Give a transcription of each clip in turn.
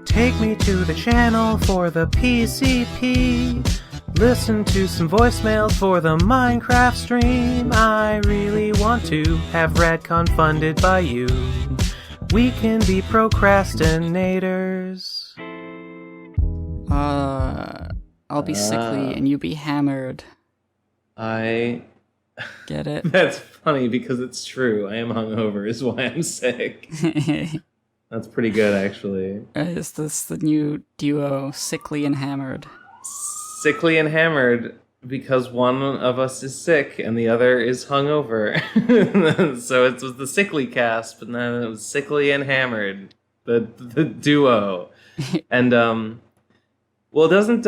Take me to the channel for the PCP. Listen to some voicemails for the Minecraft stream. I really want to have Radcon funded by you. We can be procrastinators. I'll be sickly and you be hammered. Get it? That's funny because it's true. I am hungover is why I'm sick. That's pretty good, actually. Is this the new duo, sickly and hammered? Sickly and hammered because one of us is sick and the other is hungover. So it was the sickly cast, but then it was sickly and hammered, the duo. And well, it doesn't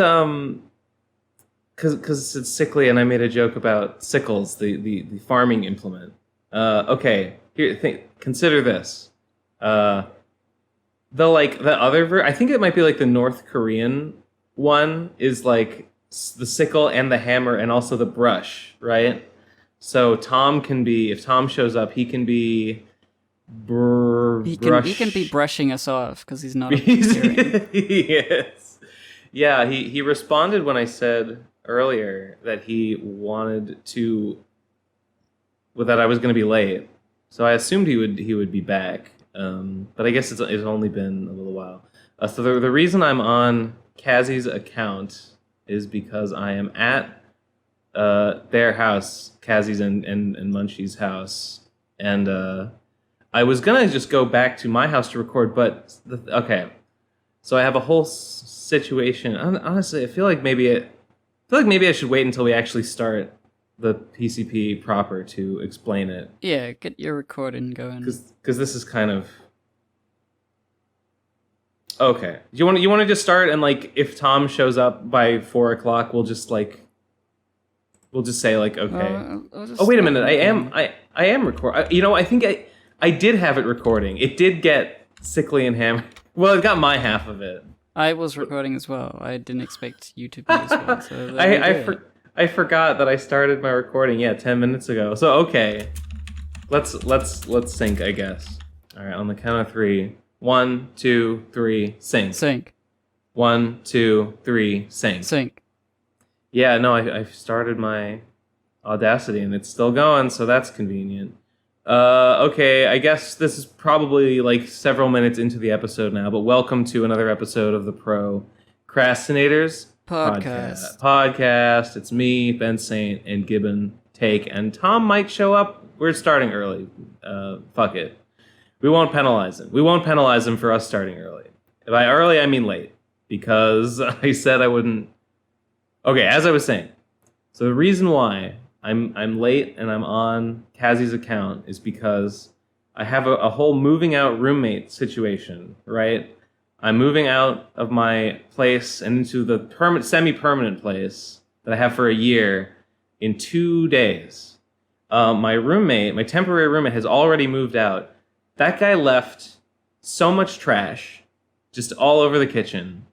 because it's sickly, and I made a joke about sickles, the farming implement. Okay, here, consider this. I think it might be like the North Korean one is like the sickle and the hammer and also the brush, right? So Tom can be, if Tom shows up, he can be he can be brushing us off because he's not appearing. Yes. Yeah, he responded when I said earlier that he wanted to, well, that I was going to be late. So I assumed he would be back. But I guess it's only been a little while. So the reason I'm on Kazi's account is because I am at their house, Kazi's and Munchie's house, and I was gonna just go back to my house to record, but okay. So I have a whole situation. Honestly, I feel like maybe I should wait until we actually start the PCP proper to explain it. Yeah, get your recording going. Because this is kind of okay. You want to just start, and like if Tom shows up by 4:00, we'll just say like okay. Oh wait a minute, I am recording. I think I did have it recording. It did get sickly and hammered. Well, it got my half of it. I was recording as well. I didn't expect you to be as well. So I forgot that I started my recording 10 minutes ago. So okay, let's sync, I guess. All right, on the count of 3. 1, 2, 3, sync. Sync. 1, 2, 3, sync. Sync. Yeah, no, I've started my Audacity and it's still going, so that's convenient. Okay, I guess this is probably like several minutes into the episode now, but welcome to another episode of the Pro Crastinators podcast. It's me, Ben Saint, and Gibbon Take, and Tom might show up. We're starting early. Fuck it. We won't penalize him. We won't penalize him for us starting early. By early, I mean late, because I said I wouldn't. Okay, as I was saying, so the reason why I'm late and I'm on Kazi's account is because I have a whole moving out roommate situation, right? I'm moving out of my place and into the semi-permanent place that I have for a year in 2 days. My temporary roommate has already moved out. That guy left so much trash just all over the kitchen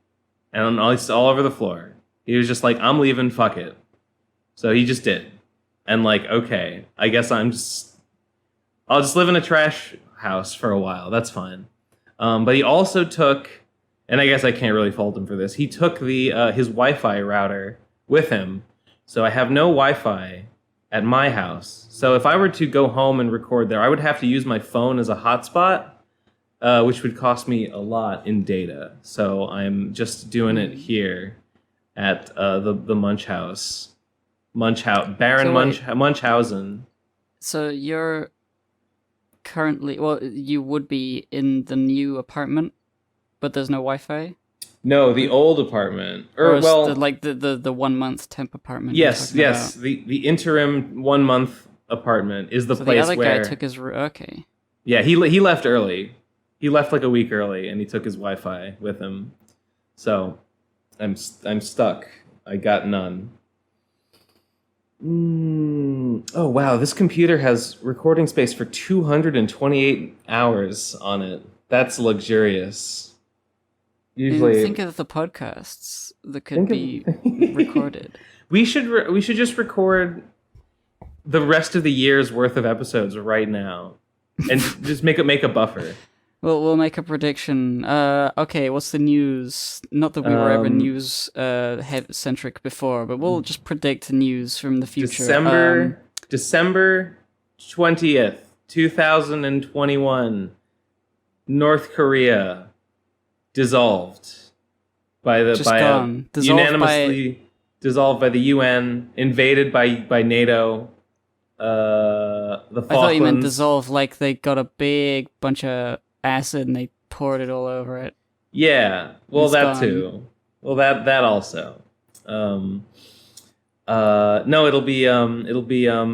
and all over the floor. He was just like, I'm leaving, fuck it. So he just did. And like, okay, I guess I'll just live in a trash house for a while. That's fine. But he also took, and I guess I can't really fault him for this, he took his Wi-Fi router with him. So I have no Wi-Fi at my house. So if I were to go home and record there, I would have to use my phone as a hotspot, which would cost me a lot in data. So I'm just doing it here at the Munch House. Munchhausen. So you're currently, you would be in the new apartment, but there's no Wi-Fi? No, the old apartment. The 1 month temp apartment. Yes. The interim 1 month apartment is the place where... So the other guy took his... Okay. Yeah, he left early. He left like a week early, and he took his Wi-Fi with him. So I'm stuck. I got none. Oh, wow. This computer has recording space for 228 hours on it. That's luxurious. Usually, think of the podcasts that could be recorded. We should just record the rest of the year's worth of episodes right now, and just make a buffer. We'll make a prediction. Okay, what's the news? Not that we were ever news head centric before, but we'll just predict news from the future. December 20th, 2021. North Korea dissolved unanimously dissolved by the UN, invaded by NATO. The Falklands. I thought you meant dissolve, like they got a big bunch of acid and they poured it all over it. Yeah, well, It's that gone. too. Well, that also. No, it'll be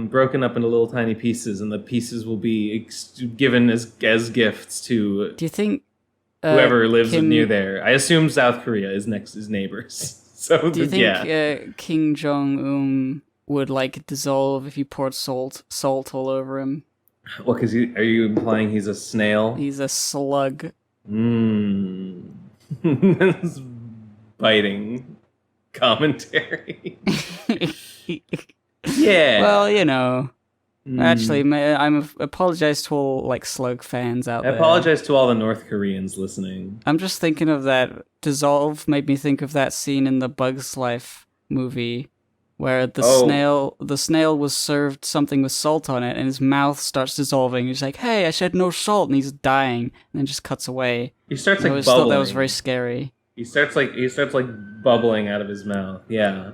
broken up into little tiny pieces, and the pieces will be given as gifts to Do you think whoever lives near there. I assume South Korea is neighbors. So Do you think Kim Jong-un would like dissolve if you poured salt all over him? Well, because are you implying he's a snail? He's a slug. That's biting commentary. Yeah. Well, you know. Actually, I'm apologize to all like slug fans out there. I apologize to all the North Koreans listening. I'm just thinking of that. Dissolve made me think of that scene in the Bugs Life movie where the snail was served something with salt on it, and his mouth starts dissolving. He's like, "Hey, I said no salt," and he's dying, and then just cuts away. He starts I like always bubbling. thought that was very scary. He starts like bubbling out of his mouth. Yeah.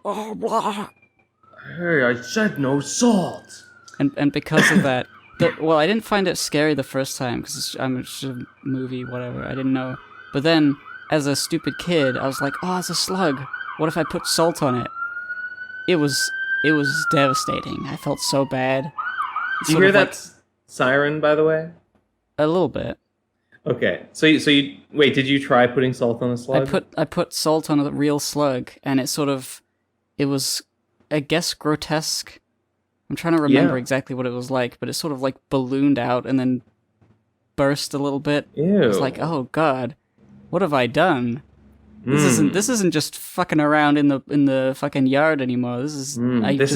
Oh, blah. Hey, I said no salt. And because of that, I didn't find it scary the first time because I'm just a movie, whatever. I didn't know. But then, as a stupid kid, I was like, "Oh, it's a slug. What if I put salt on it?" It was devastating. I felt so bad. Do you hear that siren, by the way? A little bit. Okay, so you wait. Did you try putting salt on a slug? I put salt on a real slug, and it was, I guess, grotesque. I'm trying to remember exactly what it was like, but it sort of like ballooned out and then burst a little bit. Ew. I was like, "Oh God, what have I done? This isn't just fucking around in the fucking yard anymore. This is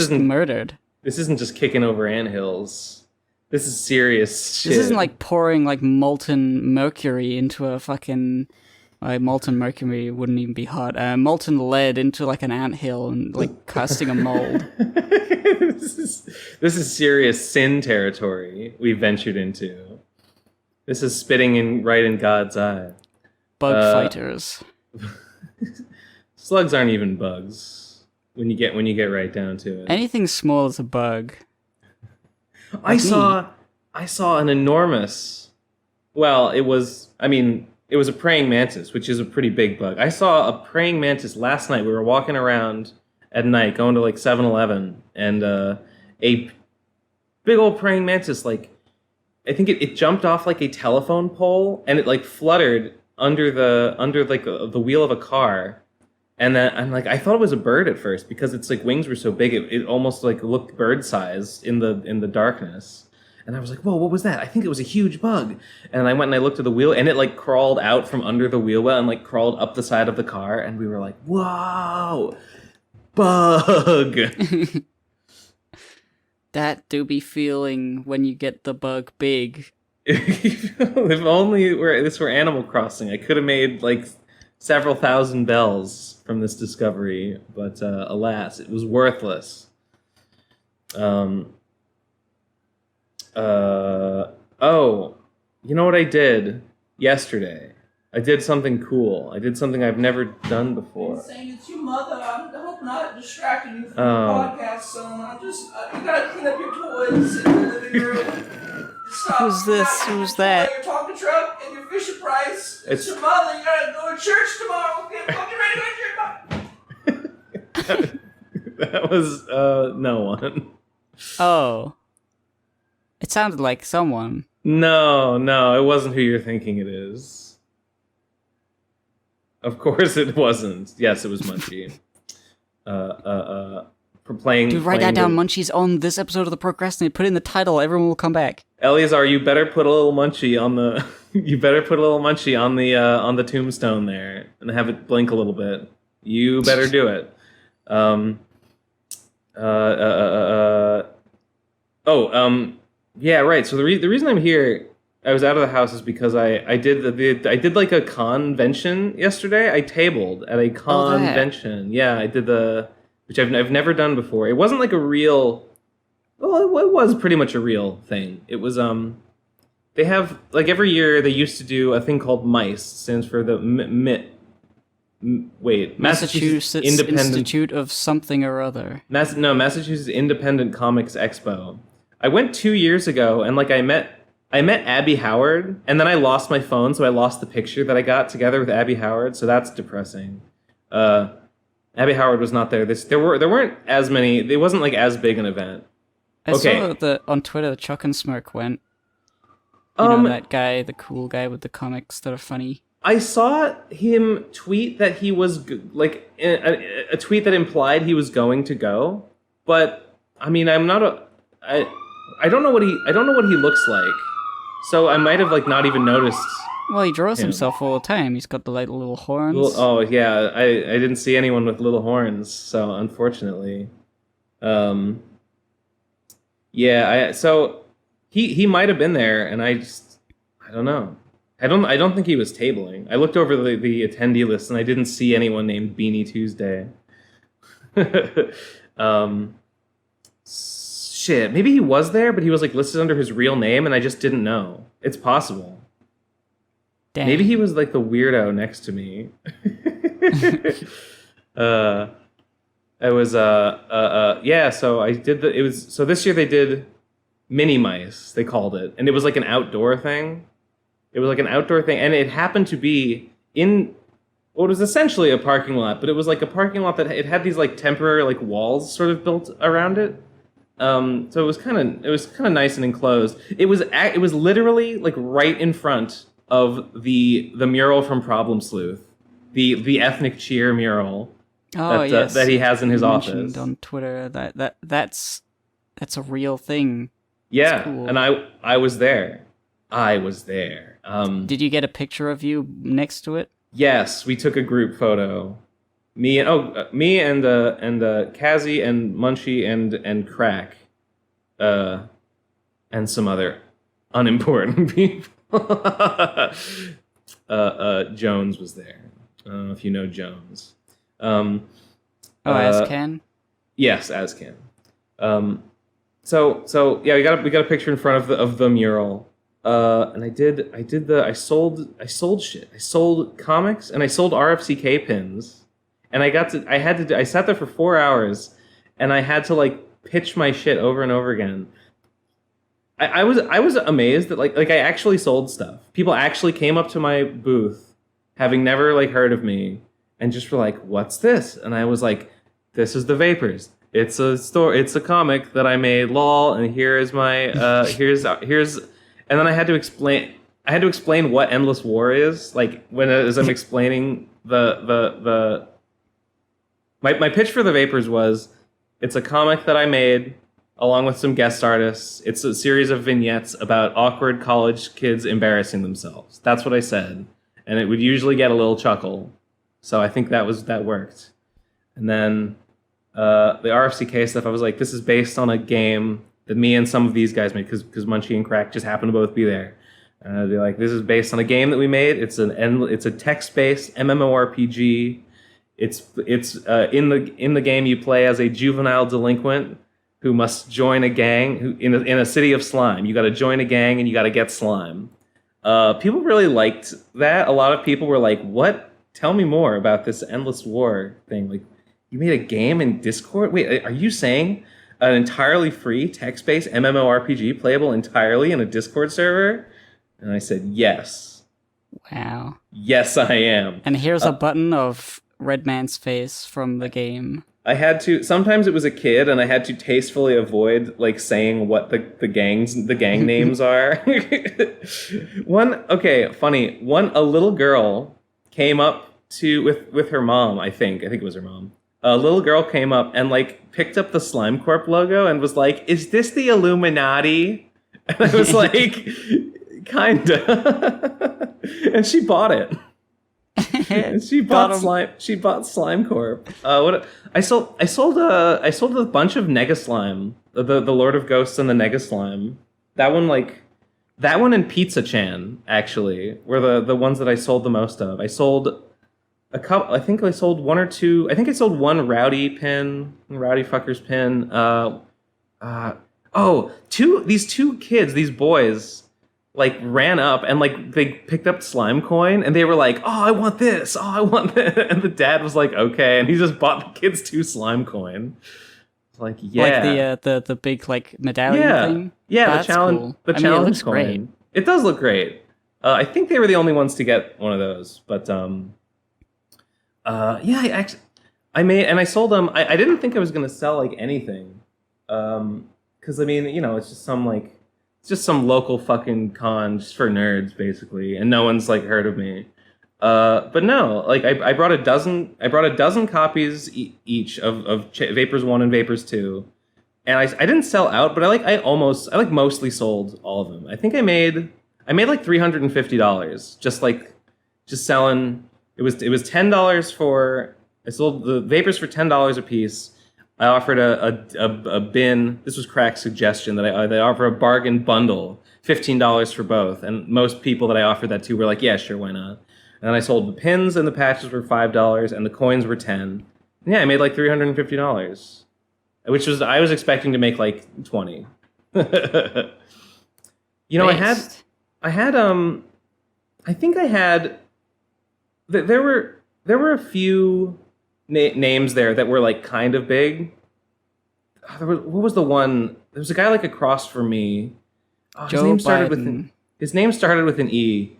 murdered. This isn't just kicking over anthills. This is serious shit. This isn't like pouring like molten mercury into a fucking molten mercury wouldn't even be hot. Molten lead into like an anthill and like casting a mold. This is serious sin territory we ventured into. This is spitting right in God's eye. Bug fighters. Slugs aren't even bugs when you get right down to it. Anything small is a bug. I saw an enormous. Well, it was a praying mantis, which is a pretty big bug. I saw a praying mantis last night. We were walking around at night, going to like 7-Eleven, and a big old praying mantis, like, I think it jumped off like a telephone pole, and it like fluttered under the wheel of a car. And then I thought it was a bird at first because its like wings were so big, it almost like looked bird-sized in the darkness. And I was like, "Whoa, what was that?" I think it was a huge bug. And I went and I looked at the wheel, and it like crawled out from under the wheel well and like crawled up the side of the car, and we were like, "Whoa, bug!" That do be feeling when you get the bug big. If only this were Animal Crossing, I could have made like several thousand bells from this discovery, but alas, it was worthless. Oh, you know what I did yesterday? I did something cool. I did something I've never done before. I'm saying it's your mother. I hope not distracting you from the podcast, son. You gotta clean up your toys in the living room. Stop. Who's this? Who's that? Your Tonka truck and your Fisher Price. It's your mother. You gotta go to church tomorrow. Get fucking ready to go to church. That was no one. Oh. It sounded like someone. No, it wasn't who you're thinking it is. Of course it wasn't. Yes, it was Munchie. For playing. Dude, write that down. Munchie's on this episode of the Procrastinate. Put it in the title. Everyone will come back. Eleazar, you better put a little Munchie on the. You better put a little Munchie on the tombstone there and have it blink a little bit. You better do it. Yeah, right. So the reason I'm here, I was out of the house is because I did like a convention yesterday. I tabled at a convention. Yeah, I did which I've never done before. It wasn't like a real. Well, it was pretty much a real thing. It was they have like every year they used to do a thing called MICE, stands for the Massachusetts Institute of something or other. Massachusetts Independent Comics Expo. I went 2 years ago and like I met Abby Howard, and then I lost my phone, so I lost the picture that I got together with Abby Howard, so that's depressing. Abby Howard was not there. There weren't as many. It wasn't like as big an event. I saw on Twitter Chuck and Smirk went. You know that guy, the cool guy with the comics that are funny. I saw him tweet that he was like a tweet that implied he was going to go, but I mean I don't know what he looks like, so I might have like not even noticed. Well, he draws himself all the time. He's got the little horns. Oh yeah, I didn't see anyone with little horns, so unfortunately, so he might have been there, and I don't know. I don't think he was tabling. I looked over the attendee list and I didn't see anyone named Beanie Tuesday. Shit, maybe he was there, but he was like listed under his real name and I just didn't know. It's possible. Dang. Maybe he was like the weirdo next to me. So I did so this year they did mini mice, they called it, and it was like an outdoor thing. And it happened to be in what was essentially a parking lot, but it was like a parking lot that it had these like temporary like walls sort of built around it. So it was kind of nice and enclosed. It was literally like right in front of the mural from Problem Sleuth, the ethnic cheer mural that he has in his office. On Twitter that's a real thing. Yeah, cool. And I was there. Did you get a picture of you next to it? Yes, we took a group photo. Me and Kazi and Munchie and Crack, and some other unimportant people. Jones was there. I don't know if you know Jones. Ascan? Yes, Ascan. So yeah, we got a picture in front of the mural. And I sold shit. I sold comics and I sold RFCK pins. And I sat there for 4 hours and I had to like pitch my shit over and over again. I was amazed that like I actually sold stuff. People actually came up to my booth having never like heard of me and just were like, "What's this?" And I was like, "This is the Vapors. It's a comic that I made, lol, and here is my here's and then I had to explain what Endless War is, like as I'm explaining my pitch for the Vapors was, it's a comic that I made along with some guest artists. It's a series of vignettes about awkward college kids embarrassing themselves. That's what I said, and it would usually get a little chuckle. So I think that worked. And then the RFCK stuff, I was like, this is based on a game that me and some of these guys made, because Munchie and Crack just happened to both be there. And I'd be like, this is based on a game that we made. It's a text-based MMORPG. It's in the game you play as a juvenile delinquent who must join a gang in a city of slime. You got to join a gang and you got to get slime. People really liked that. A lot of people were like, "What? Tell me more about this Endless War thing. Like, you made a game in Discord? Wait, are you saying an entirely free text-based MMORPG playable entirely in a Discord server?" And I said, yes. Wow. Yes, I am. And here's a button of Redman's face from the game. I had to, sometimes it was a kid, and I had to tastefully avoid like saying what the gang names are. A little girl came up with her mom, I think it was her mom. A little girl came up and like picked up the Slime Corp logo and was like, "Is this the Illuminati?" And I was like, kinda. And she bought it. And she bought slime. She bought Slime Corp. I sold a bunch of Nega Slime, the Lord of Ghosts and the Nega Slime. That one like That one and Pizza Chan actually were the ones that I sold the most of. I sold a couple. I think I sold one or two. I think I sold one Rowdy pin, Rowdy Fuckers pin. These two kids, these boys, like ran up and like they picked up slime coin and they were like, "Oh, I want this. Oh, I want this." And the dad was like, "Okay," and he just bought the kids 2 slime coin. Like, yeah, like the big like medallion thing. Yeah, That's the challenge. cool. The I mean, challenge it looks coin. great. It does look great. I think they were the only ones to get one of those. But I sold them. I didn't think I was gonna sell like anything, because I mean, it's just some local fucking con just for nerds basically, and no one's like heard of me. But no, like I brought a dozen. I brought a dozen copies each of Vapors 1 and Vapors 2, and I didn't sell out, but I mostly sold all of them. I think I made like $350 just selling. It was $10 for. I sold the Vapors for $10 a piece. I offered a bin. This was Crack's suggestion that they offer a bargain bundle, $15 for both, and most people that I offered that to were like, yeah, sure, why not? And then I sold the pins and the patches for $5, and the coins were $10. And yeah, I made like $350, which was I was expecting to make like $20. Based. There were a few names there that were like kind of big. What was the one? There was a guy like across from me. His Joe name started Biden. his name started with an E.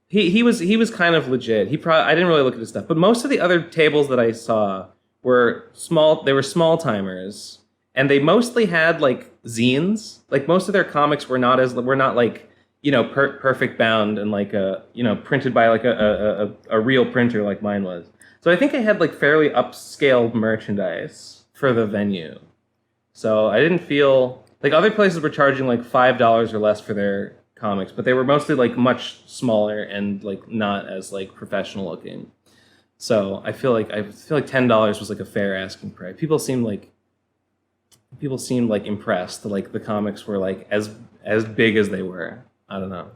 He was kind of legit. I didn't really look at his stuff, but most of the other tables that I saw were small. They were small timers, and they mostly had like zines. Like most of their comics were not like perfect bound and like printed by like a real printer like mine was. So I think I had like fairly upscaled merchandise for the venue. So I didn't feel like other places were charging like $5 or less for their comics, but they were mostly like much smaller and like not as like professional looking. So I feel like $10 was like a fair asking price. People seemed like impressed that like the comics were like as big as they were. I don't know.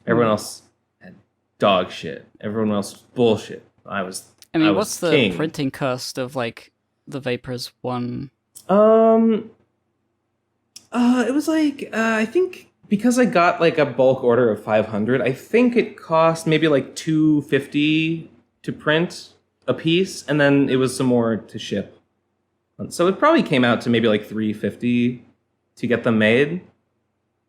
Everyone else had dog shit. Everyone else was bullshit. I was What's the king. printing cost of like the Vapors 1? It was like I think because I got like a bulk order of 500, I think it cost maybe like $250 to print a piece, and then it was some more to ship. So it probably came out to maybe like $350 to get them made.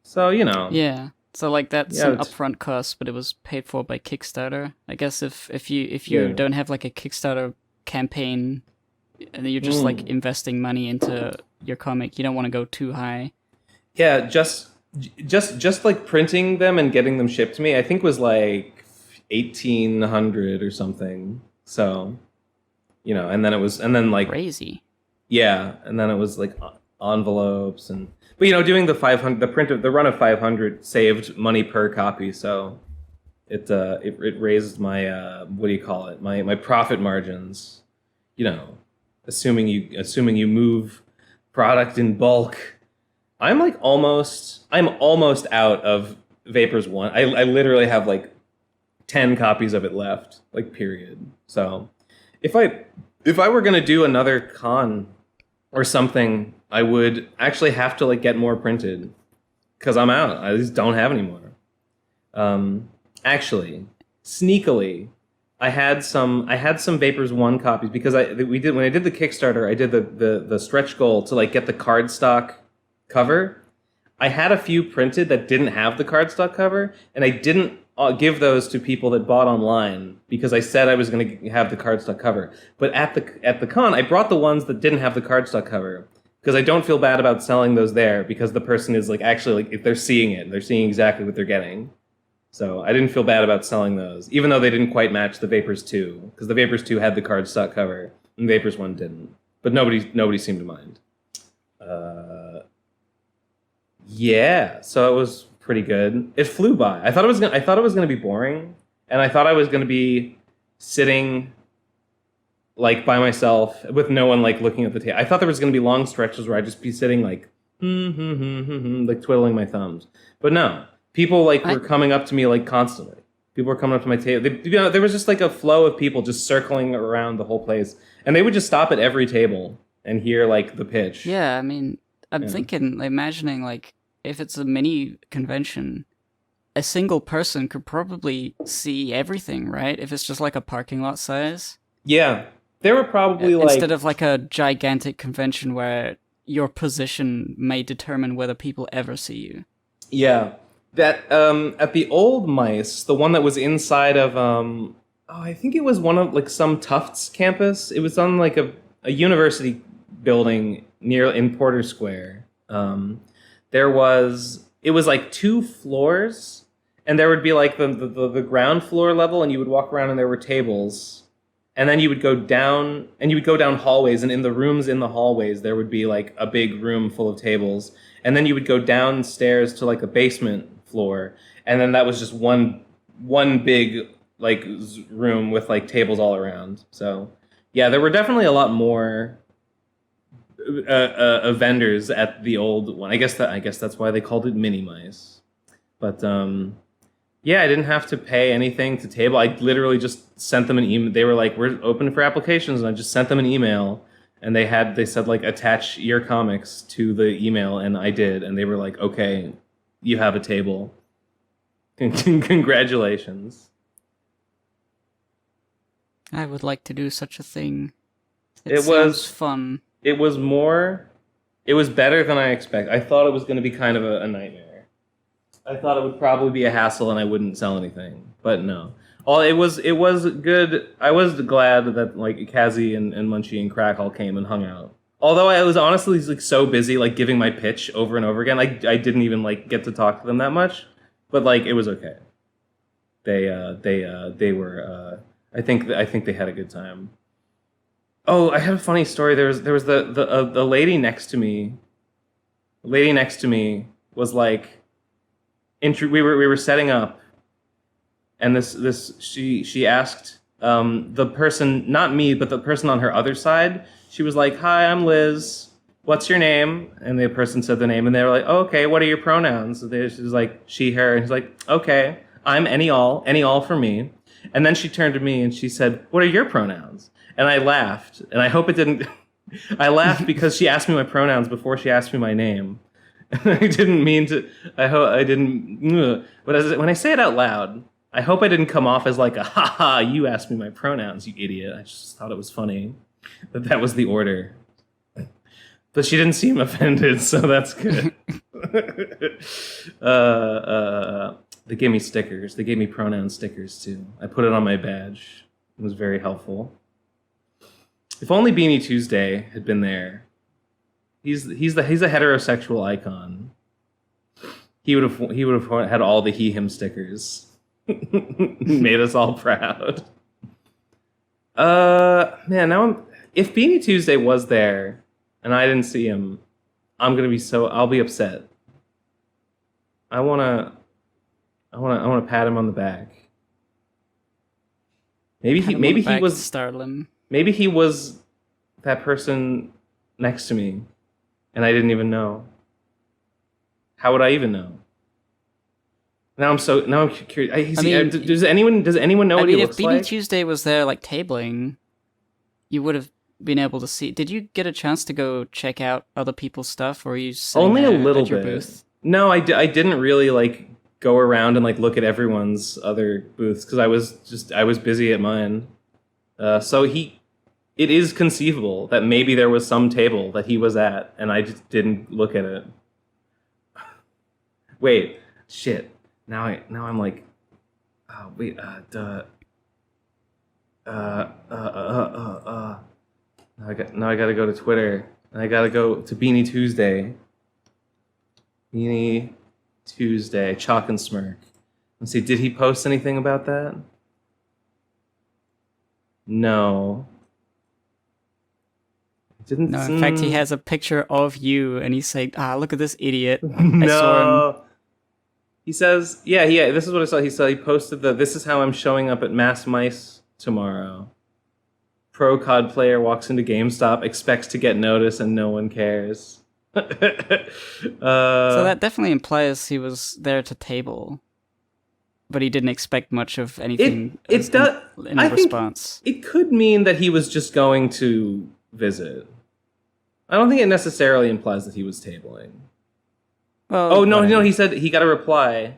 So Yeah. So like that's an it's- upfront cost, but it was paid for by Kickstarter. I guess if you don't have like a Kickstarter campaign and you're just like investing money into your comic, you don't want to go too high. Yeah, just like printing them and getting them shipped to me, I think was like 1,800 or something. So, and then like Crazy. yeah, and then it was like envelopes but doing the run of 500 saved money per copy, so it raised my what do you call it, my profit margins, assuming you move product in bulk. I'm almost out of Vapors 1. I literally have like 10 copies of it left, like period. So if I were gonna do another con or something, I would actually have to like get more printed because I'm out. I just don't have any more. Actually, sneakily, I had some Vapors 1 copies because when I did the Kickstarter, I did the stretch goal to like get the cardstock cover. I had a few printed that didn't have the cardstock cover, and I didn't give those to people that bought online because I said I was going to have the cardstock cover. But at the con, I brought the ones that didn't have the cardstock cover because I don't feel bad about selling those there because the person is like actually like if they're seeing it, they're seeing exactly what they're getting. So I didn't feel bad about selling those, even though they didn't quite match the Vapors 2, because the Vapors 2 had the cardstock cover and Vapors 1 didn't. But nobody seemed to mind. Yeah, so it was pretty good. It flew by. I thought it was gonna be boring, and I thought I was gonna be sitting like by myself with no one like looking at the table. I thought there was gonna be long stretches where I'd just be sitting like like twiddling my thumbs. But no, People like were coming up to me like constantly. People were coming up to my table. There was just like a flow of people just circling around the whole place, and they would just stop at every table and hear like the pitch. Yeah, I mean, I'm thinking, imagining like if it's a mini convention, a single person could probably see everything, right? If it's just like a parking lot size. Yeah, there were probably like instead of like a gigantic convention where your position may determine whether people ever see you. Yeah. That at the old Mice, the one that was inside of I think it was one of like some Tufts campus. It was on like a university building in Porter Square. It was like 2 floors, and there would be like the ground floor level, and you would walk around and there were tables, and then you would go down hallways, and in the rooms in the hallways there would be like a big room full of tables, and then you would go downstairs to like a basement floor, and then that was just one big like room with like tables all around. So yeah, there were definitely a lot more vendors at the old one. I guess that's why they called it Mini Mice. But yeah, I didn't have to pay anything to table. I literally just sent them an email. They were like, "We're open for applications," and I just sent them an email, and they said like, "Attach your comics to the email," and I did, and they were like, "Okay, you have a table." Congratulations. I would like to do such a thing. It sounds was fun. It was better than I expected. I thought it was going to be kind of a nightmare. I thought it would probably be a hassle and I wouldn't sell anything, but no. It was good. I was glad that like Kazi and Munchie and Crack all came and hung out. Although I was honestly like so busy like giving my pitch over and over again, I didn't even like get to talk to them that much. But like it was okay. They were I think they had a good time. Oh, I had a funny story. There was the lady next to me. The lady next to me was like, we were setting up, and she asked the person, not me, but the person on her other side. She was like, "Hi, I'm Liz. What's your name?" And the person said the name, and they were like, "Oh, okay, what are your pronouns?" So she was like, she, her, and he's like, "Okay, I'm any all for me." And then she turned to me and she said, "What are your pronouns?" And I laughed, and I hope it didn't. I laughed because she asked me my pronouns before she asked me my name. I didn't mean to. I hope I didn't. But when I say it out loud, I hope I didn't come off as like a "ha ha, you asked me my pronouns, you idiot." I just thought it was funny that was the order. But she didn't seem offended, so that's good. They gave me stickers. They gave me pronoun stickers too. I put it on my badge. It was very helpful. If only Beanie Tuesday had been there. He's a heterosexual icon. He would have had all the he/him stickers. Made us all proud. Man, if Beanie Tuesday was there and I didn't see him, I'll be upset. I wanna pat him on the back. Maybe he was startle him. Maybe he was that person next to me, and I didn't even know. How would I even know? Now I'm curious. Does anyone know what he looks like? If Beanie Tuesday was there, like tabling, you would have been able to see. Did you get a chance to go check out other people's stuff, or are you only a little at your bit? Booth? No, I didn't really like go around and like look at everyone's other booths because I was busy at mine. So it is conceivable that maybe there was some table that he was at and I just didn't look at it. Wait, shit. Now I'm like, oh wait, Now I gotta go to Twitter and I gotta go to Beanie Tuesday. Beanie Tuesday, Chalk and Smirk. Let's see, did he post anything about that? No. Didn't. No, in fact, he has a picture of you, and he's saying, look at this idiot. No. I saw him. He says, yeah, this is what I saw. He posted "This is how I'm showing up at Mass Mice tomorrow. Pro COD player walks into GameStop, expects to get noticed, and no one cares." So that definitely implies he was there to table, but he didn't expect much of anything in I response. think it could mean that he was just going to visit. I don't think it necessarily implies that he was tabling. Well, Oh no, whatever. he said he got a reply.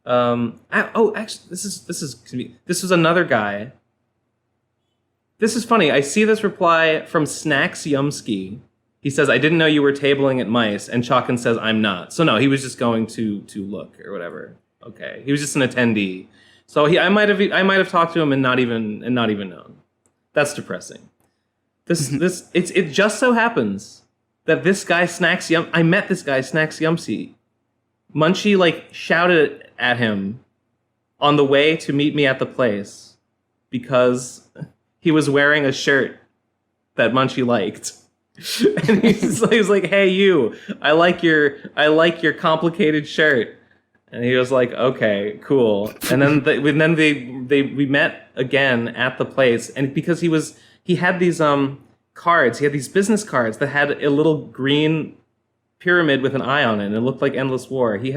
Actually, this was another guy. This is funny. I see this reply from Snacks Yumski. He says, "I didn't know you were tabling at Mice," and Chalkin says, "I'm not." So no, he was just going to look or whatever. Okay, he was just an attendee. So I might have talked to him and not even known. That's depressing. It just so happens that this guy I met this guy Snacks Yumsi. Munchie like shouted at him on the way to meet me at the place because he was wearing a shirt that Munchie liked. And he's like, "Hey you, I like your complicated shirt." And he was like, "Okay, cool." And then we met again at the place, and because he had these cards, he had these business cards that had a little green pyramid with an eye on it, and it looked like Endless War. He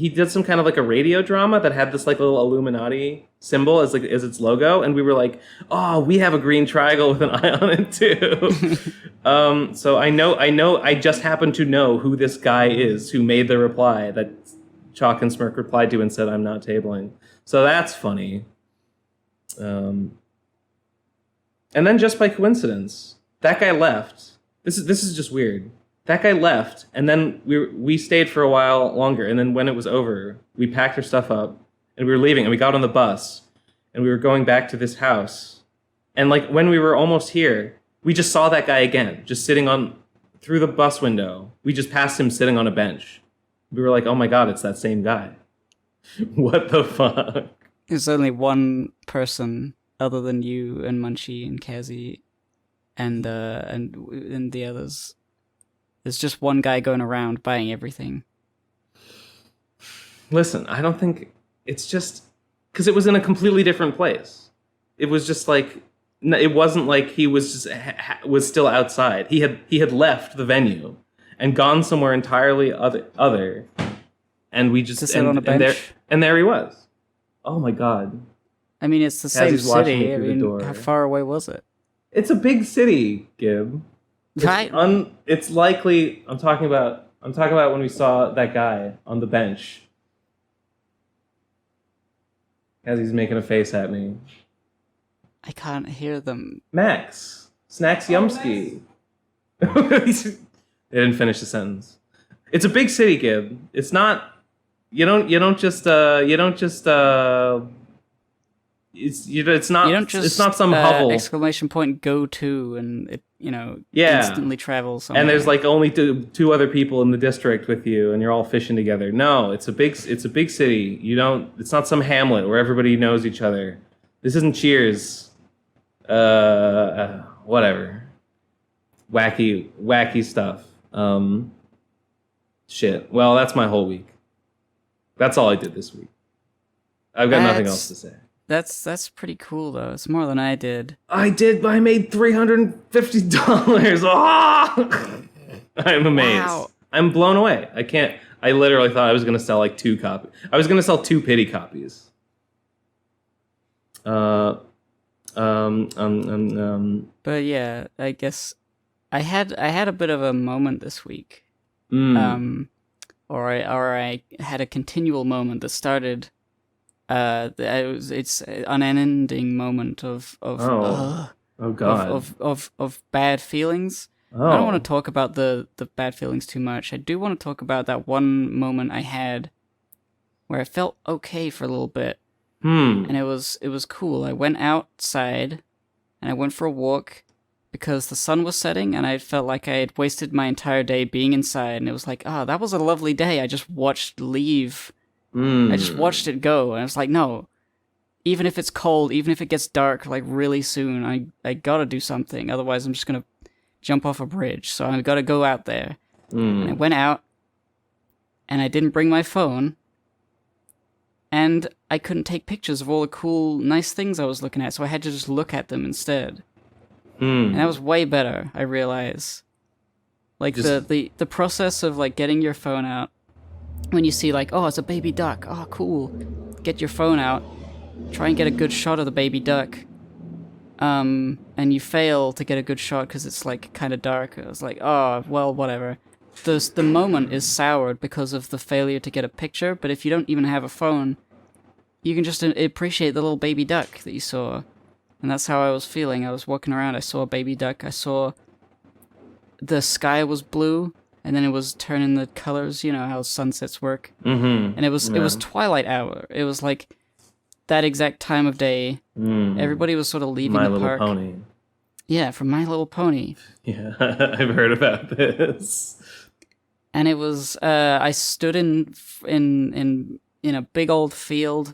did some kind of like a radio drama that had this like little Illuminati symbol as its logo, and we were like, "Oh, we have a green triangle with an eye on it too." So I just happen to know who this guy is who made the reply that Chalk and Smirk replied to and said, "I'm not tabling." So that's funny. And then just by coincidence, that guy left. This is just weird. That guy left, and then we stayed for a while longer. And then when it was over, we packed our stuff up, and we were leaving. And we got on the bus, and we were going back to this house. And like when we were almost here, we just saw that guy again, just sitting through the bus window. We just passed him sitting on a bench. We were like, "Oh my god, it's that same guy." What the fuck? There's only one person other than you and Munchie and Kazi and the others. There's just one guy going around buying everything. Listen, I don't think it's just because it was in a completely different place. It was just like it wasn't like he was just was still outside. He had left the venue and gone somewhere entirely other, and we just to sit on a bench. And there he was. Oh my god! I mean, it's the same Kazi's watching me city. I through the mean, door. how far away was it? It's a big city, Gib. Right. It's likely. I'm talking about when we saw that guy on the bench. As he's making a face at me. I can't hear them. Max. Snacks Yumski. They didn't finish the sentence. It's a big city, Gib. It's not. You don't just. It's not some hovel. Exclamation point go to and it Yeah. instantly travels somewhere. And there's like only two other people in the district with you, and you're all fishing together. No, it's a big city. It's not some hamlet where everybody knows each other. This isn't Cheers. Whatever. Wacky stuff. Shit. Well, that's my whole week. That's all I did this week. I've got nothing else to say. That's pretty cool though. It's more than I did. I made $350. Oh! I'm amazed. Wow. I'm blown away. I literally thought I was going to sell like 2 copies. I was going to sell 2 pity copies. But yeah, I guess I had a bit of a moment this week. Or I had a continual moment that started it's an unending moment of bad feelings. Oh. I don't want to talk about the bad feelings too much. I do want to talk about that one moment I had where I felt okay for a little bit. And it was cool. I went outside and I went for a walk because the sun was setting and I felt like I had wasted my entire day being inside, and it was like, that was a lovely day. I just watched leave. I just watched it go, and I was like, no, even if it's cold, even if it gets dark like really soon, I gotta do something. Otherwise I'm just gonna jump off a bridge. So I gotta go out there. And I went out and I didn't bring my phone, and I couldn't take pictures of all the cool, nice things I was looking at, so I had to just look at them instead. And that was way better, I realize. Like Just- the process of like getting your phone out when you see like, oh, it's a baby duck. Oh, cool. Get your phone out. Try and get a good shot of the baby duck. And you fail to get a good shot because it's like kind of dark. I was like, oh, well, whatever. The moment is soured because of the failure to get a picture, but if you don't even have a phone, you can just appreciate the little baby duck that you saw. And that's how I was feeling. I was walking around, I saw a baby duck, I saw the sky was blue, and then it was turning the colors, you know how sunsets work. Mm-hmm. And it was twilight hour. It was like that exact time of day. Everybody was sort of leaving My the Little park. Pony. Yeah, from My Little Pony. Yeah, I've heard about this. And it was I stood in a big old field,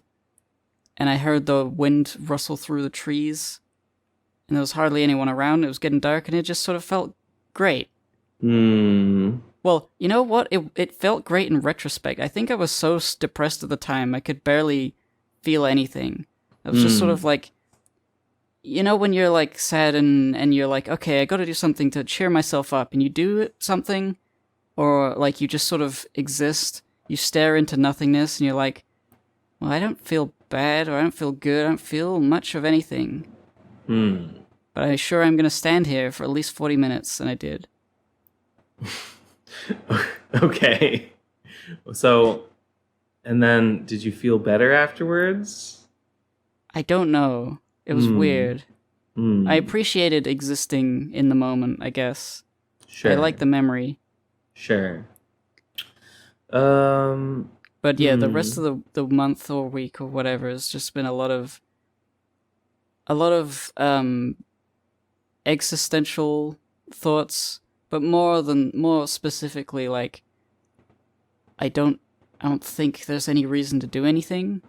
and I heard the wind rustle through the trees, and there was hardly anyone around. It was getting dark, and it just sort of felt great. Well, you know what? It felt great in retrospect. I think I was so depressed at the time, I could barely feel anything. I was just sort of like, you know, when you're like sad and you're like, okay, I gotta do something to cheer myself up, and you do something, or like you just sort of exist, you stare into nothingness, and you're like, well, I don't feel bad, or I don't feel good, I don't feel much of anything. But I'm sure I'm gonna stand here for at least 40 minutes, and I did. Okay. So, and then did you feel better afterwards? I don't know. It was weird. I appreciated existing in the moment, I guess. Sure. I like the memory. Sure. But yeah, the rest of the month or week or whatever has just been a lot of existential thoughts, but more specifically, like I don't think there's any reason to do anything.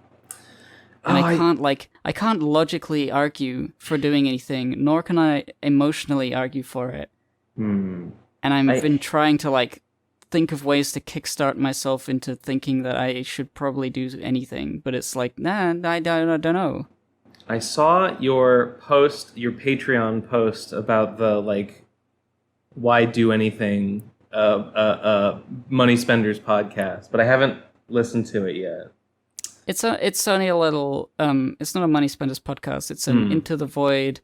And I can't logically argue for doing anything, nor can I emotionally argue for it. And I've been trying to like think of ways to kickstart myself into thinking that I should probably do anything, but it's like, nah, I don't know. I saw your post, your Patreon post about the like, why do anything, Money Spenders podcast, but I haven't listened to it yet. It's only a little. It's not a Money Spenders podcast. It's an Into the Void,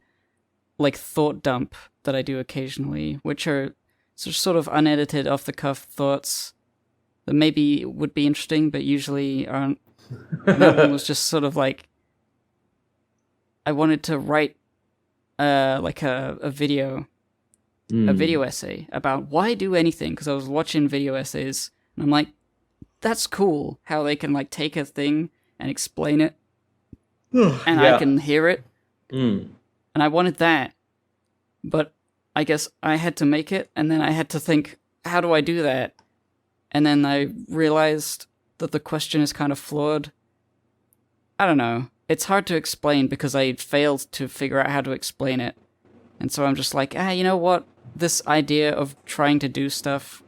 like thought dump that I do occasionally, which are sort of unedited, off the cuff thoughts that maybe would be interesting, but usually aren't. That one was just sort of like I wanted to write, like a video essay about why do anything, because I was watching video essays and I'm like, that's cool how they can like take a thing and explain it and I can hear it. And I wanted that, but I guess I had to make it, and then I had to think, how do I do that? And then I realized that the question is kind of flawed. I don't know. It's hard to explain because I failed to figure out how to explain it. And so I'm just like, you know what? This idea of trying to do stuff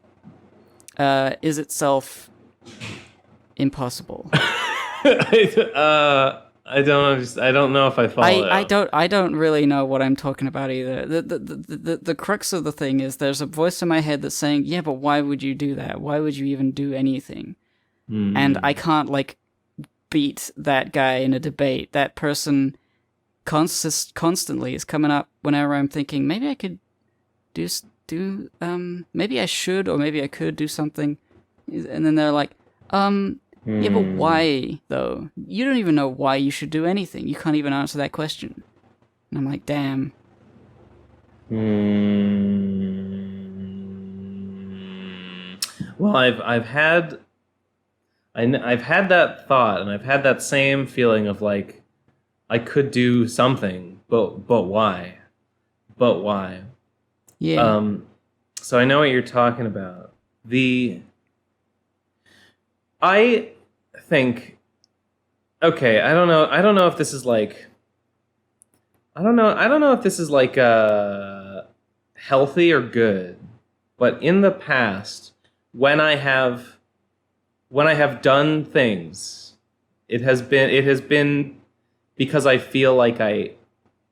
is itself impossible. I don't know if I follow. I don't really know what I'm talking about either. The crux of the thing is there's a voice in my head that's saying, yeah, but why would you do that? Why would you even do anything? And I can't like beat that guy in a debate. That person constantly is coming up whenever I'm thinking maybe I could maybe I should, or maybe I could do something, and then they're like, yeah, but why though? You don't even know why you should do anything. You can't even answer that question. And I'm like, damn. Well, I've had that thought, and I've had that same feeling of like, I could do something, but why? But why? Yeah. So I know what you're talking about. I think, okay, I don't know if this is like, I don't know if this is like healthy or good, but in the past, when I have done things, it has been because I feel like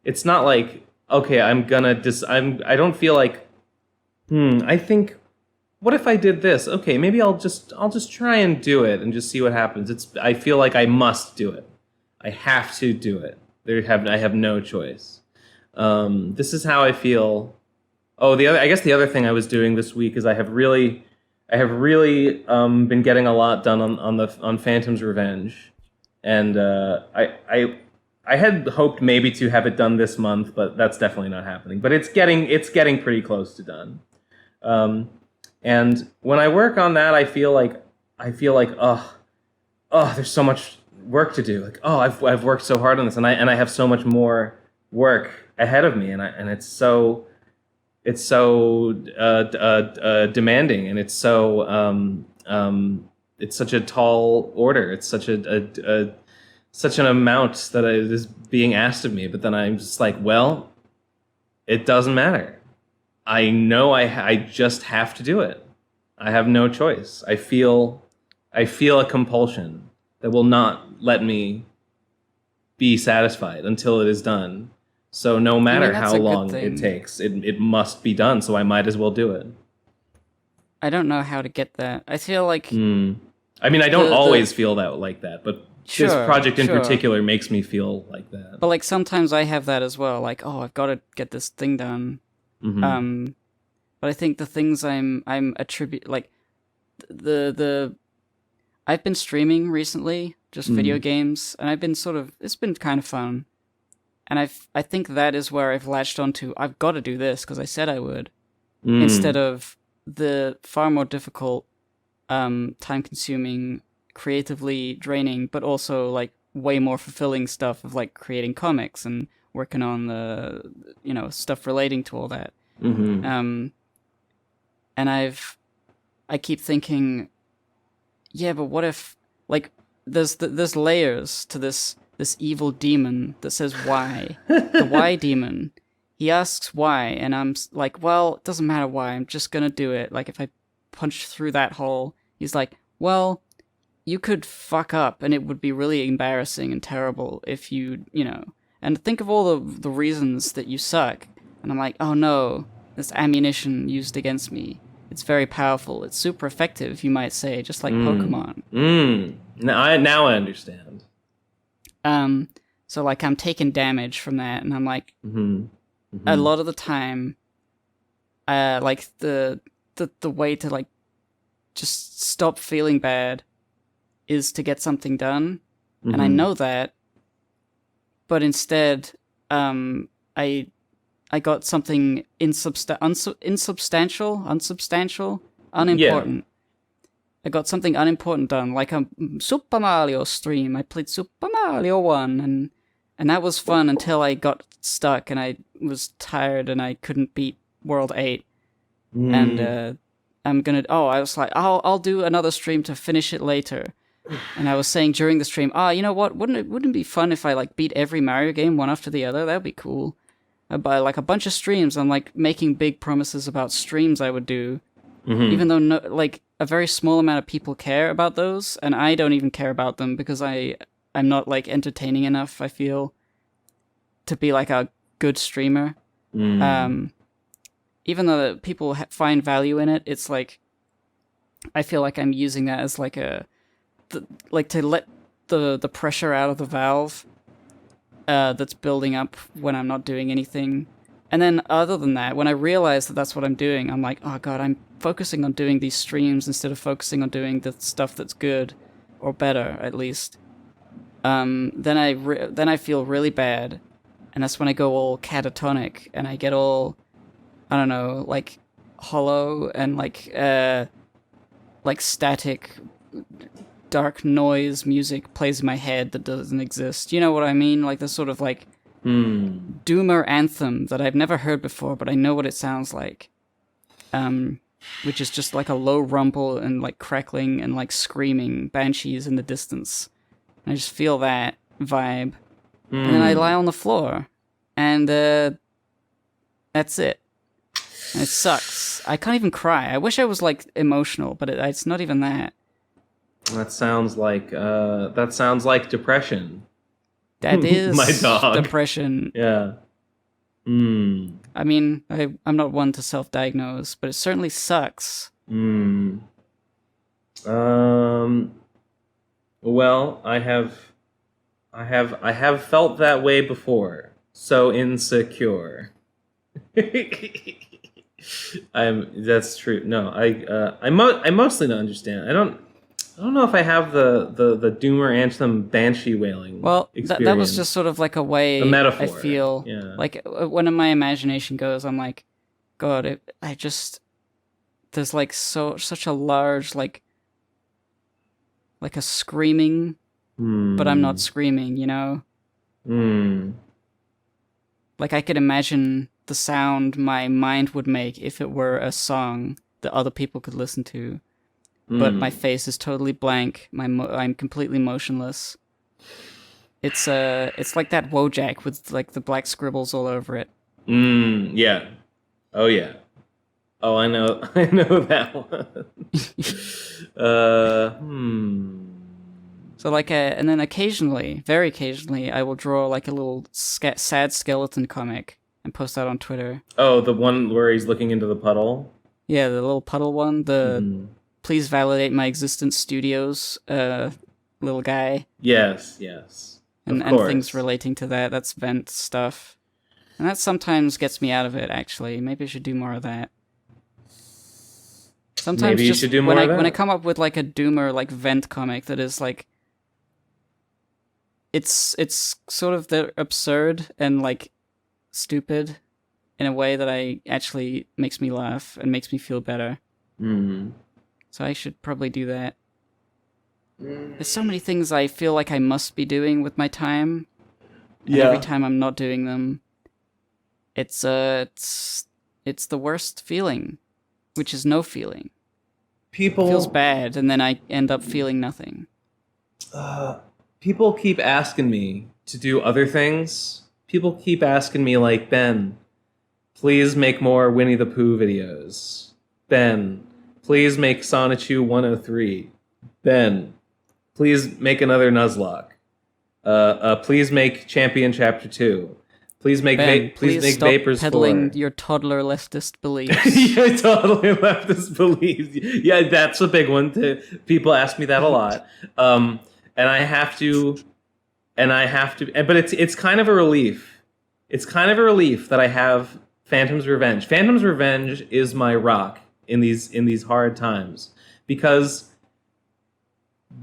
it's not like, okay, I don't feel like, I think what if I did this? Okay, maybe I'll just try and do it and just see what happens. I feel like I must do it. I have to do it. I have no choice. This is how I feel. Oh, I guess the other thing I was doing this week is I have really been getting a lot done on Phantom's Revenge, and I had hoped maybe to have it done this month, but that's definitely not happening. But it's getting pretty close to done. And when I work on that, I feel like there's so much work to do. Like, I've worked so hard on this, and I have so much more work ahead of me, and it's so demanding, and it's such a tall order. It's such such an amount that is being asked of me. But then I'm just like, well, it doesn't matter. I know I just have to do it. I have no choice. I feel a compulsion that will not let me be satisfied until it is done. So no matter how long it takes, it must be done. So I might as well do it. I don't know how to get that. I feel like... I mean, I don't always feel like that, but this project in particular makes me feel like that. But like sometimes I have that as well. Like, I've got to get this thing done. Mm-hmm. But I think the things I'm attribute like I've been streaming recently, just video games, and it's been kind of fun. And I think that is where I've latched onto, I've got to do this because I said I would, instead of the far more difficult, time-consuming, creatively draining, but also like way more fulfilling stuff of like creating comics and working on the stuff relating to all that. Mm-hmm. And I keep thinking, yeah, but what if like there's layers to this evil demon that says why. The why demon. He asks why, and I'm like, well, it doesn't matter why, I'm just gonna do it. Like, if I punch through that hole, he's like, well, you could fuck up, and it would be really embarrassing and terrible if and think of all the reasons that you suck. And I'm like, oh no, this ammunition used against me. It's very powerful. It's super effective, you might say, just like Pokemon. Now I understand. So like I'm taking damage from that, and I'm like, a lot of the time, like the way to like just stop feeling bad is to get something done, and I know that, but instead, I got something unsubstantial, unimportant. Yeah. I got something unimportant done, like a Super Mario stream. I played Super Mario 1, and that was fun until I got stuck and I was tired and I couldn't beat World 8. And I was like, I'll do another stream to finish it later. And I was saying during the stream, you know what? Wouldn't it be fun if I like beat every Mario game one after the other? That'd be cool. By like a bunch of streams, I'm like making big promises about streams I would do, even though a very small amount of people care about those, and I don't even care about them because I'm not like entertaining enough, I feel, to be like a good streamer. Even though people find value in it, it's like I feel like I'm using that as like to let the pressure out of the valve that's building up when I'm not doing anything. And then other than that, when I realize that that's what I'm doing, I'm like, oh god, I'm focusing on doing these streams instead of focusing on doing the stuff that's good, or better, at least. Then I feel really bad, and that's when I go all catatonic, and I get all, I don't know, like, hollow, and like static dark noise music plays in my head that doesn't exist. You know what I mean? Like the sort of like doomer anthem that I've never heard before, but I know what it sounds like. Which is just like a low rumble and like crackling and like screaming banshees in the distance. And I just feel that vibe. And then I lie on the floor. And that's it. And it sucks. I can't even cry. I wish I was like emotional, but it's not even that. That sounds like depression. That is my dog. Depression. Yeah. I mean, I'm not one to self-diagnose, but it certainly sucks. Hmm. Well, I have felt that way before. So insecure. That's true. No, I mostly don't understand. I don't know if I have the Doomer Anthem Banshee wailing Well, experience. that was just sort of like a way a metaphor. I feel. Yeah. Like, when my imagination goes, I'm like, God, there's like such a large, like a screaming, but I'm not screaming, you know? Like, I could imagine the sound my mind would make if it were a song that other people could listen to. But my face is totally blank. I'm completely motionless. It's like that Wojak with like the black scribbles all over it. Yeah. Oh yeah. Oh, I know. I know that one. So and then occasionally, very occasionally, I will draw like a little sad skeleton comic and post that on Twitter. Oh, the one where he's looking into the puddle. Yeah, the little puddle one. Please validate my existence studios, little guy. Yes. And things relating to that. That's vent stuff. And that sometimes gets me out of it, actually. Maybe I should do more of that. Sometimes maybe you should do more of that. When I come up with like a doomer like vent comic that is like it's sort of the absurd and like stupid in a way that actually makes me laugh and makes me feel better. So I should probably do that. There's so many things I feel like I must be doing with my time. And every time I'm not doing them, it's the worst feeling, which is no feeling. It feels bad, and then I end up feeling nothing. People keep asking me to do other things. People keep asking me, like, Ben, please make more Winnie the Pooh videos. Ben, please make Sonichu 103. Ben, please make another Nuzlocke. Please make Champion Chapter 2. Please make please make stop Vapors peddling 4. your toddler leftist beliefs. Your toddler leftist beliefs. Yeah, that's a big one. People ask me that a lot. And I have to, but it's kind of a relief. It's kind of a relief that I have Phantom's Revenge. Phantom's Revenge is my rock in these hard times, because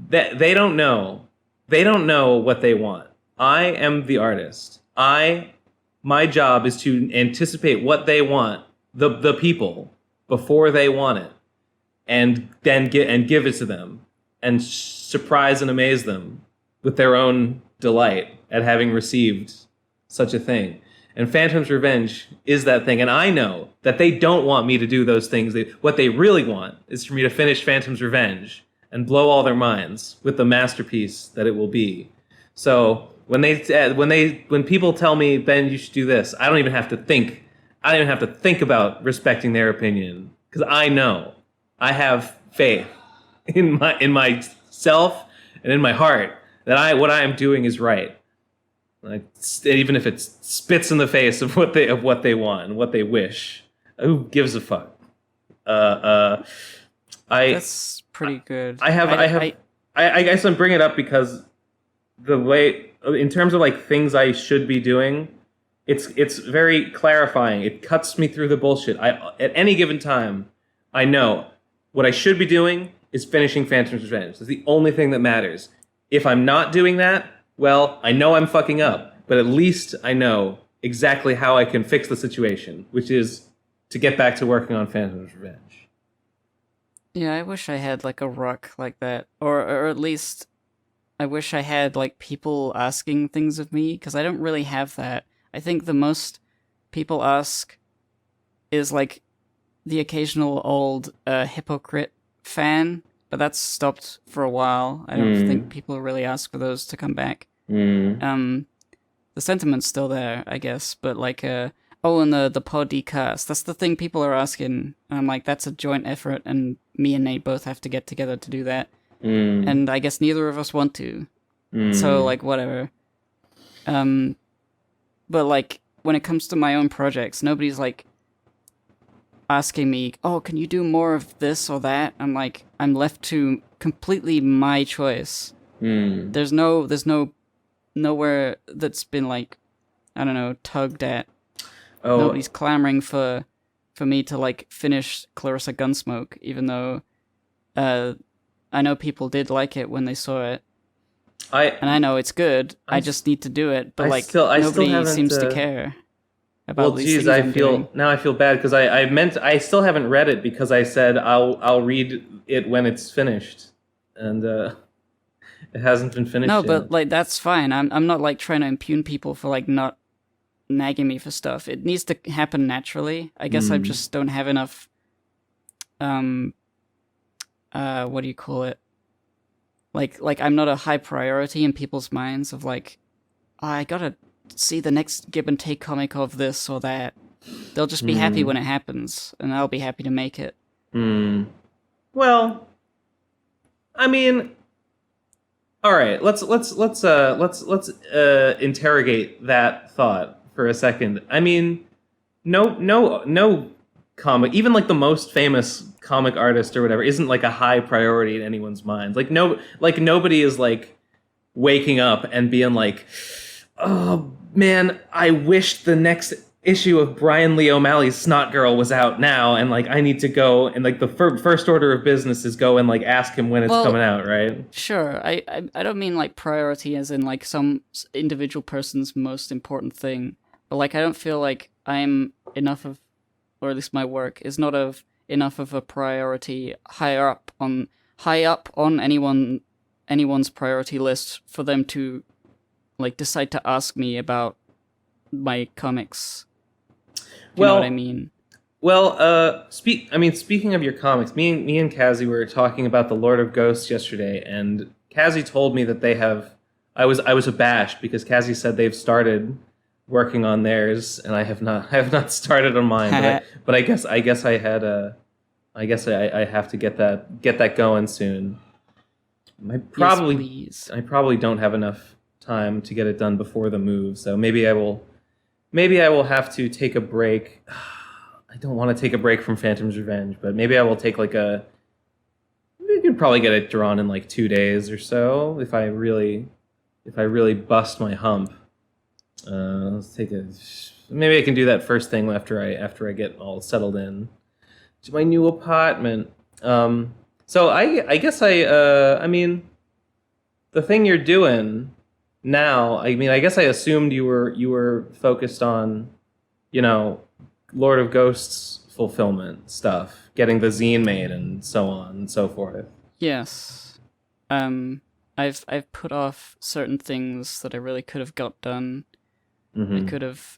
they don't know what they want. I am the artist. My job is to anticipate what they want, the people, before they want it, and then give it to them, and surprise and amaze them with their own delight at having received such a thing. And Phantom's Revenge is that thing, and I know that they don't want me to do those things. What they really want is for me to finish Phantom's Revenge and blow all their minds with the masterpiece that it will be. So when people tell me, Ben, you should do this, I don't even have to think. I don't even have to think about respecting their opinion, because I know, I have faith in myself and in my heart that what I am doing is right. Like, even if it spits in the face of what they want and what they wish, who gives a fuck? That's pretty good. I guess I'm bringing it up because the way, in terms of like things I should be doing, it's very clarifying. It cuts me through the bullshit. At any given time, I know what I should be doing is finishing Phantom's Revenge. It's the only thing that matters. If I'm not doing that, well, I know I'm fucking up, but at least I know exactly how I can fix the situation, which is to get back to working on Phantom's Revenge. Yeah, I wish I had like a ruck like that, or at least I wish I had like people asking things of me, because I don't really have that. I think the most people ask is like the occasional old hypocrite fan, but that's stopped for a while. I don't think people really ask for those to come back. The sentiment's still there, I guess, but like, and the podcast, that's the thing people are asking. And I'm like, that's a joint effort, and me and Nate both have to get together to do that. And I guess neither of us want to. So, like, whatever. But, like, when it comes to my own projects, nobody's, like, asking me, "Oh, can you do more of this or that?" I'm like, I'm left to completely my choice. There's nowhere that's been like, I don't know, tugged at. Oh, Nobody's clamoring for me to like finish Clarissa Gunsmoke, even though I know people did like it when they saw it. And I know it's good. I just need to do it, but nobody seems to care about these things I'm doing. Now I feel bad because I still haven't read it because I said I'll read it when it's finished, and it hasn't been finished. No, yet. but like that's fine. I'm not like trying to impugn people for like not nagging me for stuff. It needs to happen naturally. I guess I just don't have enough. What do you call it? Like I'm not a high priority in people's minds of like, oh, I gotta see the next give and take comic of this or that. They'll just be happy when it happens, and I'll be happy to make it. Well, I mean, all right. Let's interrogate that thought for a second. I mean, no comic, even like the most famous comic artist or whatever, isn't like a high priority in anyone's mind. Like nobody is like waking up and being like, oh man, I wish the next issue of Brian Lee O'Malley's Snot Girl was out now, and like I need to go and like the first order of business is go and like ask him when it's coming out, right? Sure, I don't mean like priority as in like some individual person's most important thing, but like I don't feel like I'm enough of, or at least my work is not of enough of a priority high up on anyone's priority list for them to like decide to ask me about my comics. Do you know what I mean? Well, speaking of your comics, me and Kazi were talking about the Lord of Ghosts yesterday, and Kazi told me that they have. I was abashed because Kazi said they've started working on theirs, and I have not started on mine. but I guess I have to get that going soon. I probably don't have enough time to get it done before the move, so maybe I will have to take a break. I don't want to take a break from Phantom's Revenge, but maybe I will take like we could probably get it drawn in like 2 days or so if I really bust my hump. Maybe I can do that first thing after I get all settled in to my new apartment. So I guess I mean, the thing you're doing now, I mean, I guess I assumed you were focused on, Lord of Ghosts fulfillment stuff, getting the zine made and so on and so forth. Yes. I've put off certain things that I really could have got done. I could have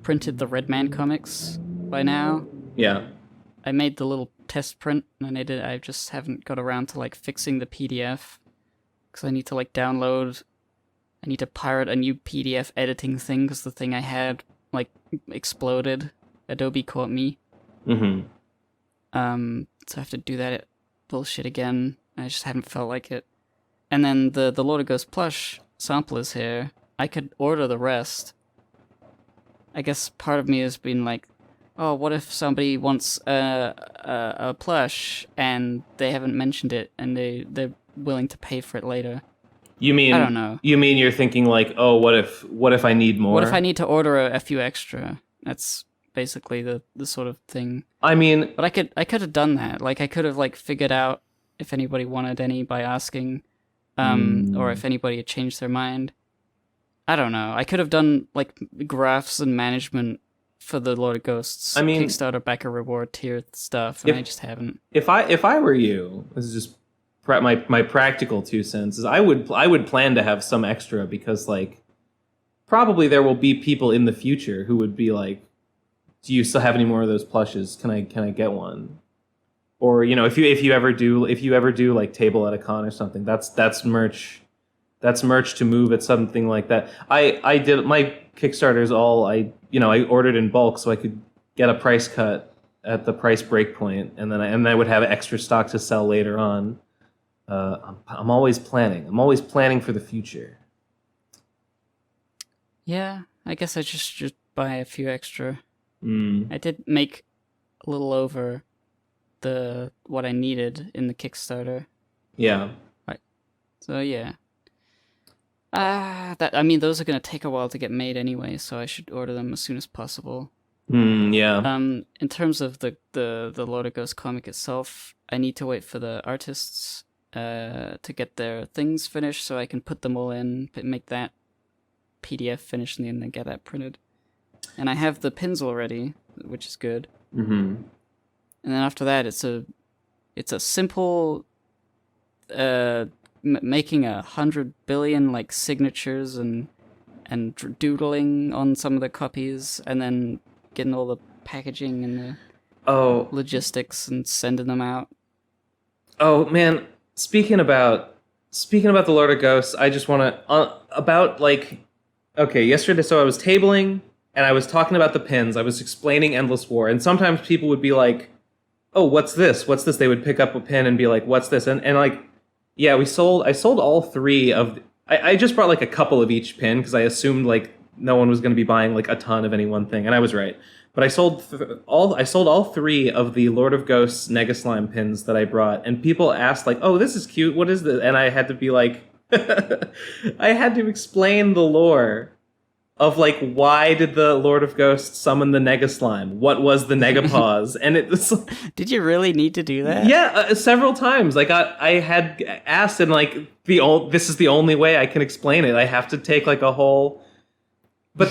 printed the Redman comics by now. Yeah. I made the little test print, and I just haven't got around to like fixing the PDF because I need to like download. I need to pirate a new PDF editing thing because the thing I had like exploded. Adobe caught me. So I have to do that bullshit again. I just haven't felt like it. And then the Lord of Ghosts plush sample is here. I could order the rest. I guess part of me has been like, oh, what if somebody wants a plush and they haven't mentioned it and they're willing to pay for it later? You mean, I don't know. You mean you're thinking like, oh, what if I need more? What if I need to order a few extra? That's basically the sort of thing. I mean, but I could have done that. Like I could have like figured out if anybody wanted any by asking, or if anybody had changed their mind. I don't know. I could have done like graphs and management for the Lord of Ghosts. Kickstarter backer reward tier stuff, and I just haven't. If I were you, this is just my practical 2 cents. Is I would plan to have some extra because like probably there will be people in the future who would be like, do you still have any more of those plushes? Can I get one? Or if you ever do like table at a con or something, that's merch. That's merch to move at something like that. I did my Kickstarters all I ordered in bulk so I could get a price cut at the price break point, and then I would have extra stock to sell later on. I'm always planning. I'm always planning for the future. Yeah, I guess I just buy a few extra. I did make a little over what I needed in the Kickstarter. Yeah. So yeah. Those are gonna take a while to get made anyway, so I should order them as soon as possible. Yeah. In terms of the Lord of Ghosts comic itself, I need to wait for the artists to get their things finished so I can put them all in, make that PDF finished, and then get that printed. And I have the pins already, which is good. Mm-hmm. And then after that, it's a simple making 100 billion like signatures and doodling on some of the copies, and then getting all the packaging and the logistics and sending them out. Oh man, speaking about the Lord of Ghosts, I just want to yesterday, so I was tabling and I was talking about the pins. I was explaining Endless War, and sometimes people would be like, "Oh, what's this? What's this?" They would pick up a pin and be like, "What's this?" And like, yeah, I sold all three of. I just brought like a couple of each pin because I assumed like no one was going to be buying like a ton of any one thing, and I was right. But I sold all three of the Lord of Ghosts Nega Slime pins that I brought, and people asked like, "Oh, this is cute. What is this?" And I had to be like, I had to explain the lore of like, why did the Lord of Ghosts summon the Nega Slime? What was the Nega Paws? And it was. Did you really need to do that? Yeah, several times. Like I had asked, and like this is the only way I can explain it. I have to take like a whole. But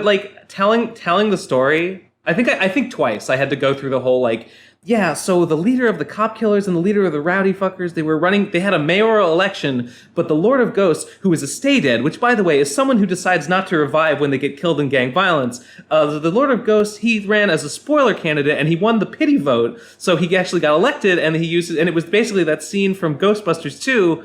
like telling the story. I think twice I had to go through the whole like. Yeah, so the leader of the cop killers and the leader of the rowdy fuckers, they had a mayoral election, but the Lord of Ghosts, who is a stay dead, which, by the way, is someone who decides not to revive when they get killed in gang violence, the Lord of Ghosts, he ran as a spoiler candidate, and he won the pity vote, so he actually got elected, and and it was basically that scene from Ghostbusters 2,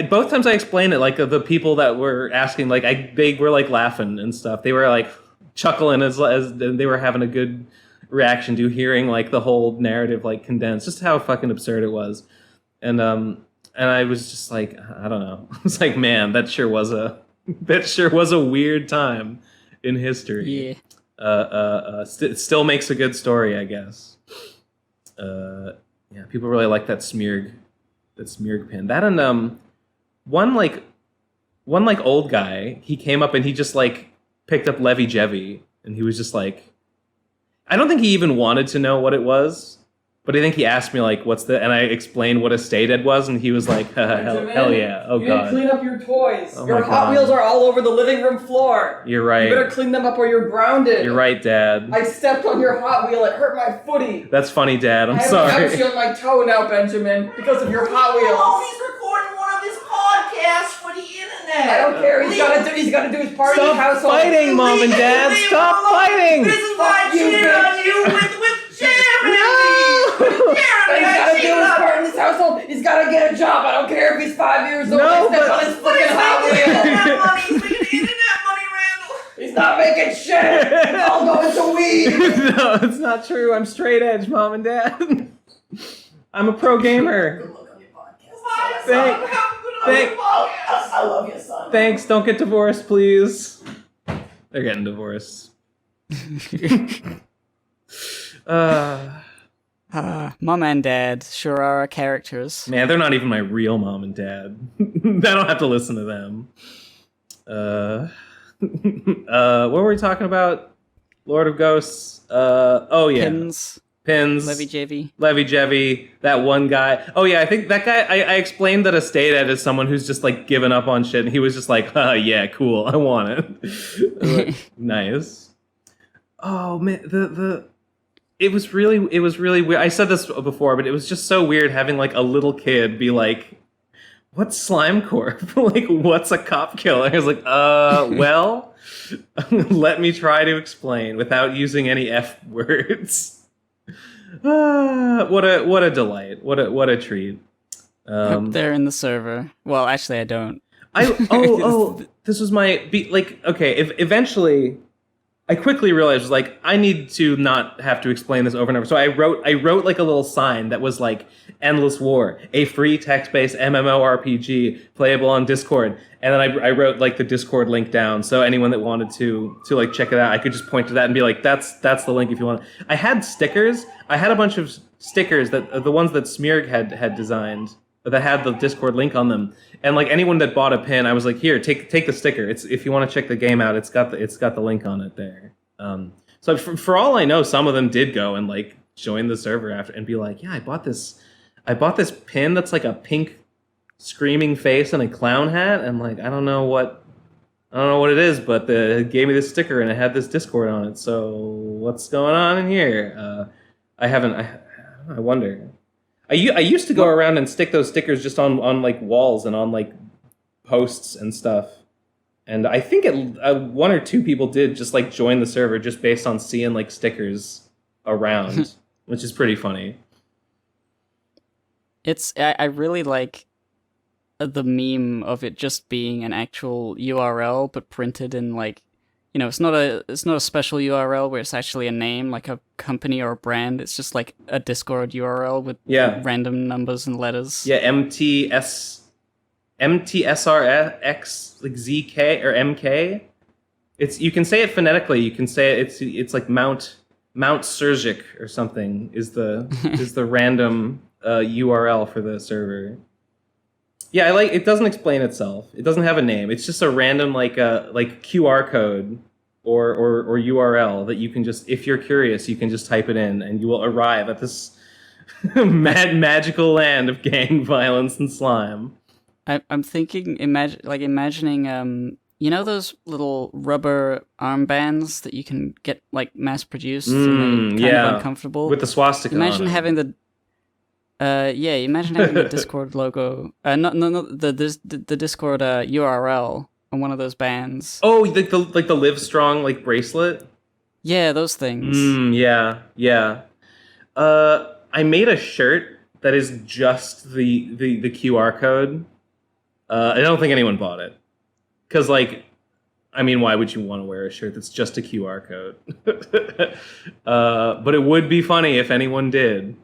both times I explained it, like, the people that were asking, like, they were, like, laughing and stuff. They were, like, chuckling as they were having a good reaction to hearing like the whole narrative like condensed, just how fucking absurd it was. And I was just like, I don't know. I was like, man, that sure was a weird time in history. Yeah. It still makes a good story, I guess. Yeah, people really like that Smearg pin. That and one old guy, he came up and he just like picked up Levy Jevy, and he was just like, I don't think he even wanted to know what it was, but I think he asked me like, what's the, and I explained what a stay dead was, and he was like, hell yeah, oh you god. You need to clean up your toys. Oh your my Hot God. Wheels are all over the living room floor. You're right. You better clean them up or you're grounded. You're right, Dad. I stepped on your Hot Wheel, it hurt my footy. That's funny, Dad, I'm I have sorry. a ouchie on my toe now, Benjamin, because of your Hot Wheels. Oh, he's recording one of his podcasts for the internet. I don't care, he's gotta do his part in the Stop household. fighting, Mom and Dad, Leave him stop alone. fighting! This is why I Fuck you, cheated bitch. on you with Jeremy. No! With He's Jeremy, I gotta do cheated his on part in this household. He's gotta get a job. I don't care if he's 5 years old. No, I step but- on his But fucking he's Hot making Wheel. internet money. He's making internet money, Randall. He's not making shit. It's all going to weed. No, it's not true. I'm straight edge, Mom and Dad. I'm a pro gamer. Good luck on your podcast. Why, Thank- son? Have a good thank- podcast. I love you, son. Thanks, don't get divorced, please. They're getting divorced. Mom and Dad sure are our characters. Man, they're not even my real mom and dad. I don't have to listen to them. What were we talking about? Lord of Ghosts. Oh yeah, Pins. Levy Jevy. That one guy. Oh yeah, I think that guy. I explained that a stay dead is someone who's just like given up on shit, and he was just like, yeah, cool, I want it. Like, nice. Oh man, It was really weird. I said this before, but it was just so weird having like a little kid be like, "What's Slime Corp? Like, what's a cop killer?" I was like, well, let me try to explain without using any F words. What a delight! What a treat. Up there in the server. Well, actually, I don't. This was my okay. Eventually. I quickly realized, like, I need to not have to explain this over and over. So I wrote like a little sign that was like, Endless War, a free text-based MMORPG playable on Discord. And then I wrote like the Discord link down, so anyone that wanted to like check it out, I could just point to that and be like, that's the link if you want. I had stickers. I had a bunch of stickers that the ones that Smearg had designed that had the Discord link on them. And like anyone that bought a pin, I was like, here, take the sticker. It's if you want to check the game out, it's got the link on it there. So for all I know, some of them did go and like join the server after and be like, yeah, I bought this pin that's like a pink screaming face and a clown hat, and like I don't know what it is, but it gave me this sticker and it had this Discord on it. So what's going on in here? I wonder. I used to go around and stick those stickers just on like walls and on like posts and stuff. And I think one or two people did just like join the server just based on seeing like stickers around, which is pretty funny. I really like the meme of it just being an actual URL but printed in like, it's not a special URL where it's actually a name like a company or a brand. It's just like a Discord URL with random numbers and letters. Yeah, MTSRX like ZK or MK. You can say it phonetically. You can say it's like Mount Surgic or something is the random URL for the server. Yeah, it doesn't explain itself. It doesn't have a name. It's just a random like QR code or URL that you can just, if you're curious, you can just type it in and you will arrive at this magical land of gang violence and slime. I'm thinking, imagining, those little rubber armbands that you can get like mass produced and kind of uncomfortable with the swastika. Imagine having the imagine having the Discord logo. No, the Discord URL on one of those bands. Oh, like the Live Strong like bracelet. Yeah, those things. Yeah. I made a shirt that is just the QR code. I don't think anyone bought it because why would you want to wear a shirt that's just a QR code? But it would be funny if anyone did.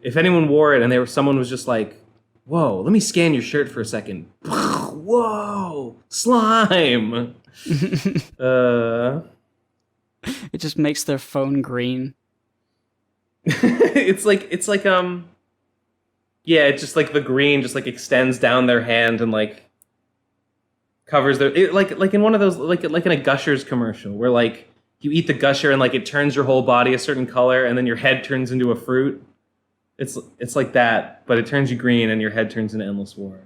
If anyone wore it and someone was just like, whoa, let me scan your shirt for a second. Whoa, slime. It just makes their phone green. It's like it just like the green just like extends down their hand and like covers like in one of those like in a Gushers commercial where like you eat the Gusher and like it turns your whole body a certain color and then your head turns into a fruit. It's like that, but it turns you green and your head turns into Endless War.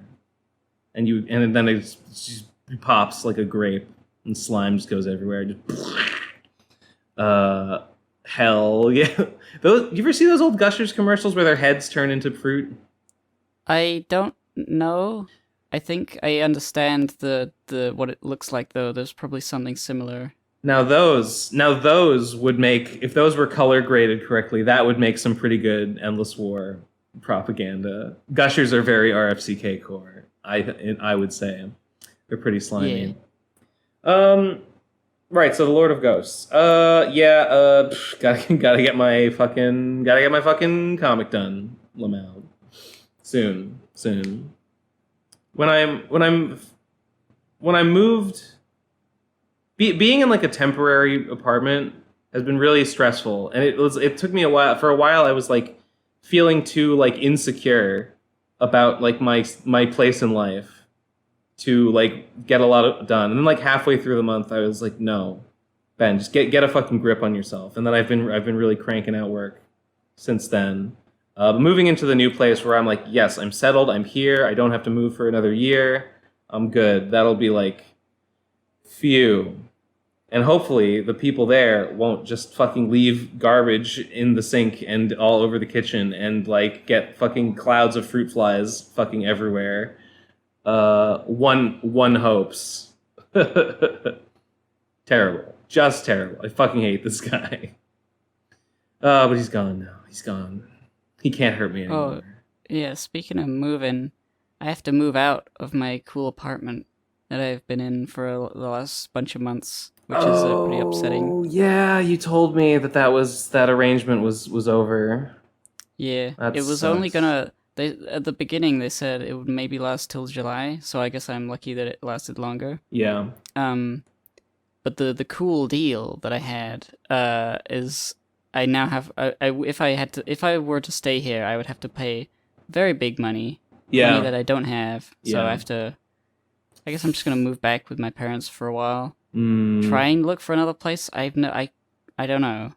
And then it just pops like a grape and slime just goes everywhere. Hell yeah. You ever see those old Gushers commercials where their heads turn into fruit? I don't know. I think I understand the what it looks like though. There's probably something similar. Now those would make, if those were color graded correctly, that would make some pretty good Endless War propaganda. Gushers are very RFCK core. I would say they're pretty slimy. Yeah. Right. So the Lord of Ghosts. Gotta get my fucking comic done, Lamau. Soon. When I moved. Being in like a temporary apartment has been really stressful, and it took me a while. For a while, I was like feeling too like insecure about like my place in life to like get a lot done. And then like halfway through the month, I was like, no, Ben, just get a fucking grip on yourself. And then I've been really cranking out work since then. Moving into the new place where I'm like, yes, I'm settled. I'm here. I don't have to move for another year. I'm good. That'll be like. Phew. And hopefully the people there won't just fucking leave garbage in the sink and all over the kitchen and like get fucking clouds of fruit flies fucking everywhere. One hopes. Terrible. Just terrible. I fucking hate this guy. But he's gone now. He's gone. He can't hurt me anymore. Oh, yeah, speaking of moving, I have to move out of my cool apartment. that I've been in for the last bunch of months, which is pretty upsetting. Oh yeah, you told me that arrangement was over. Yeah, That it was sucks. only gonna. They at the beginning they said it would maybe last till July, so I guess I'm lucky that it lasted longer. Yeah. But the cool deal that I had is I now have if I were to stay here, I would have to pay very big money Yeah. that I don't have. So Yeah. I have to. I guess I'm just gonna move back with my parents for a while. Mm. Try and look for another place. I don't know.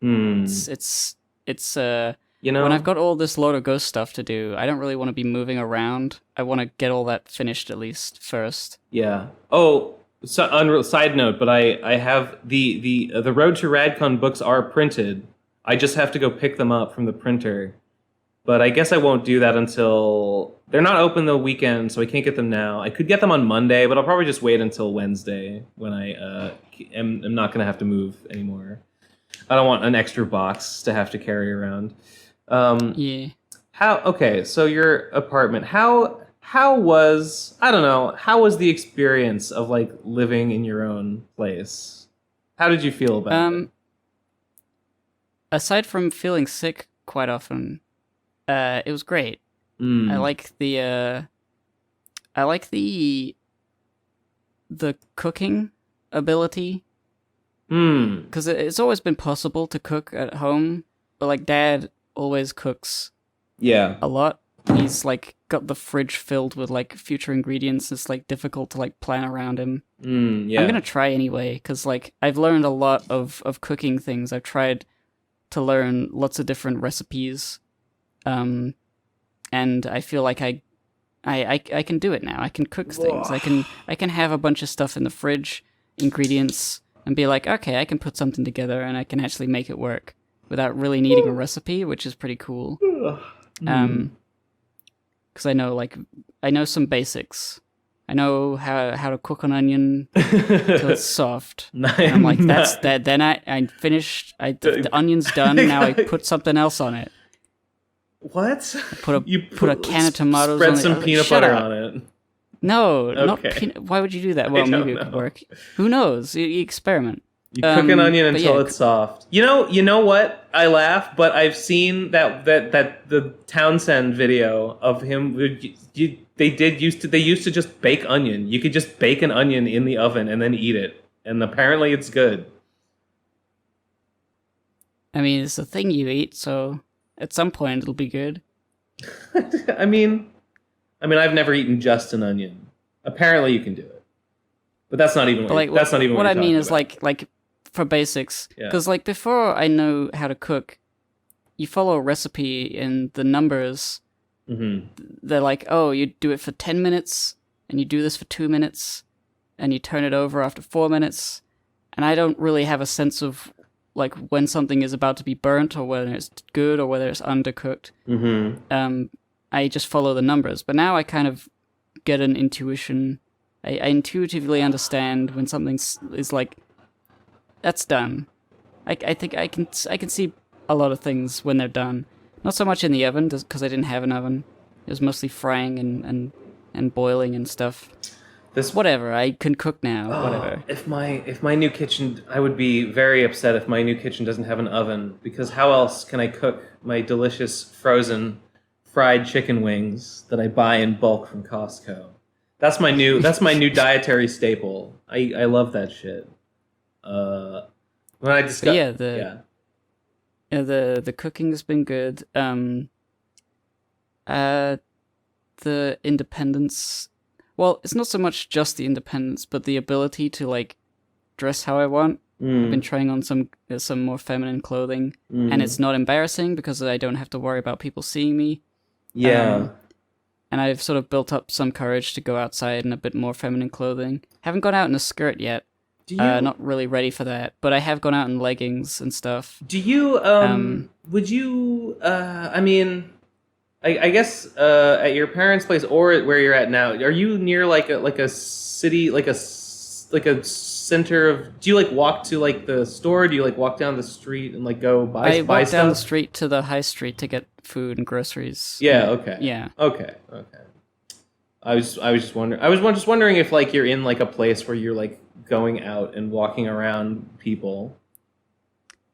Mm. It's You know, when I've got all this load of ghost stuff to do, I don't really want to be moving around. I want to get all that finished at least first. yeah. Oh, so side note, but I have the Road to Radcon books are printed. I just have to go pick them up from the printer. But I guess I won't do that until they're not open the weekend, so I can't get them now. I could get them on Monday, but I'll probably just wait until Wednesday when I am not going to have to move anymore. I don't want an extra box to have to carry around. Yeah. Okay, so your apartment, how was, I don't know, how was the experience of like living in your own place? How did you feel about it? Aside from feeling sick quite often, it was great. Mm. I like the cooking ability, because it's always been possible to cook at home, but like Dad always cooks Yeah. a lot. He's like got the fridge filled with like future ingredients. It's like difficult to like plan around him. Yeah. I'm gonna try anyway, because like I've learned a lot of cooking things. I've tried to learn lots of different recipes, and I feel like I can do it now. I can cook things. I can have a bunch of stuff in the fridge, ingredients, and be like, okay, I can put something together, and I can actually make it work without really needing a recipe, which is pretty cool. Because I know some basics. I know how to cook an onion till it's soft. And I'm like, that's that. Then I finished. The onion's done. Now I put something else on it. What? Put a can of tomatoes. Spread on some it. peanut Shut butter up. on it. No, not Okay. peanut. Why would you do that? Well, don't maybe it know. could work. Who knows? You experiment. You cook an onion but until yeah, it's soft. You know what? I laugh, but I've seen that the Townsend video of him. They used to just bake onion. You could just bake an onion in the oven and then eat it, and apparently it's good. I mean, it's a thing you eat, so at some point it'll be good. I mean, I've never eaten just an onion. Apparently, you can do it, but that's not even. But like, that's not even what what I mean you're is talking like for basics, Yeah. because like before I know how to cook, you follow a recipe and the numbers. about. Mhm. They're like, oh, you do it for 10 minutes, and you do this for 2 minutes, and you turn it over after 4 minutes, and I don't really have a sense of like when something is about to be burnt or whether it's good or whether it's undercooked. Mhm. I just follow the numbers, but now I kind of get an intuition. I intuitively understand when something is like, that's done. I think I can see a lot of things when they're done. Not so much in the oven, because I didn't have an oven. It was mostly frying and boiling and stuff. Whatever, I can cook now, whatever. If my new kitchen, I would be very upset if my new kitchen doesn't have an oven, because how else can I cook my delicious frozen fried chicken wings that I buy in bulk from Costco? That's my new dietary staple. I love that shit. When I discuss, Yeah, the cooking's been good. The independence. Well, it's not so much just the independence, but the ability to like dress how I want. I've been trying on some more feminine clothing, and it's not embarrassing because I don't have to worry about people seeing me. Yeah. And I've sort of built up some courage to go outside in a bit more feminine clothing. Haven't gone out in a skirt yet. Do you? Not really ready for that, but I have gone out in leggings and stuff. Do you? Would you? I mean, I guess at your parents' place or where you're at now, are you near like a city, like a center of? Do you like walk to like the store? Do you like walk down the street and like go buy I walk stuff? down the street to the high street to get food and groceries. Yeah. Okay. Yeah. Okay. I was just wondering. I was just wondering if like you're in like a place where you're like going out and walking around people.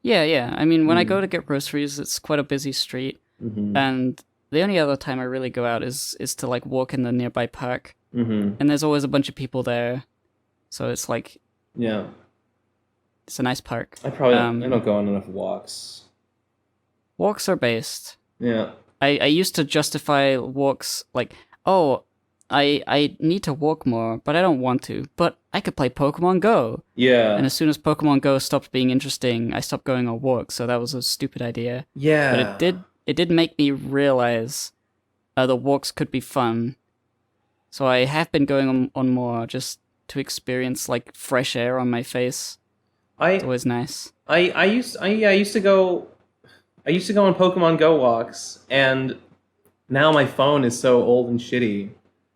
Yeah. I mean, when I go to get groceries, it's quite a busy street, and the only other time I really go out is to like walk in the nearby park, and there's always a bunch of people there, so it's like it's a nice park. I don't go on enough walks. Walks are based. Yeah. I used to justify walks like, oh, I need to walk more, but I don't want to. But I could play Pokemon Go. Yeah. And as soon as Pokemon Go stopped being interesting, I stopped going on walks. So that was a stupid idea. Yeah. But it did make me realize the walks could be fun. So I have been going on more just to experience like fresh air on my face. It's always nice. I used to go on Pokemon Go walks, and now my phone is so old and shitty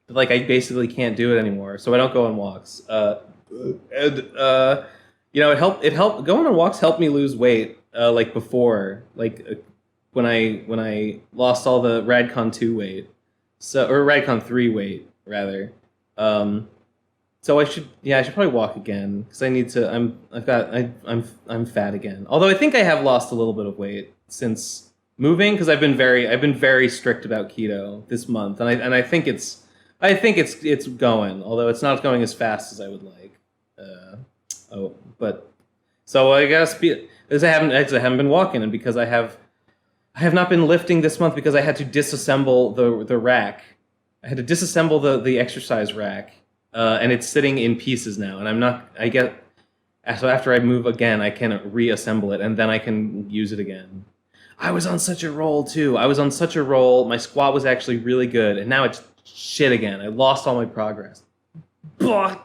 that like I basically can't do it anymore. So I don't go on walks. It helped going on walks helped me lose weight like before, when I lost all the Radcon 2 weight. Or Radcon 3 weight rather. So I should probably walk again because I need to. I'm fat again. Although I think I have lost a little bit of weight since moving because I've been very strict about keto this month, and I think it's going. Although it's not going as fast as I would like. But so I guess because I haven't been walking, and because I have not been lifting this month because I had to disassemble the rack. I had to disassemble the exercise rack. And it's sitting in pieces now, and so after I move again, I can reassemble it, and then I can use it again. I was on such a roll, too. My squat was actually really good, and now it's shit again. I lost all my progress. You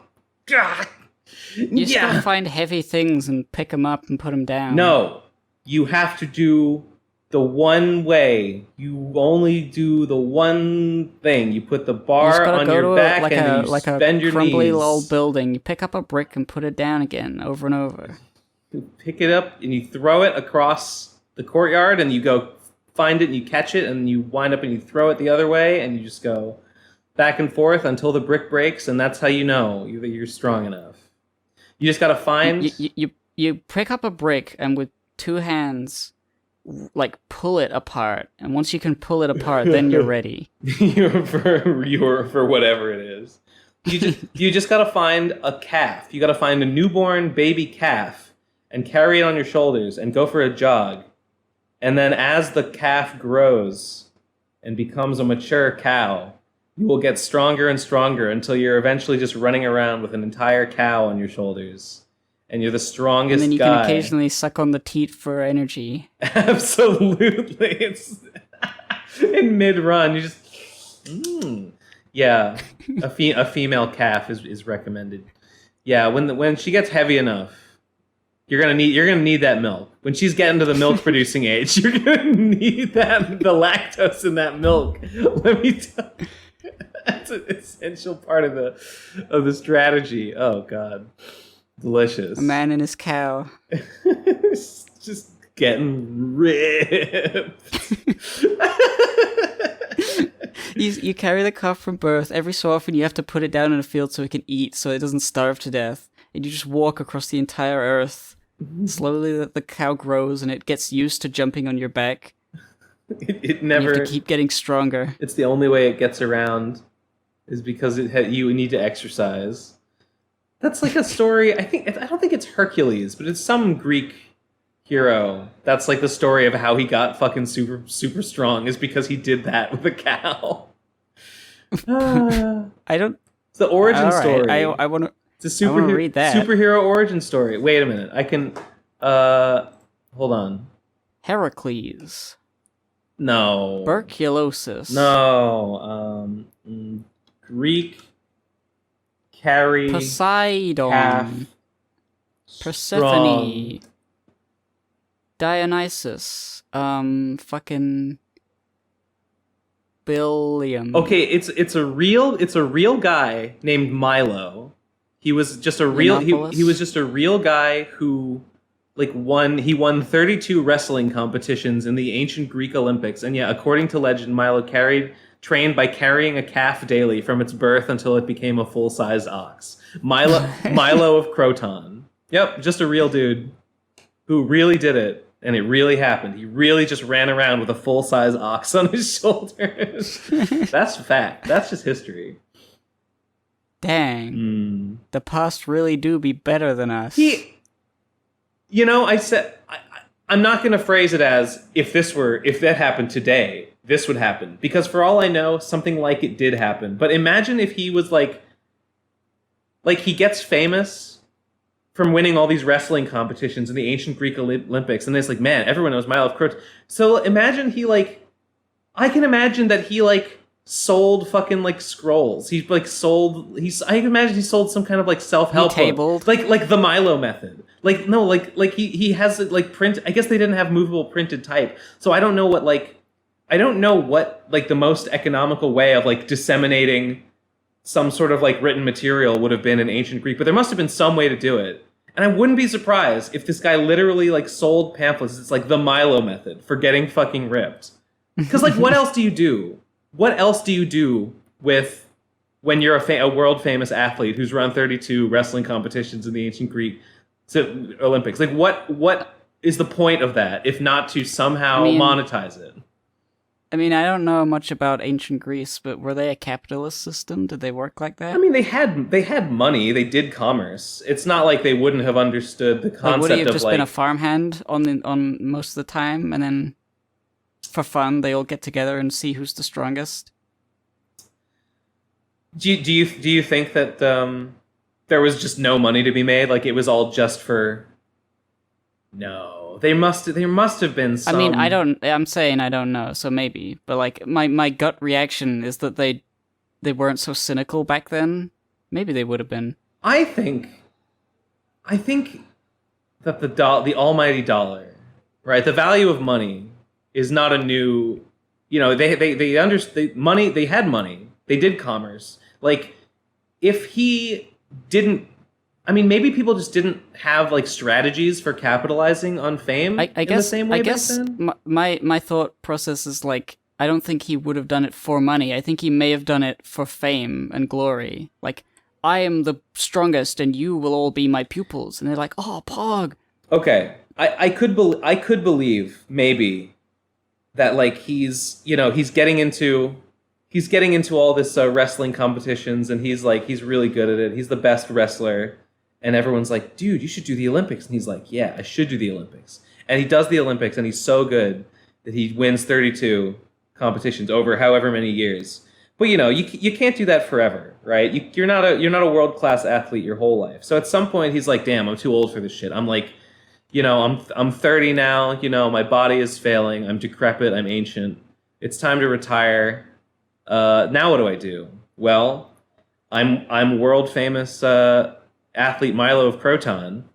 just gotta find heavy things and pick them up and put them down. No, you have to do the one way. You only do the one thing. You put the bar on your back and you bend your knees. Like a crumbly old building. You pick up a brick and put it down again, over and over. You pick it up and you throw it across the courtyard, and you go find it and you catch it, and you wind up and you throw it the other way, and you just go back and forth until the brick breaks, and that's how you know that you're strong enough. You just gotta find... You pick up a brick, and with two hands... like pull it apart, and once you can pull it apart, then you're ready. you're for whatever it is. You just gotta find a calf. You gotta find a newborn baby calf and carry it on your shoulders and go for a jog. And then as the calf grows and becomes a mature cow, you will get stronger and stronger until you're eventually just running around with an entire cow on your shoulders. And you're the strongest guy. And then you can occasionally suck on the teat for energy. Absolutely. It's in mid-run, you just... Yeah, a female calf is recommended. Yeah, when she gets heavy enough, you're gonna need that milk. When she's getting to the milk producing age, you're gonna need the lactose in that milk. Let me tell you. That's an essential part of the strategy. Oh God. Delicious. A man and his cow. Just getting ripped. You carry the calf from birth. Every so often you have to put it down in a field so it can eat, so it doesn't starve to death. And you just walk across the entire earth. Slowly the cow grows and it gets used to jumping on your back. It never... You have to keep getting stronger. It's the only way it gets around is because you need to exercise. That's like a story. I don't think it's Hercules, but it's some Greek hero. That's like the story of how he got fucking super super strong is because he did that with a cow. I don't. It's the origin story. I want to. It's a I wanna read that. Superhero origin story. Wait a minute. I can. Hold on. Heracles. No. Tuberculosis. No. Greek. Carry Poseidon, calf, Persephone, strong. Dionysus, fucking Billiam. Okay, it's a real guy named Milo. He was just a real he was just a real guy who won 32 wrestling competitions in the ancient Greek Olympics, and yeah, according to legend, Milo carried trained by carrying a calf daily from its birth until it became a full-sized ox. Milo of Croton. Yep, just a real dude who really did it, and it really happened. He really just ran around with a full-size ox on his shoulders. That's fact. That's just history. Dang. The past really do be better than us. I'm not going to phrase it as if that happened today, this would happen. Because for all I know, something like it did happen. But imagine if he was like he gets famous from winning all these wrestling competitions in the ancient Greek Olympics. And it's like, man, everyone knows Milo of Croton. So imagine I can imagine that he sold fucking scrolls. I can imagine he sold some kind of self-help tabled. book. Like the Milo method. He has it print. I guess they didn't have movable printed type. So I don't know what the most economical way of disseminating some sort of written material would have been in ancient Greek, but there must have been some way to do it. And I wouldn't be surprised if this guy literally sold pamphlets. It's the Milo method for getting fucking ripped. Because what else do you do? What else do you do when you're a world famous athlete who's run 32 wrestling competitions in the ancient Greek Olympics? What is the point of that if not to somehow monetize it? I mean, I don't know much about ancient Greece, but were they a capitalist system? Did they work like that? I mean, they had money. They did commerce. It's not like they wouldn't have understood the concept would he have of just been a farmhand on most of the time, and then for fun they all get together and see who's the strongest? Do you think that there was just no money to be made? It was all just for? No. There must have been some... I mean, I'm saying I don't know, so maybe. But, my gut reaction is that they weren't so cynical back then. Maybe they would have been. I think that the almighty dollar, right? The value of money is not a new... they understood money. They had money. They did commerce. If he didn't... I mean, maybe people just didn't have strategies for capitalizing on fame. I guess, in the same way I guess back then? my thought process is I don't think he would have done it for money. I think he may have done it for fame and glory. I am the strongest, and you will all be my pupils. And they're like, oh, Pog. Okay, I could believe maybe that he's getting into all this wrestling competitions, and he's really good at it. He's the best wrestler. And everyone's like, dude, you should do the Olympics. And he's like, yeah, I should do the Olympics. And he does the Olympics, and he's so good that he wins 32 competitions over however many years. But you can't do that forever, right? You're not a world-class athlete your whole life. So at some point he's like, damn, I'm too old for this shit. I'm I'm 30 now. My body is failing. I'm decrepit. I'm ancient. It's time to retire. Now what do I do? Well, I'm world famous athlete Milo of Croton.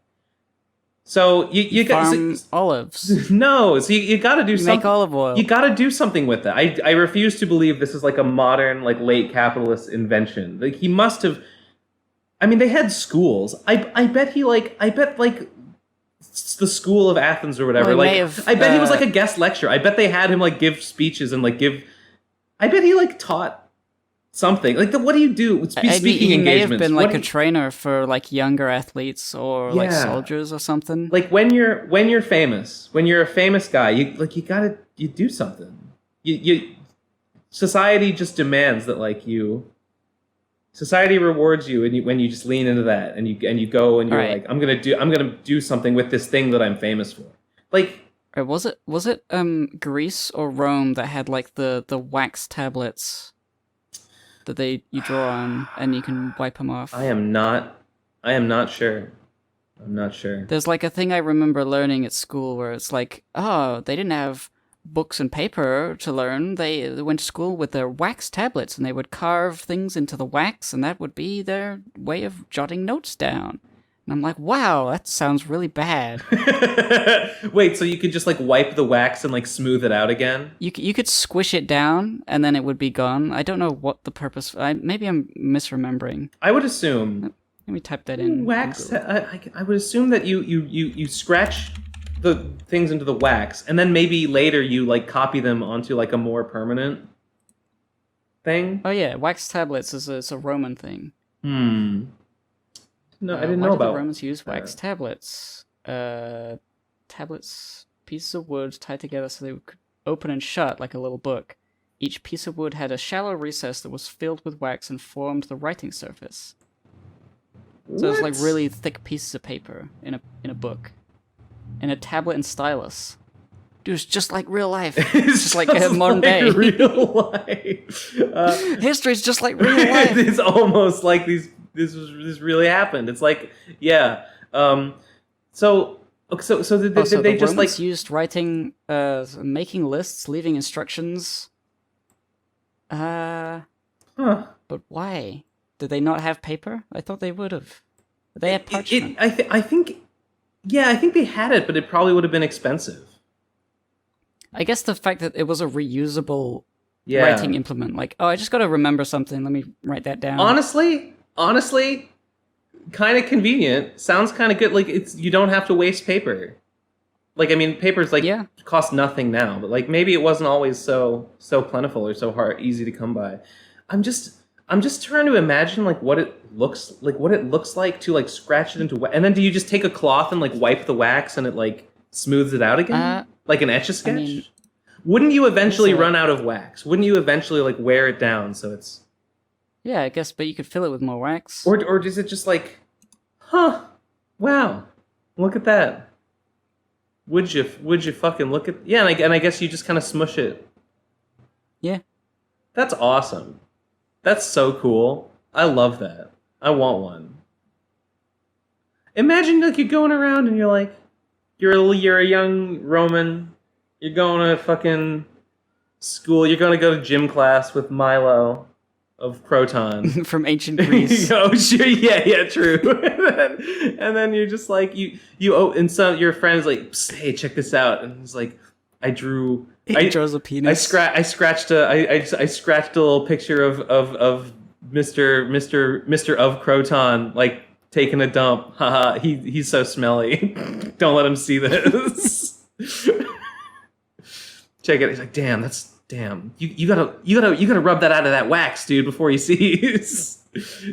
So you got olives. No, so you got to do something. Make olive oil. You got to do something with that. I refuse to believe this is a modern late capitalist invention. He must have. I mean, they had schools. I bet the school of Athens or whatever. Well, I bet he was a guest lecturer. I bet they had him give speeches and give. I bet he taught something. What do you do? Speaking he engagements. May have been a trainer for younger athletes or soldiers or something. When you're famous, when you're a famous guy, you do something. You society just demands that society rewards you when you just lean into that and you go and you're right. I'm gonna do something with this thing that I'm famous for. Was it Greece or Rome that had the wax tablets that you draw on and you can wipe them off? I am not sure. I'm not sure. There's a thing I remember learning at school where it's they didn't have books and paper to learn. They went to school with their wax tablets and they would carve things into the wax, and that would be their way of jotting notes down. And I'm like, wow, that sounds really bad. Wait, so you could just wipe the wax and smooth it out again? You could squish it down and then it would be gone. I don't know what the purpose. Maybe I'm misremembering. I would assume. Let me type that in. Wax. I would assume that you scratch the things into the wax, and then maybe later you copy them onto a more permanent thing? Oh yeah, wax tablets is a Roman thing. No, I didn't Why know did the about. Romans use wax tablets? Tablets, pieces of wood tied together so they could open and shut like a little book. Each piece of wood had a shallow recess that was filled with wax and formed the writing surface. So it's like What? really thick pieces of paper in a book. And a tablet and stylus. Dude, it's just like real life. It's just like modern day. Real life. History's just like real life. It's almost like this really happened. It's like, yeah. So did Also, they the just Romans like used writing, making lists, leaving instructions. Huh. But why? Did they not have paper? I thought they would have. They had parchment. I think they had it, but it probably would have been expensive. I guess the fact that it was a reusable Yeah. writing implement, like, oh, I just got to remember something. Let me write that down. Honestly, kind of convenient. Sounds kind of good. Like you don't have to waste paper. Like I mean, paper's like costs nothing now, but like maybe it wasn't always so plentiful or so easy to come by. I'm just trying to imagine like what it looks like to like scratch it into wax. And then do you just take a cloth and like wipe the wax and it like smooths it out again? Like an Etch-a-Sketch? I mean, wouldn't you eventually run out of wax? Wouldn't you eventually like wear it down so it's yeah, I guess, but you could fill it with more wax. or is it just like, wow, look at that. Would you fucking look at and I guess you just kind of smush it. Yeah. That's awesome. That's so cool. I love that. I want one. Imagine like you're going around and you're like, you're a young Roman. You're going to fucking school. You're going to go to gym class with Milo of Croton. From ancient Greece. Oh, sure. Yeah, true. and then you're just like, and some your friend's like, hey, check this out. And he's like, I draws a penis. I scratched a little picture of Mr. of Croton, like, taking a dump. Haha, he's so smelly. Don't let him see this. Check it. He's like, damn. You gotta rub that out of that wax, dude, before he sees.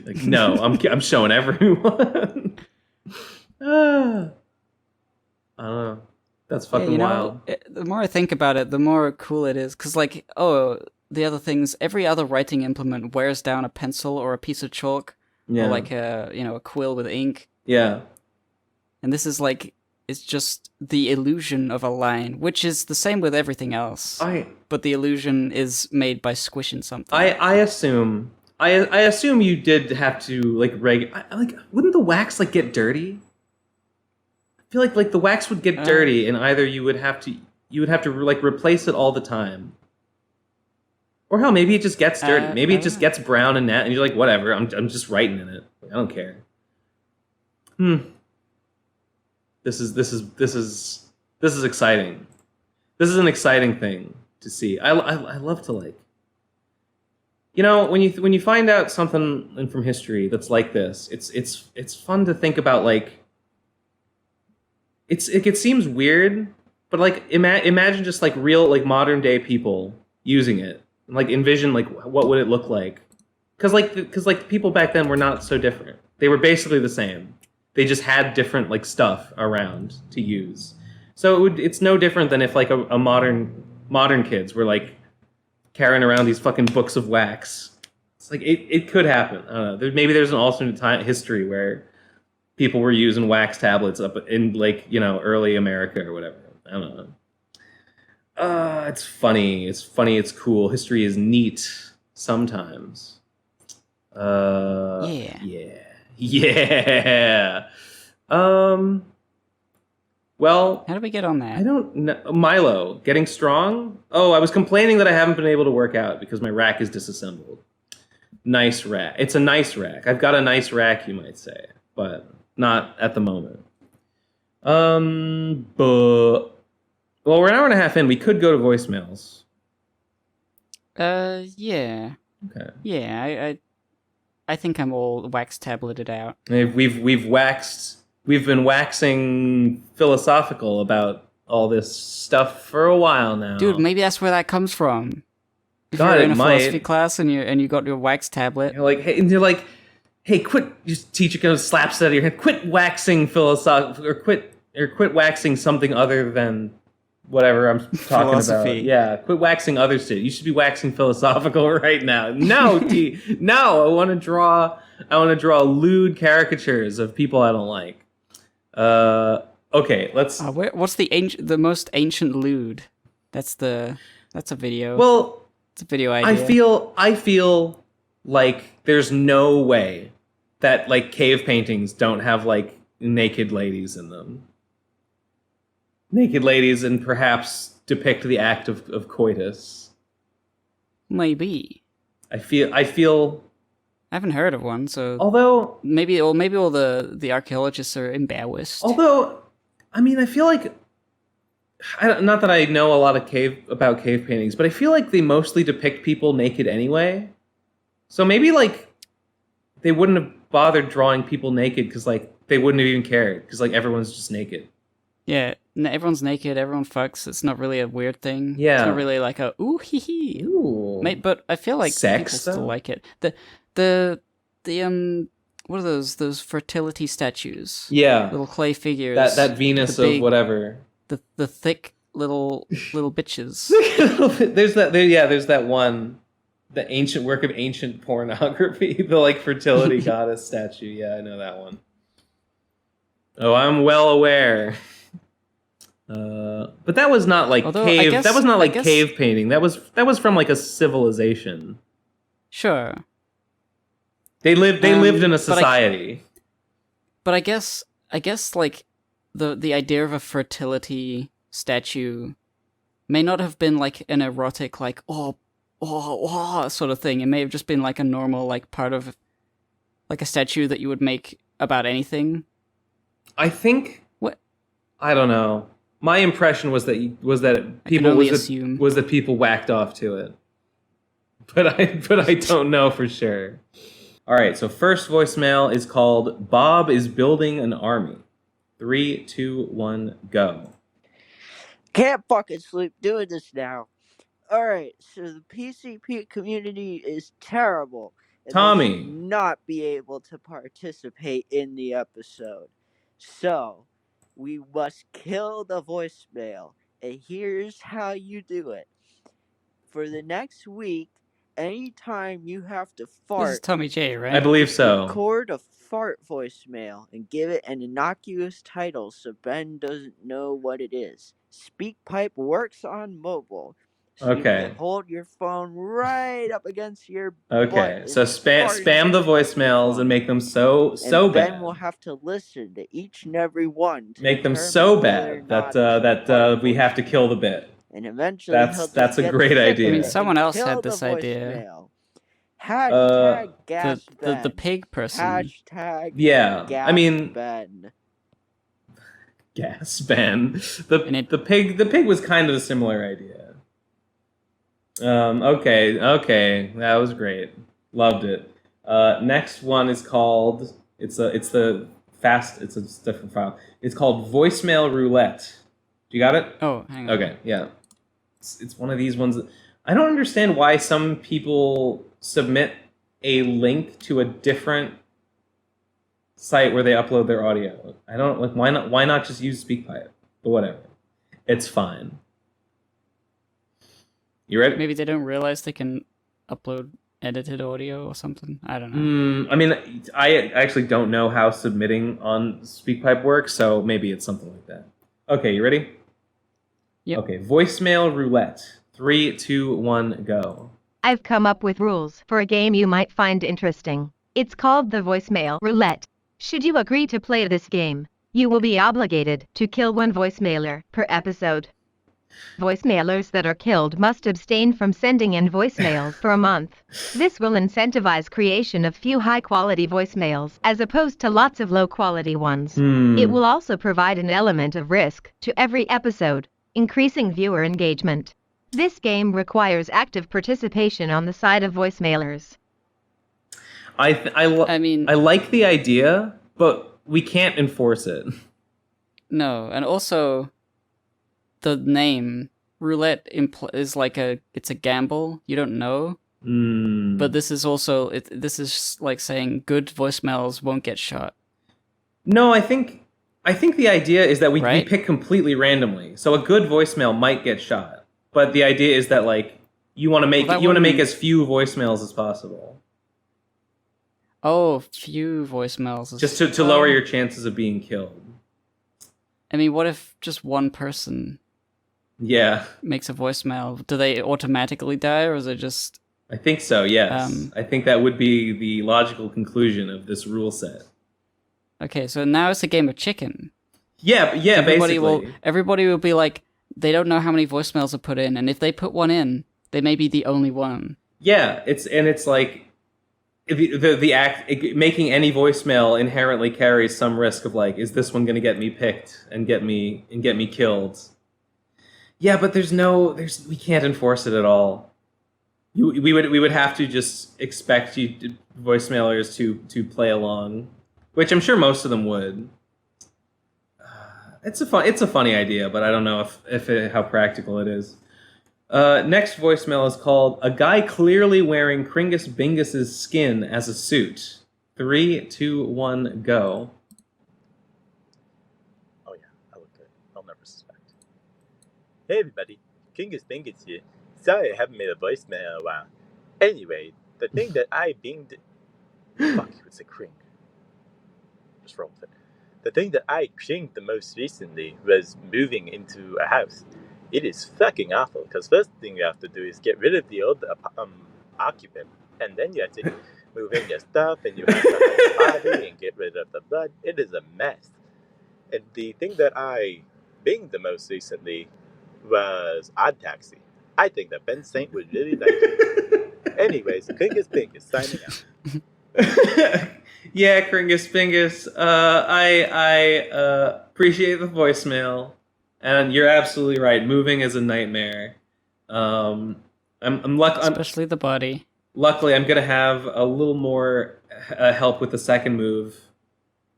Like, no, I'm showing everyone. I don't know. That's fucking wild. The more I think about it, the more cool it is. Because, like, the other things, every other writing implement wears down a pencil or a piece of chalk. Yeah. Or, like, a quill with ink. Yeah. And this is, like, it's just the illusion of a line, which is the same with everything else. But the illusion is made by squishing something. I assume you did have to, like, wouldn't the wax, like, get dirty? I feel like the wax would get dirty, and either you would have to like replace it all the time, or hell, maybe it just gets dirty. Maybe it just gets brown and and you're like, whatever. I'm just writing in it. I don't care. This is exciting. This is an exciting thing to see. I love to like. You know, when you find out something from history that's like this, it's fun to think about like. It seems weird, but like imagine just like real like modern day people using it. Like envision like what would it look like? Because people back then were not so different. They were basically the same. They just had different like stuff around to use. So it's no different than if like a modern kids were like carrying around these fucking books of wax. It's like it could happen. I don't know. Maybe there's an alternate history where people were using wax tablets up in like, early America or whatever. I don't know. It's funny. It's cool. History is neat sometimes. Yeah. Well, how do we get on that? I don't know. Milo, getting strong? Oh, I was complaining that I haven't been able to work out because my rack is disassembled. Nice rack. It's a nice rack. I've got a nice rack, you might say, but not at the moment. But well, we're an hour and a half in. We could go to voicemails. Yeah. Okay. Yeah, I think I'm all wax tableted out. We've been waxing philosophical about all this stuff for a while now. Dude, maybe that's where that comes from. If God, you're it in a might. philosophy class and you got your wax tablet. You're like, hey, quit. Just teacher goes slaps it out of your head. Quit waxing philosophy, or quit waxing something other than whatever I'm talking Philosophy. about. Yeah, quit waxing other shit. You should be waxing philosophical right now. No, no. I want to draw lewd caricatures of people I don't like. Okay, let's. What's the most ancient lewd? That's a video. Well, it's a video idea. I feel like there's no way that like cave paintings don't have like naked ladies in them. Naked ladies and perhaps depict the act of coitus. Maybe. I feel. I haven't heard of one, so Although maybe all the archaeologists are embarrassed. Although, I mean, I feel like, not that I know a lot of cave paintings, but I feel like they mostly depict people naked anyway. So maybe like they wouldn't have bothered drawing people naked because like they wouldn't have even cared because like everyone's just naked. Yeah, everyone's naked, everyone fucks. It's not really a weird thing. Yeah. It's not really like a ooh hee hee. Ooh. But I feel like Sex, people still though? like it. The what are those fertility statues? Yeah. Little clay figures. That Venus the big, of whatever. The thick little bitches. There's that one, the ancient work of ancient pornography, the like fertility goddess statue. Yeah, I know that one. Oh, I'm well aware. But that was not like cave. That was not like cave painting. That was from like a civilization. Sure. They lived in a society. But I guess like the idea of a fertility statue may not have been like an erotic like sort of thing. It may have just been like a normal like part of like a statue that you would make about anything. I think what I don't know. My impression was that people whacked off to it. But I don't know for sure. All right, so first voicemail is called Bob is Building an Army. 3, 2, 1, go. Can't fucking sleep doing this now. Alright, so the PCP community is terrible. And Tommy. they should not be able to participate in the episode. So, we must kill the voicemail. And here's how you do it. For the next week, anytime you have to fart... This is Tommy J, right? I believe so. Record a fart voicemail and give it an innocuous title so Ben doesn't know what it is. SpeakPipe works on mobile. So you can hold your phone right up against your butt. So spam the voicemails and make them so bad. Ben will have to listen to each and every one. Make them so bad that we have to kill the bit. And eventually that's a great idea. I mean, someone else had this idea. Hashtag gas the pig person. Hashtag yeah. gas I mean, Ben. Gas Ben. The pig was kind of a similar idea. Okay, that was great. Loved it. Next one is called it's a different file. It's called Voicemail Roulette. You got it? Oh, hang on. Okay, yeah. It's one of these ones that, I don't understand why some people submit a link to a different site where they upload their audio. I don't like why not just use SpeakPipe? But whatever. It's fine. You ready? Maybe they don't realize they can upload edited audio or something. I don't know. I mean, I actually don't know how submitting on SpeakPipe works, so maybe it's something like that. Okay, you ready? Yep. Okay, voicemail roulette. 3, 2, 1, go. I've come up with rules for a game you might find interesting. It's called the voicemail roulette. Should you agree to play this game, you will be obligated to kill one voicemailer per episode. Voicemailers that are killed must abstain from sending in voicemails for a month. This will incentivize creation of few high-quality voicemails as opposed to lots of low-quality ones. It will also provide an element of risk to every episode, increasing viewer engagement. This game requires active participation on the side of voicemailers. I mean, I like the idea, but we can't enforce it. No, and also the name roulette is like it's a gamble. You don't know. But this is also this is like saying good voicemails won't get shot. No, I think the idea is that we Right? pick completely randomly. So a good voicemail might get shot, but the idea is that like you want to make as few voicemails as possible. Oh, few voicemails. Just to lower your chances of being killed. I mean, what if just one person makes a voicemail? Do they automatically die, or is it just... I think so, yes. I think that would be the logical conclusion of this rule set. Okay, so now it's a game of chicken. Yeah, basically. Everybody will be like, they don't know how many voicemails are put in, and if they put one in, they may be the only one. Yeah, it's like... The act making any voicemail inherently carries some risk of like, is this one going to get me picked and get me killed? Yeah, but we can't enforce it at all. We would have to just expect voicemailers to play along, which I'm sure most of them would. It's a funny idea, but I don't know how practical it is. Next voicemail is called "A Guy Clearly Wearing Kringus Bingus's Skin as a Suit." 3, 2, 1, go. Oh yeah, I look good. I'll never suspect. Hey everybody, Kringus Bingus here. Sorry I haven't made a voicemail in a while. Anyway, the thing that I binged... Fuck, you would say cring. Just roll with it. The thing that I cringed the most recently was moving into a house. It is fucking awful, because first thing you have to do is get rid of the old occupant, and then you have to move in your stuff, and you have to have a body and get rid of the blood. It is a mess. And the thing that I binged the most recently was Odd Taxi. I think that Ben Saint would really like it. Anyways, Kringus Bingus signing out. Yeah, Kringus Bingus. I appreciate the voicemail. And you're absolutely right. Moving is a nightmare. Especially the body. Luckily, I'm gonna have a little more help with the second move,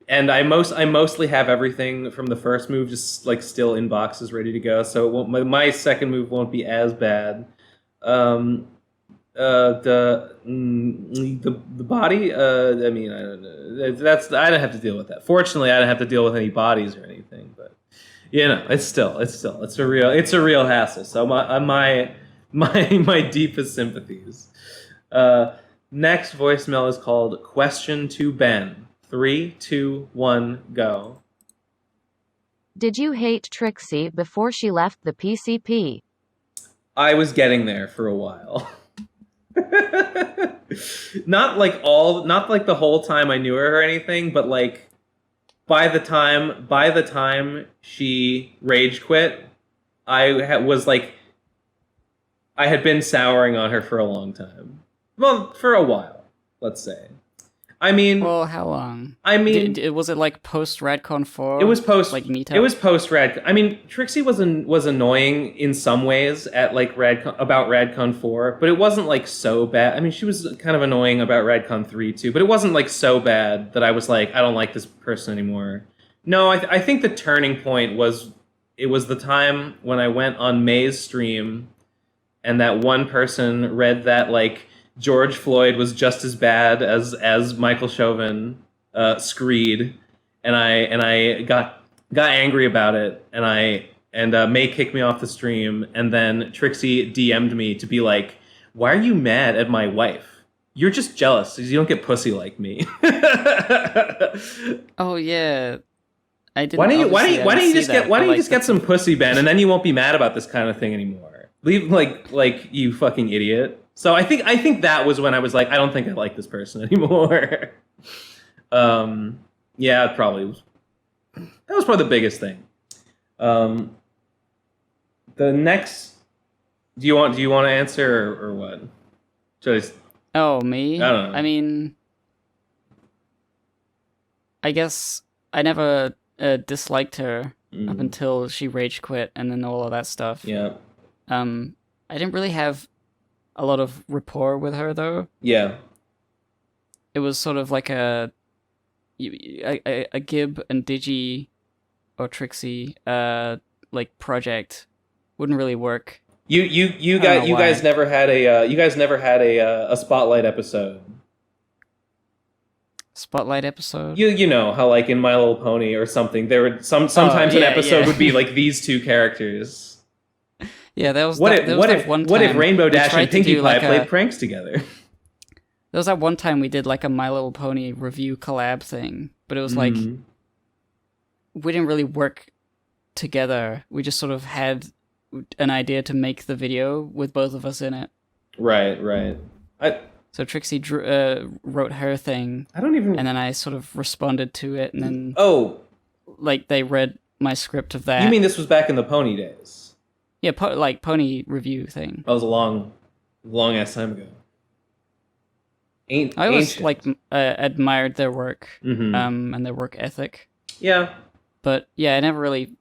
and I mostly have everything from the first move just like still in boxes ready to go. So my second move won't be as bad. The body. I mean, I don't know. I don't have to deal with that. Fortunately, I don't have to deal with any bodies or anything, but. You know, it's a real hassle. So my deepest sympathies. Next voicemail is called "Question to Ben." 3, 2, 1, go. Did you hate Trixie before she left the PCP? I was getting there for a while. Not like the whole time I knew her or anything, but like. By the time she rage quit, I had been souring on her for a long time. Well, for a while, let's say. I mean, well, how long? I mean, was it like post Radcon 4? It was post like Meetup. It was post Radcon. I mean, Trixie was annoying in some ways at like about Radcon 4, but it wasn't like so bad. I mean, she was kind of annoying about Radcon 3 too, but it wasn't like so bad that I was like, I don't like this person anymore. No, I think the turning point was the time when I went on May's stream, and that one person read that like George Floyd was just as bad as Michael Chauvin screed, and I got angry about it, and May kicked me off the stream, and then Trixie DM'd me to be like, "Why are you mad at my wife? You're just jealous because you don't get pussy like me." Oh yeah, I didn't. Why don't you just get some pussy, Ben, and then you won't be mad about this kind of thing anymore. Leave like you fucking idiot. So I think that was when I was like, I don't think I like this person anymore. Yeah, it probably was. That was probably the biggest thing. The next, do you want to answer or what? Should I? Oh, me? I don't know. I mean, I guess I never disliked her up until she rage quit and then all of that stuff. Yeah. I didn't really have a lot of rapport with her though. Yeah. It was sort of like a Gib and Digi or Trixie like project wouldn't really work. You don't know guys why. never had a spotlight episode. Spotlight episode. You know how like in My Little Pony or something there would sometimes an yeah, episode yeah. would be like these two characters. Yeah, there was What that, if there what was if that one what if time Rainbow we Dash tried and to Pinkie do, Pie like, played pranks together? There was that one time we did like a My Little Pony review collab thing, but it was like we didn't really work together. We just sort of had an idea to make the video with both of us in it. Right. So Trixie wrote her thing, I don't even. and then I sort of responded to it, and then Oh, like they read my script of that. you mean this was back in the Pony days? Yeah, like pony review thing. That was a long ass time ago. I always Ancient. like admired their work, Mhm. and their work ethic. Yeah. But yeah, I never really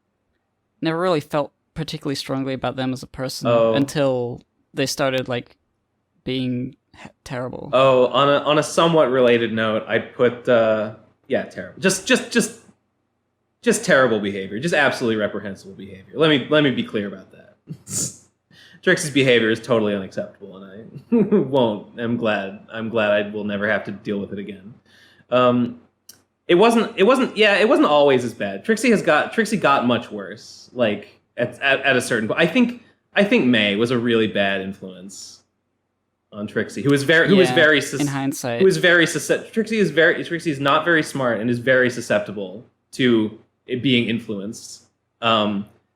felt particularly strongly about them as a person Oh. until they started like being terrible. Oh, on a somewhat related note, I put terrible. Just terrible behavior. Just absolutely reprehensible behavior. Let me be clear about that. Trixie's behavior is totally unacceptable, and I won't. I'm glad I will never have to deal with it again. It wasn't always as bad. Trixie got much worse. Like at a certain point. I think May was a really bad influence on Trixie, who was very in hindsight. Trixie is not very smart and is very susceptible to it being influenced.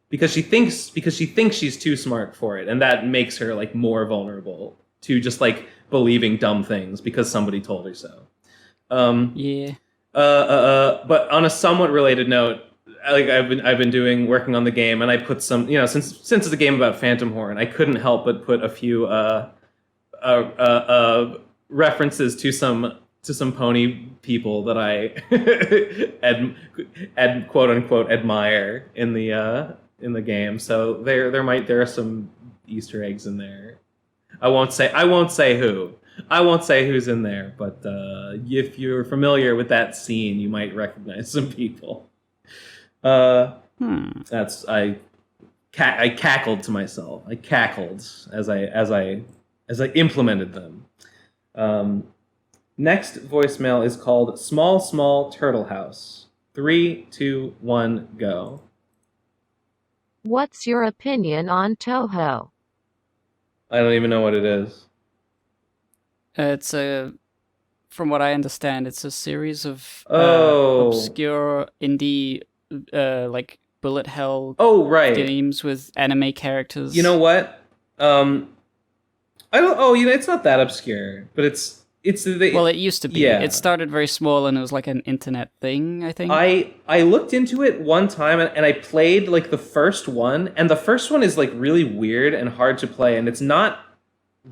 Because she thinks she's too smart for it, and that makes her like more vulnerable to just like believing dumb things because somebody told her so. Yeah. But on a somewhat related note, like I've been working on the game, and I put some, since it's a game about Phantom Horn, I couldn't help but put a few references to some pony people that I quote unquote admire in the game. So there are some Easter eggs in there. I won't say who. I won't say who's in there, but if you're familiar with that scene, you might recognize some people. I cackled to myself. I cackled as I implemented them. Next voicemail is called Small Small Turtle House. 3, 2, 1, go. What's your opinion on Toho? I don't even know what it is. It's from what I understand, it's a series of Oh. obscure indie like bullet hell Oh, right. games with anime characters. You know what? I don't. Oh, it's not that obscure, but it's. Well, it used to be. Yeah. It started very small, and it was like an internet thing, I think. I looked into it one time, and I played like the first one, and the first one is like really weird and hard to play, and it's not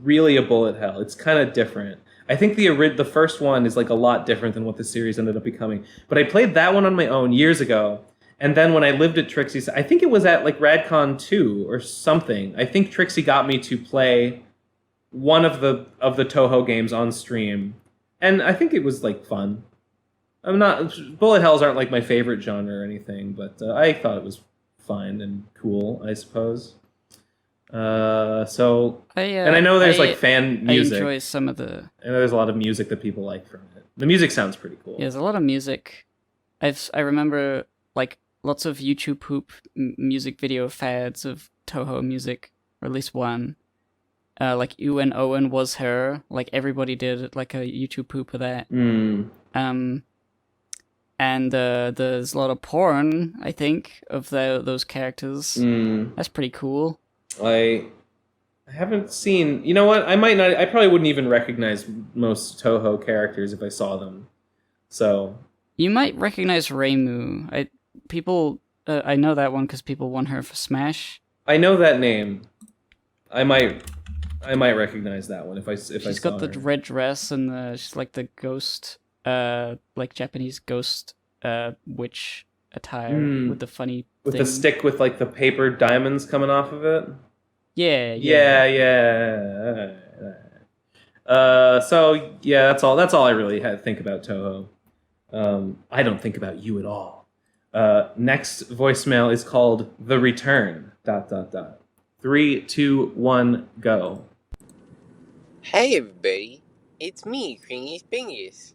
really a bullet hell. It's kind of different. I think the first one is like a lot different than what the series ended up becoming. But I played that one on my own years ago, and then when I lived at Trixie's, I think it was at like RadCon 2 or something. I think Trixie got me to play one of the Toho games on stream, and I think it was like fun. Bullet hells aren't like my favorite genre or anything, but I thought it was fine and cool, I suppose. And I know there's like fan music. I enjoy some of the. I know there's a lot of music that people like from it. The music sounds pretty cool. Yeah, there's a lot of music. I remember like lots of YouTube poop music video fads of Toho music, or at least one. Like UN Owen Was Her, like everybody did like a YouTube poop of that. And there's a lot of porn, I think, of those characters. That's pretty cool. I haven't seen. You know what? I might not. I probably wouldn't even recognize most Toho characters if I saw them. So you might recognize Reimu. I know that one because people want her for Smash. I know that name. I might recognize that one if I saw She's got the her. red dress and she's like the ghost, like Japanese ghost, witch attire with the funny with thing. the stick with like the paper diamonds coming off of it. Yeah. So yeah, that's all I really had to think about Toho. I don't think about you at all. Next voicemail is called The Return. ... 3, 2, 1, go. Hey everybody, it's me, Kringus Bingus.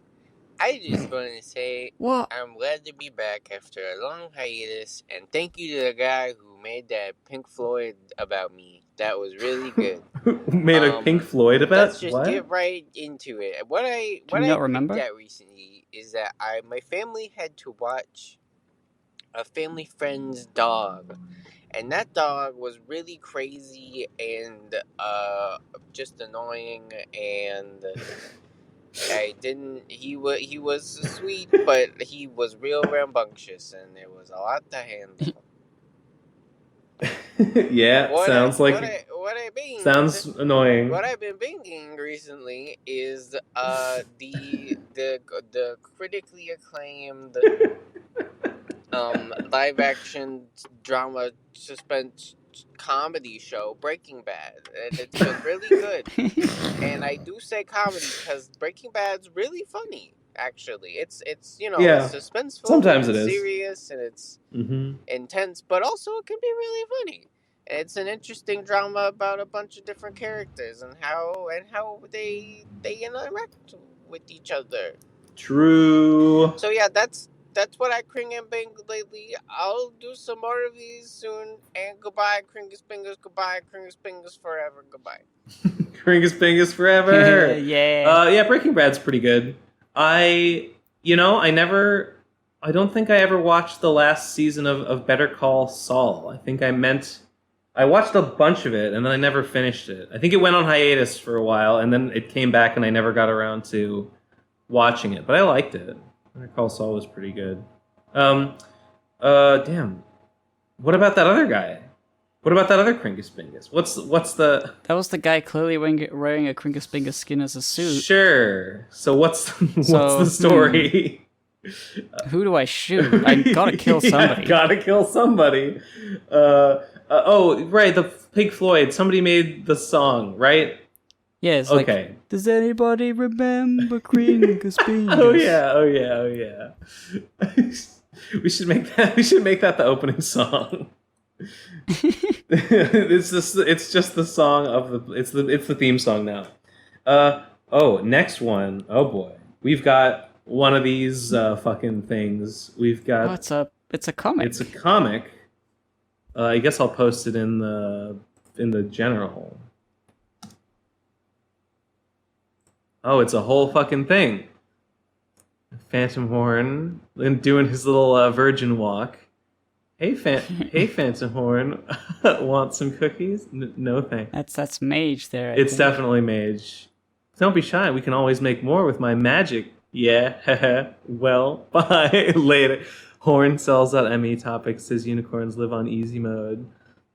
I just want to say What? I'm glad to be back after a long hiatus, and thank you to the guy who made that Pink Floyd about me. That was really good. Made a Pink Floyd about Let's just what? get right into it. What I Do you not remember? picked out recently is that my family had to watch a family friend's dog, and that dog was really crazy and just annoying, and I didn't. He was sweet, but he was real rambunctious, and there was a lot to handle. Yeah, sounds annoying. What I've been thinking recently is the critically acclaimed live action drama suspense comedy show Breaking Bad, and it's been really good. And I do say comedy because Breaking Bad's really funny. Actually, it's it's suspenseful. Sometimes and it is serious, and it's intense, but also it can be really funny. And it's an interesting drama about a bunch of different characters and how they interact with each other. True. So yeah, that's what I cring and bang lately. I'll do some more of these soon. And goodbye, Kringus Bingus. Goodbye, Kringus Bingus forever. Goodbye. Kringus Bingus forever. Yeah. Breaking Bad's pretty good. I don't think I ever watched the last season of Better Call Saul. I watched a bunch of it, and then I never finished it. I think it went on hiatus for a while, and then it came back, and I never got around to watching it. But I liked it. Better Call Saul was pretty good. Damn. What about that other guy? What about that other Kringus Bingus? What's the... That was the guy clearly wearing a Kringus Bingus skin as a suit. Sure. So what's the story? Who do I shoot? I gotta kill somebody. Gotta kill somebody. Right, the Pink Floyd. Somebody made the song, right? Yeah, it's okay. Like, does anybody remember Kringus Bingus? Oh yeah. We should make that the opening song. It's just the song of it's the theme song now. Next one. Oh boy. We've got one of these fucking things. We've got it's a comic. It's a comic. I guess I'll post it in the general. Oh, it's a whole fucking thing. Phantom Horn doing his little virgin walk. Hey, Phantom Horn, want some cookies? No thanks. That's Mage there. It's definitely Mage. Don't be shy. We can always make more with my magic. Yeah. Well, bye. Later. Horn sells out ME Topics, says unicorns live on easy mode.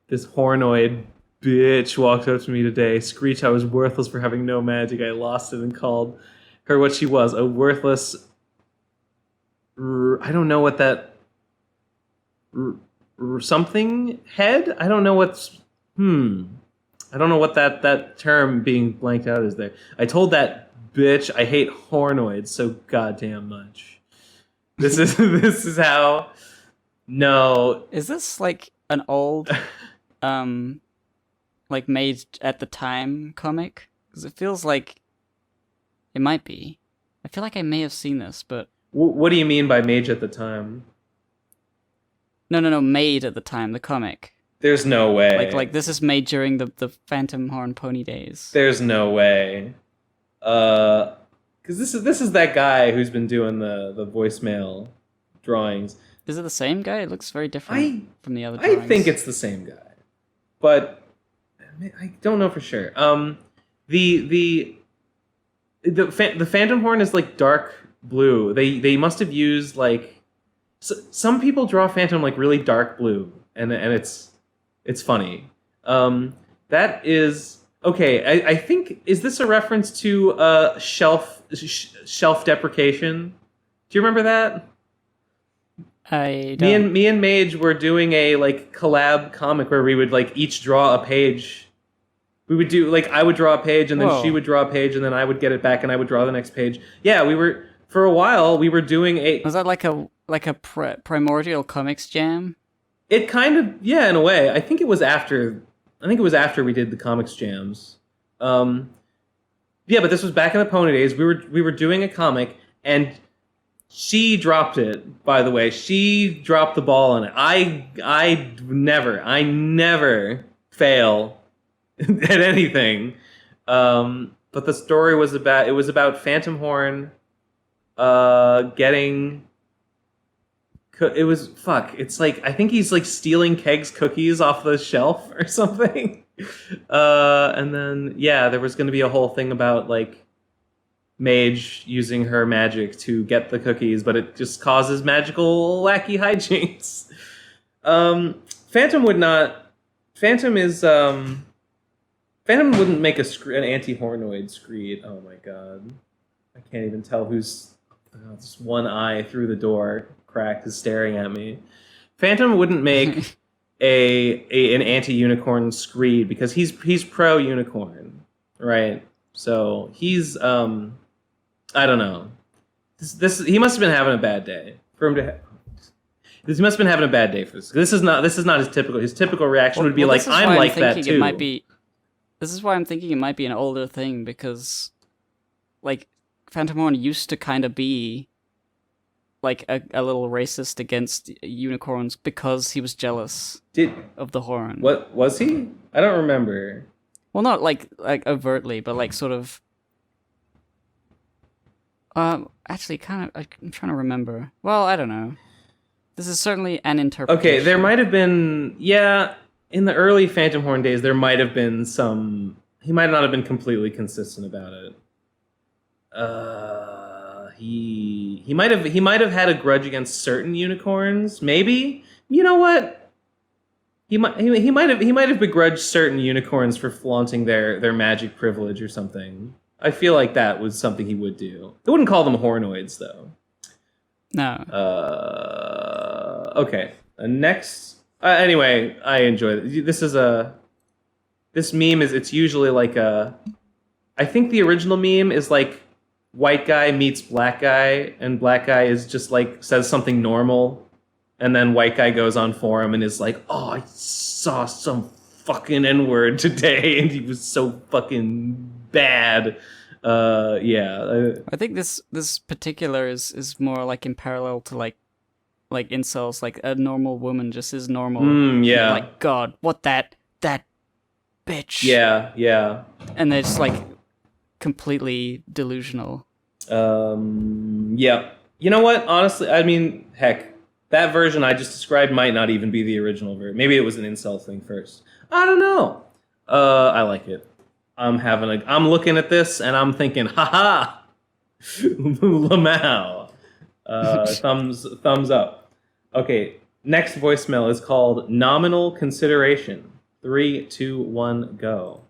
This hornoid bitch walked up to me today. Screech I was worthless for having no magic. I lost it and called her what she was, a worthless... I don't know what that... something head? I don't know what's... I don't know what that term being blanked out is there. I told that bitch I hate hornoids so goddamn much. This is how... No. Is this like an old... like made at the time comic? Because it feels like it might be. I feel like I may have seen this, but... What do you mean by mage at the time? No, made at the time, the comic. There's no way. Like this is made during the Phantom Horn Pony days. There's no way. Because this is that guy who's been doing the voicemail drawings. Is it the same guy? It looks very different from the other drawings. I think it's the same guy. But I don't know for sure. The Phantom Horn is like dark blue. They must have used like some people draw Phantom like really dark blue, and it's funny. That is okay. I think, is this a reference to shelf deprecation? Do you remember that? I don't. Me and Mage were doing a like collab comic where we would like each draw a page. We would do like I would draw a page and then she would draw a page and then I would get it back and I would draw the next page. Yeah, we were for a while. We were doing a. Was that like a primordial comics jam? It kind of in a way. I think it was after I think it was after we did the comics jams. Yeah, but this was back in the Pony days. We were doing a comic, and she dropped it. By the way, she dropped the ball on it. I never fail at anything. But the story was about Phantom Horn, getting. It was It's like I think he's like stealing Keg's cookies off the shelf or something. And then there was going to be a whole thing about like Mage using her magic to get the cookies, but it just causes magical wacky hijinks. Phantom wouldn't make an anti-Hornoid Screed. Oh my god, I can't even tell who's just one eye through the door crack is staring at me. Phantom wouldn't make an anti-unicorn Screed because he's pro unicorn, right? So he's I don't know. He must have been having a bad day for him to. He must have been having a bad day for this. This is not his typical. His typical reaction would be like, "I'm like that too." This is why I'm thinking it might be an older thing because, like, Phantom Horn used to kind of be like a little racist against unicorns because he was jealous of the horn. What was he? I don't remember. Well, not like overtly, but like sort of. Actually, kind of. I'm trying to remember. Well, I don't know. This is certainly an interpretation. Okay, there might have been. Yeah, in the early Phantom Horn days, there might have been some. He might not have been completely consistent about it. He might have had a grudge against certain unicorns. Maybe, you know what? He might have begrudged certain unicorns for flaunting their magic privilege or something. I feel like that was something he would do. I wouldn't call them Hornoids though. No. Okay. Next. Anyway, I enjoy it. This meme it's usually like I think the original meme is like white guy meets black guy, and black guy is just like says something normal, and then white guy goes on forum and is like, "Oh, I saw some fucking N-word today, and he was so fucking bad." I think this particular is more like in parallel to like incels, like a normal woman just is normal. Yeah. Like, God, what that bitch. Yeah. And they're just like completely delusional. Yeah. You know what? Honestly, I mean, heck, that version I just described might not even be the original version. Maybe it was an incel thing first. I don't know. I like it. I'm looking at this and I'm thinking, haha, Lamau. Thumbs up. Okay, next voicemail is called Nominal Consideration. 3, 2, 1, go.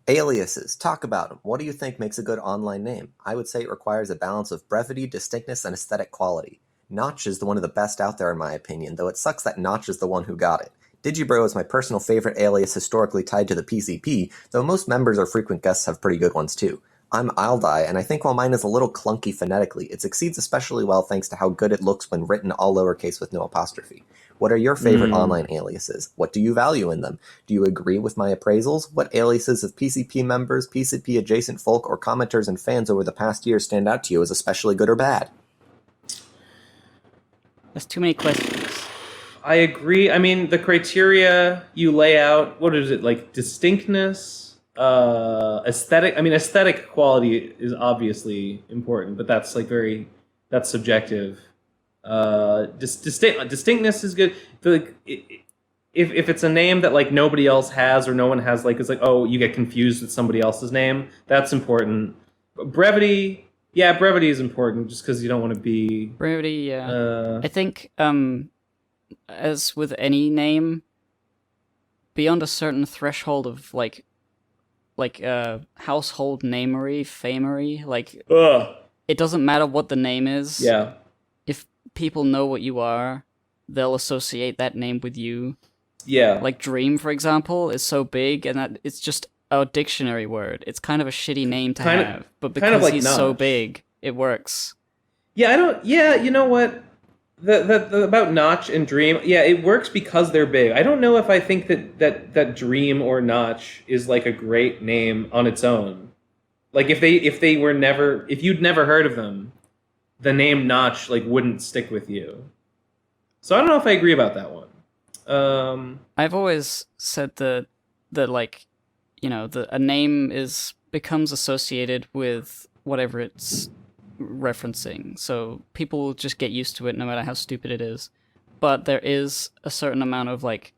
Aliases. Talk about them. What do you think makes a good online name? I would say it requires a balance of brevity, distinctness, and aesthetic quality. Notch is one of the best out there in my opinion, though it sucks that Notch is the one who got it. Digibro is my personal favorite alias historically tied to the PCP, though most members or frequent guests have pretty good ones too. I'm I'll Die, and I think while mine is a little clunky phonetically, it succeeds especially well thanks to how good it looks when written all lowercase with no apostrophe. What are your favorite online aliases? What do you value in them? Do you agree with my appraisals? What aliases of PCP members, PCP adjacent folk, or commenters and fans over the past year stand out to you as especially good or bad? There's too many questions. I agree. I mean, the criteria you lay out, what is it, like distinctness, aesthetic? I mean, aesthetic quality is obviously important, but that's like that's subjective. Distinctness is good. Like, if it's a name that like nobody else has or no one has, like it's like, oh, you get confused with somebody else's name. That's important. Brevity is important just because you don't want to be brevity. Yeah, I think as with any name, beyond a certain threshold of like household namery, famery, like it doesn't matter what the name is. Yeah. If people know what you are, they'll associate that name with you. Yeah. Like Dream, for example, is so big and that it's just a dictionary word. It's kind of a shitty name to have, but because he's so big, it works. Yeah, you know what? About Notch and Dream, yeah, it works because they're big. I don't know if I think that Dream or Notch is like a great name on its own. Like if you'd never heard of them, the name Notch like wouldn't stick with you. So I don't know if I agree about that one. I've always said that like, a name becomes associated with whatever it's referencing. So people will just get used to it no matter how stupid it is. But there is a certain amount of like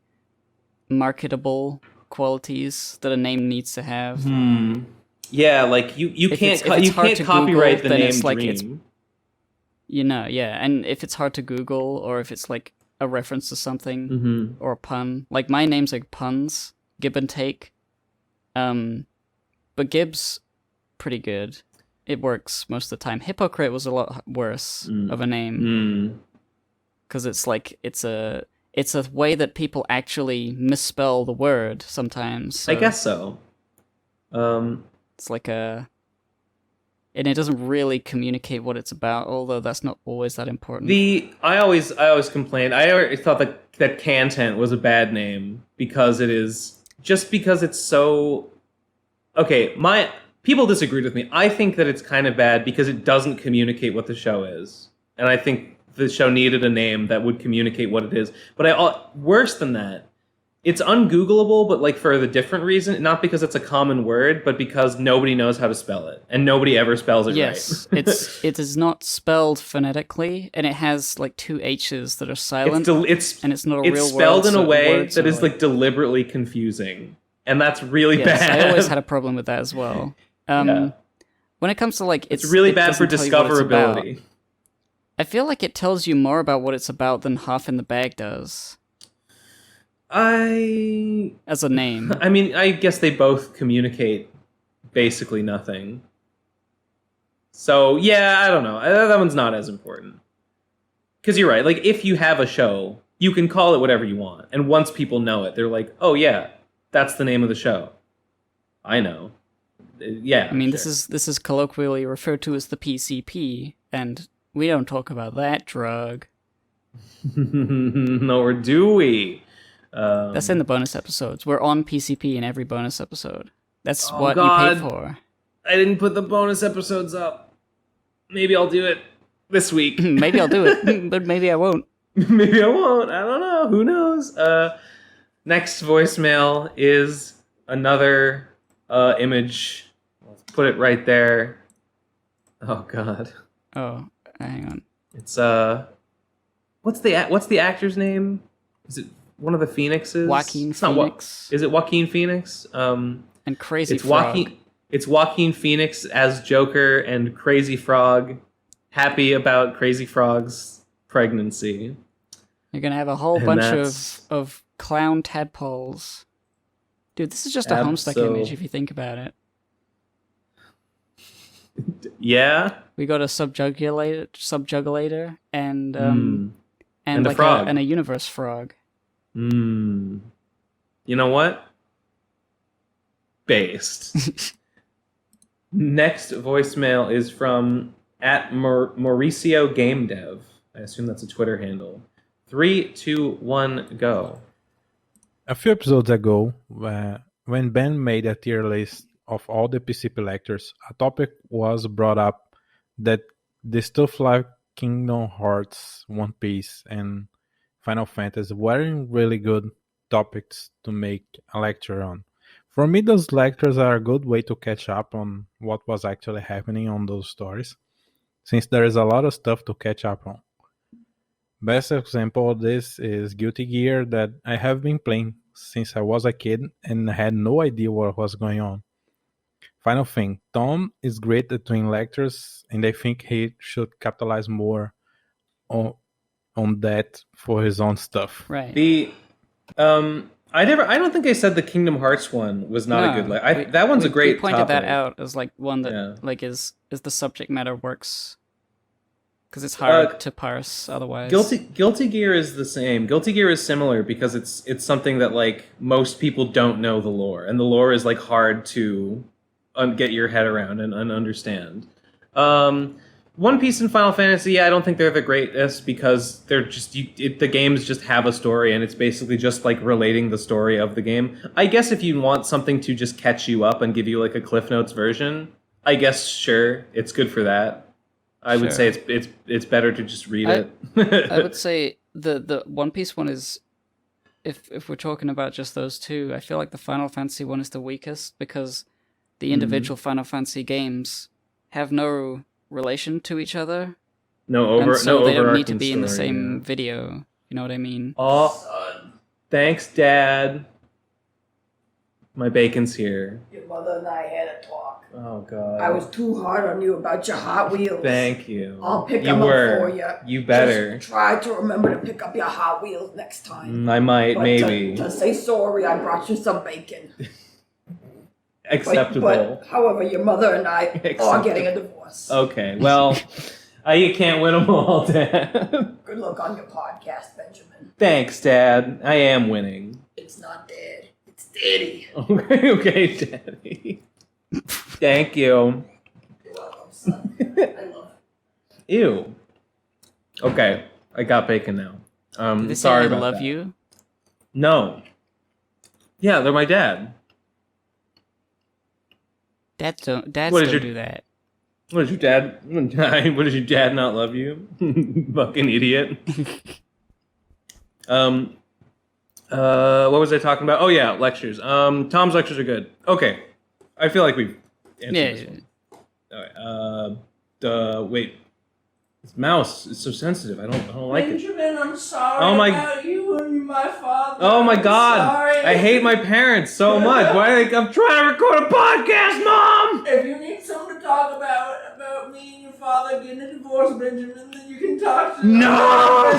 marketable qualities that a name needs to have. Yeah, like you can't copyright the name Dream. And if it's hard to Google or if it's like a reference to something or a pun, like my name's like puns, Gib and Take, but Gib's pretty good. It works most of the time. Hypocrite was a lot worse of a name because it's like it's a way that people actually misspell the word sometimes. So I guess so. It's like and it doesn't really communicate what it's about, although that's not always that important. I always complained. I always thought that Cantent was a bad name because it's so. Okay, people disagreed with me. I think that it's kind of bad because it doesn't communicate what the show is, and I think the show needed a name that would communicate what it is. But worse than that, it's ungoogleable, but like for the different reason, not because it's a common word, but because nobody knows how to spell it, and nobody ever spells it right. Yes, it is not spelled phonetically, and it has like 2 H's that are silent, and it's not a real word. It's spelled in a way that is like deliberately confusing, and that's really bad. I always had a problem with that as well. When it comes to like, it's really bad for discoverability. I feel like it tells you more about what it's about than Half in the Bag does. As a name. I mean, I guess they both communicate basically nothing. So, yeah, I don't know. That one's not as important. Because you're right. Like, if you have a show, you can call it whatever you want. And once people know it, they're like, oh, yeah, that's the name of the show. I know. Yeah. I mean, sure. This is colloquially referred to as the PCP, and we don't talk about that drug. Nor do we. That's in the bonus episodes. We're on PCP in every bonus episode. That's what you pay for. I didn't put the bonus episodes up. Maybe I'll do it this week. Maybe I'll do it, but maybe I won't. Maybe I won't. I don't know. Who knows? Next voicemail is another image. Let's put it right there. Oh God. Oh, hang on. It's what's the actor's name? Is it one of the Phoenixes? Joaquin Phoenix. Is it Joaquin Phoenix? And Crazy Frog. It's Joaquin Phoenix as Joker and Crazy Frog, happy about Crazy Frog's pregnancy. You're gonna have a whole bunch of clown tadpoles. Dude, this is just a Homestuck image if you think about it. Yeah. We got a subjugulator and like a frog. and a universe frog. You know what? Based. Next voicemail is from @Mauricio Game Dev. I assume that's a Twitter handle. 3, 2, 1, go. A few episodes ago, when Ben made a tier list of all the PC collectors, a topic was brought up that the stuff like Kingdom Hearts, One Piece, and Final Fantasy weren't really good topics to make a lecture on. For me, those lectures are a good way to catch up on what was actually happening on those stories, since there is a lot of stuff to catch up on. Best example of this is Guilty Gear, that I have been playing since I was a kid and had no idea what was going on. Final thing, Tom is great at doing lectures, and I think he should capitalize more on that for his own stuff. Right. I don't think I said the Kingdom Hearts one was not a good that one's a great We pointed topic. that out as like one that like is the subject matter works. Because it's hard to parse otherwise. Guilty Gear is the same. Guilty Gear is similar because it's something that like most people don't know the lore, and the lore is like hard to get your head around and understand. One Piece and Final Fantasy, I don't think they're the greatest because they're just the games just have a story and it's basically just like relating the story of the game. I guess if you want something to just catch you up and give you like a Cliff Notes version, I guess sure, it's good for that. I would say it's better to just read it. I would say the One Piece one is, if we're talking about just those two, I feel like the Final Fantasy one is the weakest because the individual Final Fantasy games have no relation to each other. They don't need to be in the same video. You know what I mean? Oh, thanks, Dad. My bacon's here. Your mother and I had a talk. Oh, God. I was too hard on you about your Hot Wheels. Thank you. I'll pick them up for you. You better. Just try to remember to pick up your Hot Wheels next time. I might, But maybe. To say sorry, I brought you some bacon. Acceptable. But however, your mother and I are getting a divorce. Okay, well, you can't win them all, Dad. Good luck on your podcast, Benjamin. Thanks, Dad. I am winning. It's not Dad. It's Daddy. Okay, Daddy. Thank you. You're welcome, son. I love you. Ew. Okay, I got bacon now. Did they Sorry say about I love that. you? No. Yeah, they're my dad. Dads don't do that. What did your dad? What does your dad not love you? Fucking idiot. What was I talking about? Oh yeah, lectures. Tom's lectures are good. Okay, I feel like we've answered this one. All right. Wait. This mouse is so sensitive. I don't like it. Benjamin, I'm sorry about you and my father. Oh my I'm God! sorry. I hate my parents so much. Why? I'm trying to record a podcast, Mom. If you need something to talk about me and your father getting a divorce, Benjamin, then you can talk to No!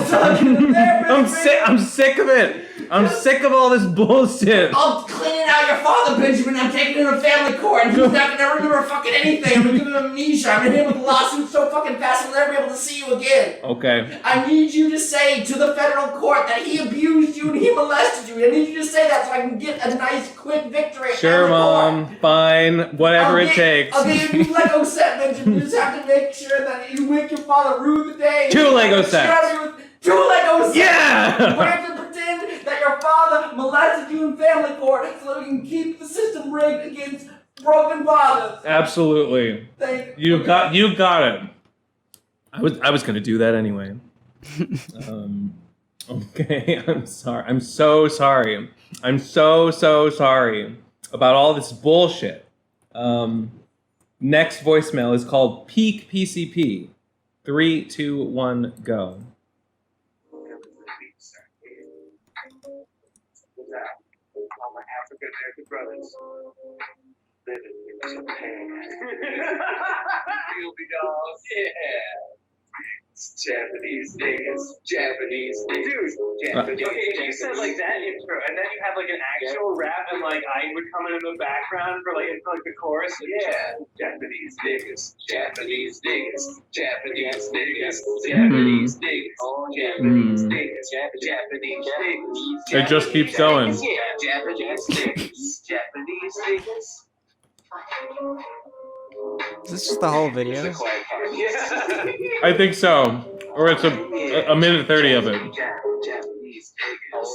I'm I'm sick of it. I'm sick of all this bullshit. I'm cleaning out your father, Benjamin. I'm taking him to family court, and he's not gonna remember fucking anything. I'm gonna give him amnesia. I'm gonna hit him with a lawsuit so fucking fast he'll never be able to see you again. Okay. I need you to say to the federal court that he abused you and he molested you. I need you to say that so I can get a nice, quick victory. Sure, Mom. Fine. Whatever it takes. I'll give you a Lego set, Benjamin. You just have to make sure that you make your father rue the day. 2 Lego sets. 2 Lego sets. Yeah! We have to pretend that your father molested you in family court so we can keep the system rigged against broken fathers. Absolutely. You got it. I was gonna do that anyway. Okay, I'm sorry. I'm so sorry. I'm so sorry about all this bullshit. Next voicemail is called Peak PCP. 3, 2, 1, go. All my African American brothers living in Japan. Feel me, dog? Yeah. Japanese niggas. Dude, Japanese okay, if you said like that intro, and then you have like an actual rap, and like I would come in the background for like the chorus. Yeah, Japanese niggas, Japanese niggas, Japanese niggas, Japanese niggas, Japanese niggas, Japanese niggas. It just keeps going. Yeah, Japanese niggas, Japanese niggas. Is this just the whole video? I think so. Or it's a minute 30 of it. Japanese niggas,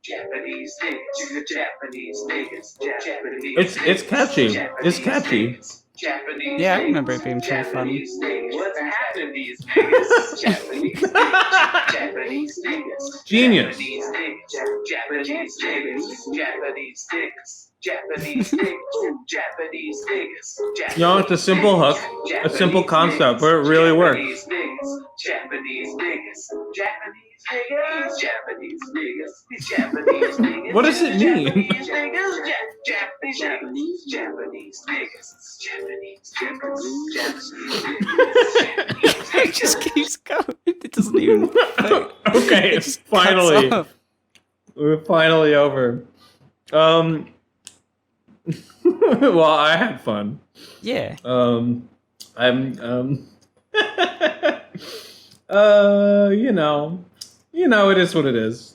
Japanese niggas, Japanese niggas, Japanese. It's catchy. It's catchy. Japanese. Yeah, I remember it being pretty fun. What's happening, these niggas? Japanese niggas, Japanese niggas, Genius. Japanese niggas, Japanese niggas, Japanese niggas. Japanese niggas, Japanese niggas. You know, it's a simple hook, a simple concept, but it really works. Japanese niggas, Japanese niggas, Japanese niggas, Japanese niggas. What does it mean? Japanese niggas, Japanese niggas, Japanese niggas. It just keeps going. It doesn't even. Okay, it just finally. cuts off. We're finally over. Well, I had fun. Yeah. It is what it is.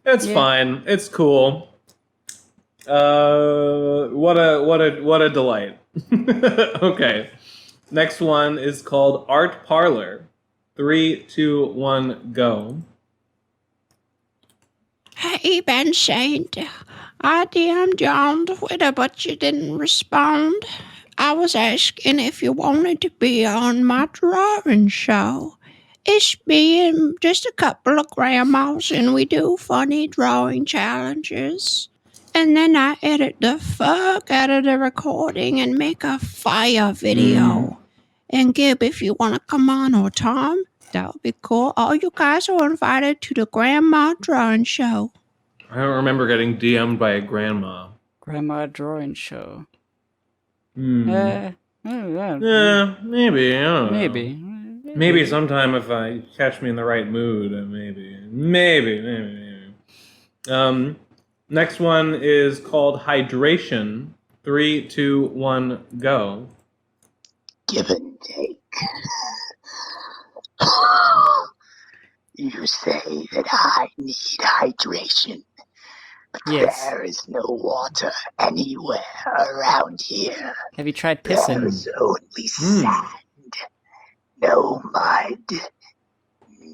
It's fine. It's cool. What a delight. Okay. Next one is called Art Parlor. 3, 2, 1, go. Hey, Ben Saint. I DM'd you on Twitter, but you didn't respond. I was asking if you wanted to be on my drawing show. It's me and just a couple of grandmas, and we do funny drawing challenges. And then I edit the fuck out of the recording and make a fire video. And Gib, if you want to come on, or Tom, that would be cool. All you guys are invited to the Grandma Drawing Show. I don't remember getting DM'd by a grandma. Grandma Drawing Show. Yeah, maybe. I don't know. Maybe. Maybe sometime if I catch me in the right mood, maybe. Next one is called Hydration. 3, 2, 1, go. Give and take. You say that I need hydration, but there is no water anywhere around here. Have you tried pissing? There's only sand, no mud,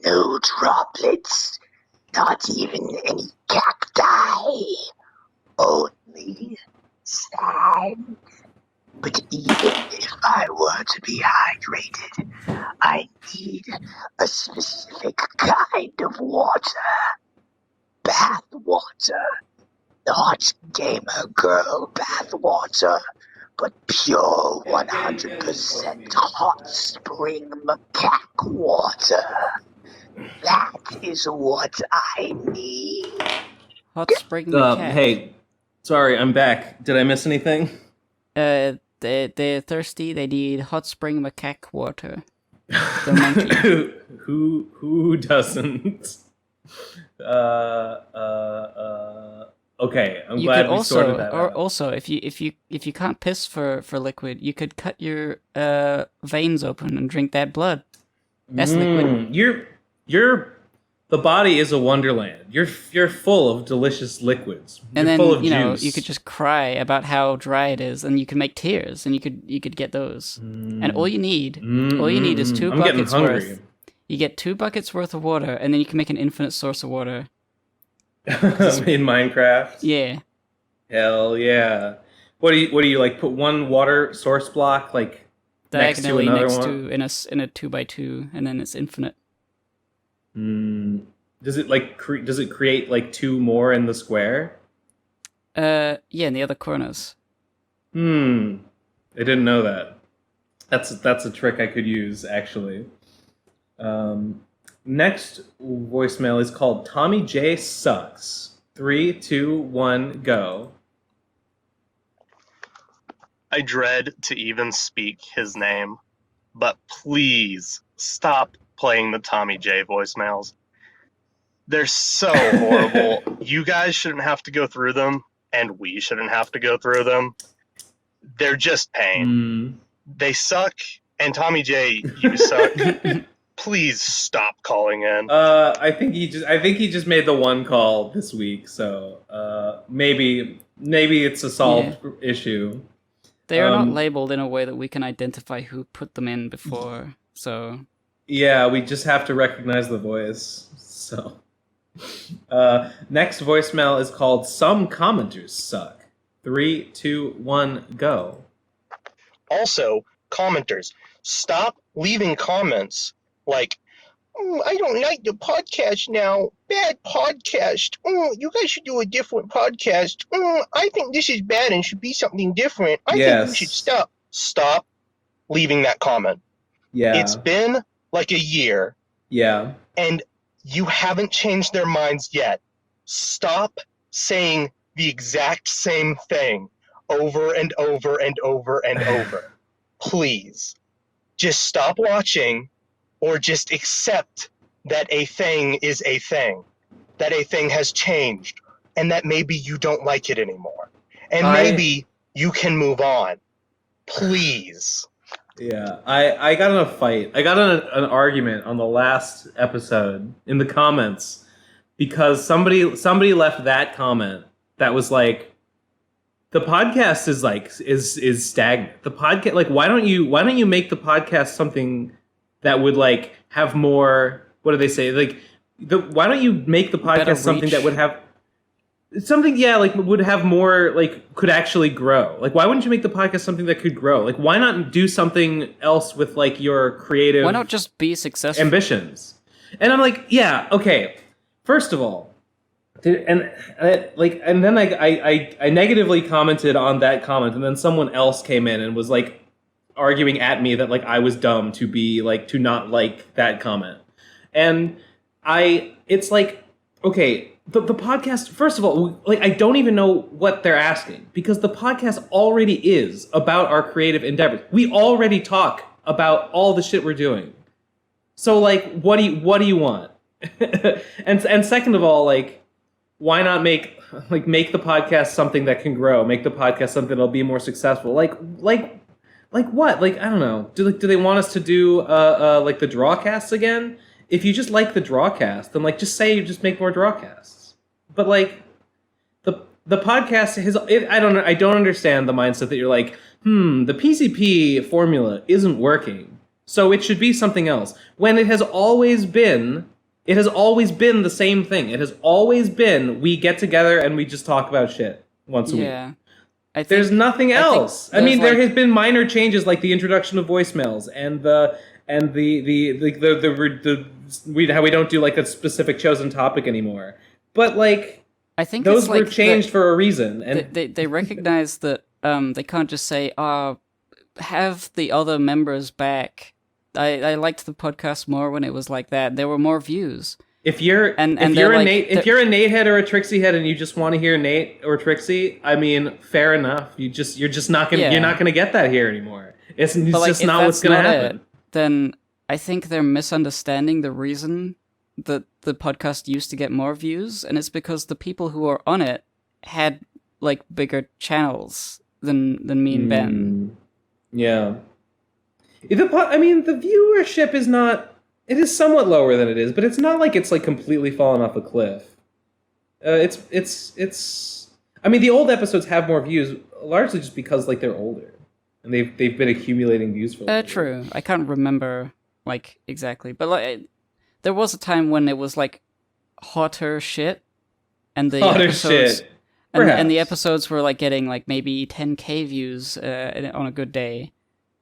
no droplets, not even any cacti, only sand. But even if I were to be hydrated, I need a specific kind of water. Bath water. Not gamer girl bath water, but pure 100% hot spring macaque water. That is what I need. Hot spring macaque. Hey, sorry, I'm back. Did I miss anything? They're thirsty. They need hot spring macaque water. The monkey. Who doesn't? Okay, I'm glad we sorted that out. Also, if you can't piss for liquid, you could cut your veins open and drink that blood. That's liquid. The body is a wonderland. You're full of delicious liquids. And You're then full of you juice. you could just cry about how dry it is, and you can make tears, and you could get those. And all you need is 2 I'm buckets getting worth. hungry. You get 2 buckets worth of water, and then you can make an infinite source of water. In Minecraft. Yeah. Hell yeah. What do you like? Put one water source block like Diagonally next to another one? in a 2x2, and then it's infinite. Does it like does it create like 2 more in the square? Yeah, in the other corners. I didn't know that. That's a trick I could use actually. Next voicemail is called Tommy J Sucks. 3, 2, 1, go. I dread to even speak his name, but please stop playing the Tommy J voicemails. They're so horrible. You guys shouldn't have to go through them, and we shouldn't have to go through them. They're just pain. They suck, and Tommy J, you suck. Please stop calling in. I think he just made the one call this week, so maybe it's a solved issue. They are not labeled in a way that we can identify who put them in before. So yeah, we just have to recognize the voice. So next voicemail is called Some Commenters Suck. 3, 2, 1, go. Also, commenters, stop leaving comments like, I don't like the podcast now. Bad podcast. You guys should do a different podcast. I think this is bad and should be something different. I think you should stop. Stop leaving that comment. Yeah. It's been like a year. Yeah. And you haven't changed their minds yet. Stop saying the exact same thing over and over and over and over. Please. Just stop watching. Or just accept that a thing is a thing, that a thing has changed, and that maybe you don't like it anymore. And maybe you can move on. Please. Yeah, I got in a fight. I got in an argument on the last episode in the comments because somebody left that comment that was like, the podcast is stagnant. The podcast, like, why don't you make the podcast something that would like have more? What do they say? Like, why don't you make the podcast something that would have something? Yeah, like would have more, like could actually grow. Like, why wouldn't you make the podcast something that could grow? Like, why not do something else with like your creative? Why not just be successful? Ambitions. And I'm like, yeah, okay. First of all. And then I negatively commented on that comment, and then someone else came in and was like arguing at me that like I was dumb to be like to not like that comment. And it's like, okay, the podcast, first of all, like I don't even know what they're asking, because the podcast already is about our creative endeavors. We already talk about all the shit we're doing. So like what do you want? and second of all, like, why not make the podcast something that can grow? Make the podcast something that'll be more successful. Like what? Like, I don't know. Do they want us to do like the drawcasts again? If you just like the drawcast, then like just say you just make more drawcasts. But like the podcast I don't understand the mindset that you're like, the PCP formula isn't working, so it should be something else. When it has always been the same thing. It has always been, we get together and we just talk about shit once a week. Yeah. There's nothing else. I mean, there has been minor changes like the introduction of voicemails and how we don't do like a specific chosen topic anymore. But like, I think those it's were like changed for a reason. And they recognize that they can't just say, have the other members back. I liked the podcast more when it was like that. There were more views. If you're a Nate head or a Trixie head and you just want to hear Nate or Trixie, I mean, fair enough. You're just not gonna get that here anymore. It's just not what's gonna happen. Then I think they're misunderstanding the reason that the podcast used to get more views, and it's because the people who are on it had like bigger channels than me and Ben. Yeah. The viewership is not. It is somewhat lower than it is, but it's not like it's like completely fallen off a cliff. It's. I mean, the old episodes have more views, largely just because like they're older, and they've been accumulating views for. True. I can't remember like exactly, but like there was a time when it was like hotter shit, and the episodes, and the episodes were like getting like maybe 10K views on a good day.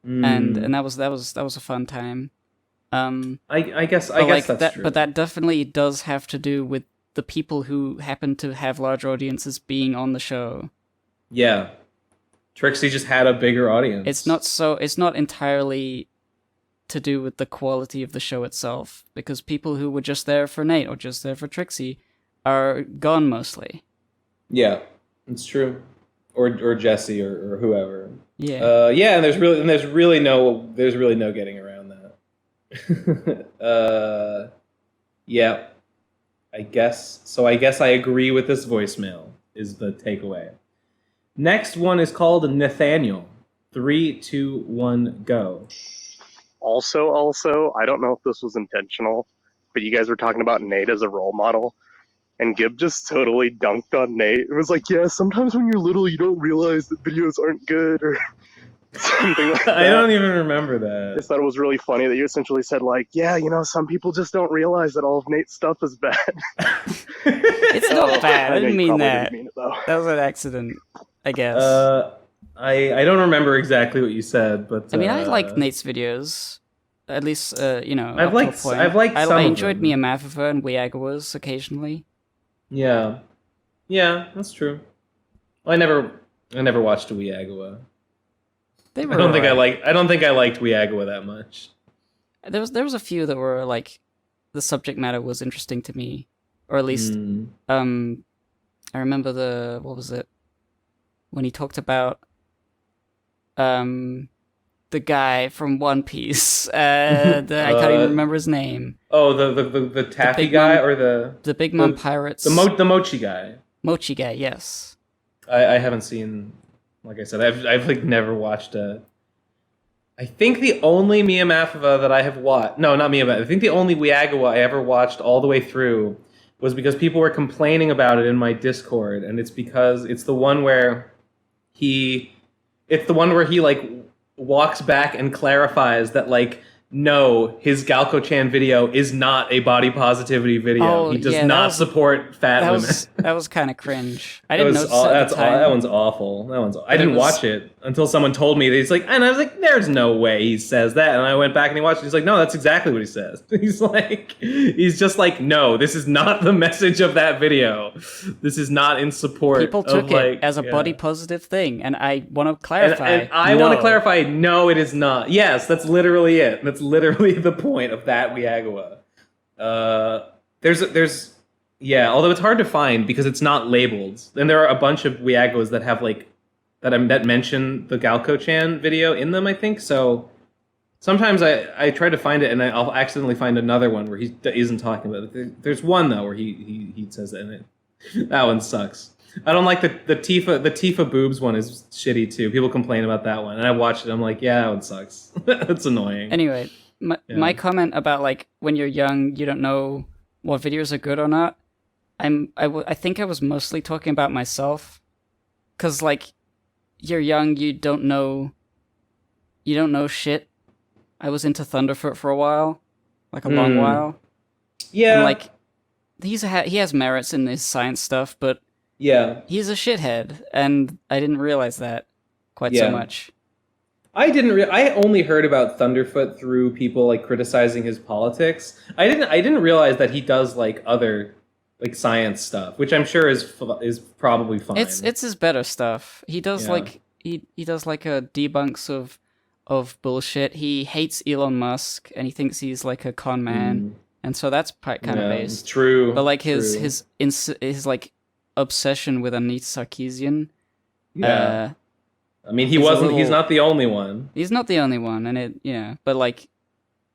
And that was a fun time. I guess that's true. But that definitely does have to do with the people who happen to have large audiences being on the show. Yeah, Trixie just had a bigger audience. It's not entirely to do with the quality of the show itself, because people who were just there for Nate or just there for Trixie are gone mostly. Yeah, it's true. Or Jesse or whoever. Yeah. And there's really no getting around that. Yeah. I guess I agree with this voicemail is the takeaway. Next one is called Nathaniel. 3, 2, 1, go. Also, I don't know if this was intentional, but you guys were talking about Nate as a role model. And Gib just totally dunked on Nate. It was like, yeah, sometimes when you're little, you don't realize that videos aren't good or something like that. I don't even remember that. I just thought it was really funny that you essentially said, like, yeah, some people just don't realize that all of Nate's stuff is bad. It's not bad. I didn't mean that. Didn't mean it, though. That was an accident, I guess. I don't remember exactly what you said, but I mean, I like Nate's videos. At least, I've liked some I enjoyed Mia Mathova and Weagawas occasionally. Yeah, that's true. Well, I never watched a Weagawa. I don't think I liked Weagawa that much. There was a few that were like, the subject matter was interesting to me, or at least I remember what was it when he talked about the guy from One Piece. I can't even remember his name. Oh, the taffy guy or the Big Mom Pirates. The Mochi guy. Mochi guy, yes. I haven't seen. Like I said, I've like never watched a. I think the only Mia Mathova that I have watched. No, not Mia Mathova. I think the only Weagawa I ever watched all the way through was because people were complaining about it in my Discord, and it's because it's the one where it's the one where he like walks back and clarifies that like no, his Galco-chan video is not a body positivity video. Oh, he does yeah, not support fat women. That was kind of cringe. I didn't notice That one's awful. I didn't watch it until someone told me that he's like, and I was like, there's no way he says that. And I went back and he watched it. He's like, no, that's exactly what he says. He's just like, no, this is not the message of that video. This is not in support. People took it as a body positive thing, and I want to clarify. And I want to clarify, no, it is not. Yes, that's literally it. That's literally the point of that Wiagawa. There's although it's hard to find because it's not labeled. And there are a bunch of Wiagawas that have like that mention the Galco-chan video in them, I think. So sometimes I try to find it and I'll accidentally find another one where he isn't talking about it. There's one though where he says that in it. That one sucks. I don't like the Tifa boobs one is shitty too. People complain about that one, and I watched it. I'm like, yeah, that one sucks. That's annoying. Anyway, my comment about like when you're young, you don't know what videos are good or not. I think I was mostly talking about myself, cause like you're young, you don't know shit. I was into Thunderfoot for a while, like a long while. Yeah, and like he has merits in his science stuff, but yeah, he's a shithead, and I didn't realize that quite so much. I only heard about Thunderfoot through people like criticizing his politics. I didn't realize that he does like other like science stuff, which I'm sure is probably fine. It's his better stuff. He does like he does like a debunks of bullshit. He hates Elon Musk and he thinks he's like a con man, and so that's kind of based. True, but like his like obsession with Anita Sarkeesian. Yeah. I mean, he's not the only one. He's not the only one, and but like,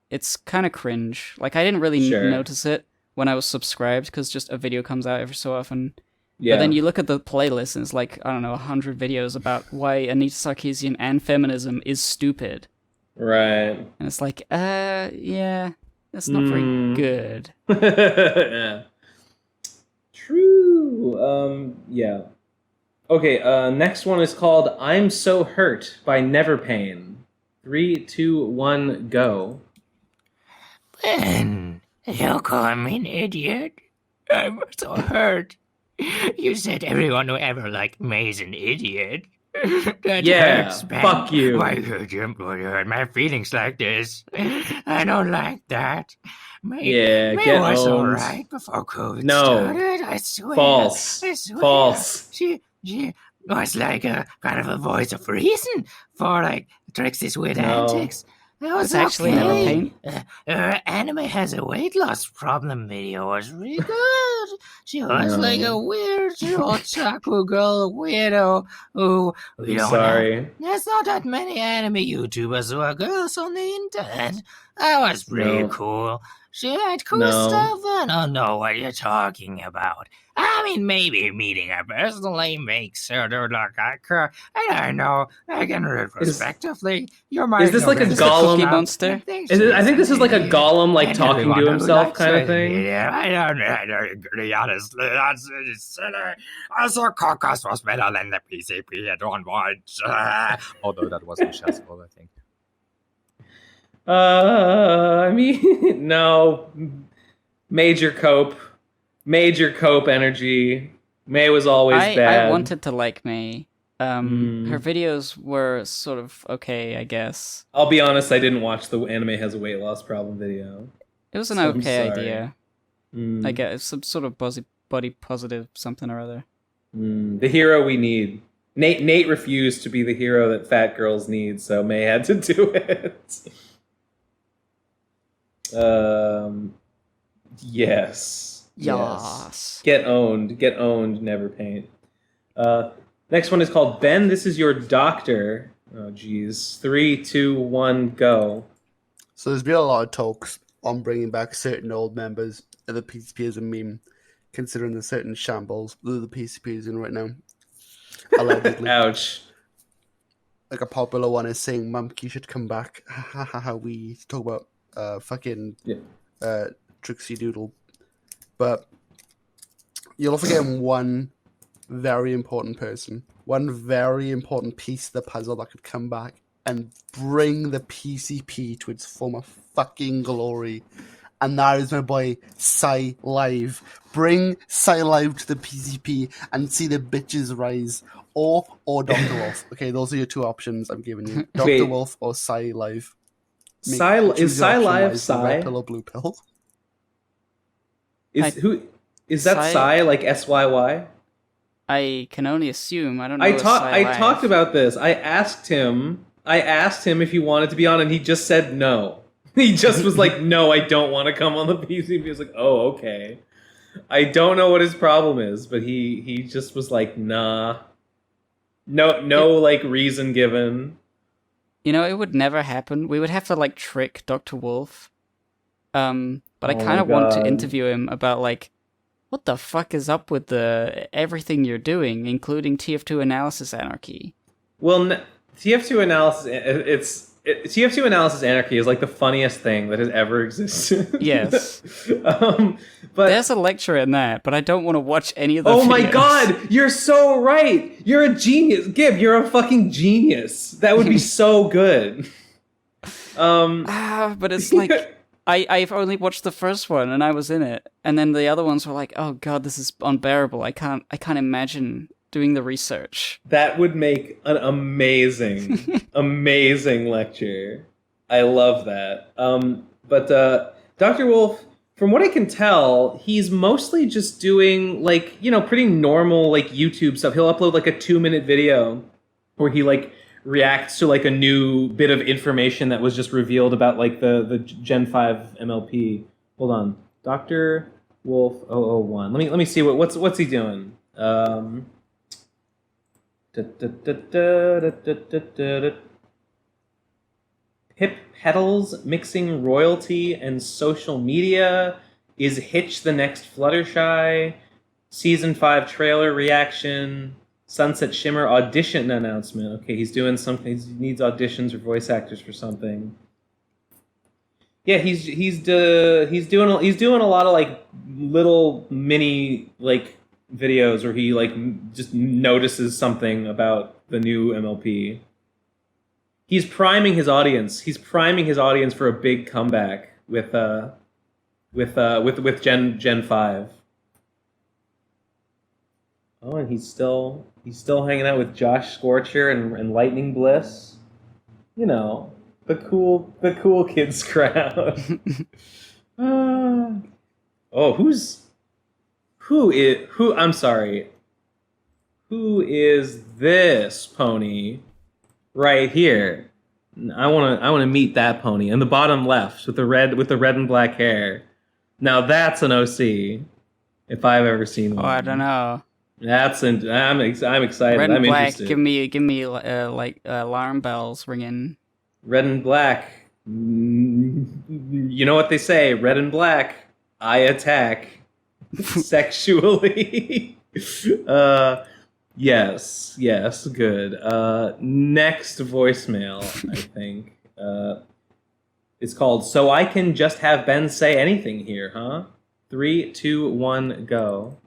it's kind of cringe. Like, I didn't really notice it when I was subscribed, because just a video comes out every so often. Yeah. But then you look at the playlist, and it's like, I don't know, 100 videos about why Anita Sarkeesian and feminism is stupid. Right. And it's like, yeah, that's not very good. Yeah. True. Yeah. Okay, next one is called I'm So Hurt by Neverpain. 3, 2, 1, go. Ben, you call me an idiot? I'm so hurt. You said everyone who ever liked me is an idiot. That hurts, Ben. Fuck you. Why could you hurt my feelings like this? I don't like that. May was alright before COVID started. I swear. False. False. She was like a kind of a voice of reason for like Trixie's weird antics. That was actually Neverpain. Anime has a weight loss problem video was really good. She was like a weird otaku girl weirdo who we don't know. There's not that many anime YouTubers who are girls on the internet. That was pretty cool. She had cool stuff. I don't know what you're talking about. I mean, maybe meeting her personally makes her look like her. I don't know. Again, retrospectively, you're my. Is this like a Gollum monster? I think this is like a Gollum, like talking to himself kind of thing. Yeah, I don't agree. Honestly, that's silly. Also, Caucus was better than the PCP at one point. Although that wasn't Shell's fault, I think. I mean, no. Major cope energy. May was always bad. I wanted to like May. Her videos were sort of okay, I guess. I'll be honest, I didn't watch the Anime Has a Weight Loss Problem video. It was an okay idea. I guess some sort of body positive something or other. The hero we need. Nate refused to be the hero that fat girls need, so May had to do it. Yes. Get owned, Neverpaint. Next one is called Ben, This Is Your Doctor. Oh, geez. 3, 2, 1, go. So there's been a lot of talks on bringing back certain old members of the PCP as a meme, considering the certain shambles that the PCP is in right now. Allegedly. Ouch. Like a popular one is saying Mumkey should come back. How we talk about Trixie Doodle. But you're forgetting one very important person. one very important piece of the puzzle that could come back and bring the PCP to its former fucking glory. And that is my boy, Psy Live. Bring Psy Live to the PCP and see the bitches rise. Or Dr. Wolf. Okay, those are your two options I'm giving you. Dr. Wait. Wolf or Psy Live. Is Psy Live Psy? Red pill or blue pill? Is that Psy like SYY? I can only assume. I don't know. I talked about this. I asked him if he wanted to be on, and he just said no. He just was like, "No, I don't want to come on the PCP." He was like, "Oh, okay." I don't know what his problem is, but he just was like, "Nah." No, like reason given. You know, it would never happen. We would have to like trick Dr. Wolf. But I kind of want to interview him about like, what the fuck is up with everything you're doing, including TF2 analysis anarchy? Well, TF2 analysis TF2 analysis anarchy is like the funniest thing that has ever existed. Yes. But there's a lecture in that, but I don't want to watch any of the videos. My god, you're so right. You're a genius. Gib, you're a fucking genius. That would be so good. But it's like I've only watched the first one and I was in it. And then the other ones were like, oh god, this is unbearable. I can't imagine doing the research. That would make an amazing, amazing lecture. I love that. But Dr. Wolf, from what I can tell, he's mostly just doing like, pretty normal like YouTube stuff. He'll upload like a 2-minute video where he like reacts to like a new bit of information that was just revealed about like the Gen 5 MLP. Hold on. Dr. Wolf 001. Let me see what's he doing? Hip pedals mixing royalty and social media. Is Hitch the next Fluttershy? Season 5 trailer reaction. Sunset Shimmer audition announcement. Okay, he's doing something. He needs auditions or voice actors for something. Yeah, he's doing a lot of like little mini like videos where he like just notices something about the new MLP. He's priming his audience. He's priming his audience for a big comeback with Gen 5. Oh, and he's still hanging out with Josh Scorcher and Lightning Bliss. The cool kids crowd. I'm sorry. Who is this pony right here? I want to meet that pony in the bottom left with the red and black hair. Now that's an OC, if I've ever seen one. Oh, I don't know. I'm excited. Red and I'm black. interested. Give me like alarm bells ringing. Red and black. You know what they say? Red and black. I attack sexually. Yes, good. Next voicemail, I think. It's called "So I Can Just Have Ben Say Anything Here, Huh?" 3, 2, 1, go.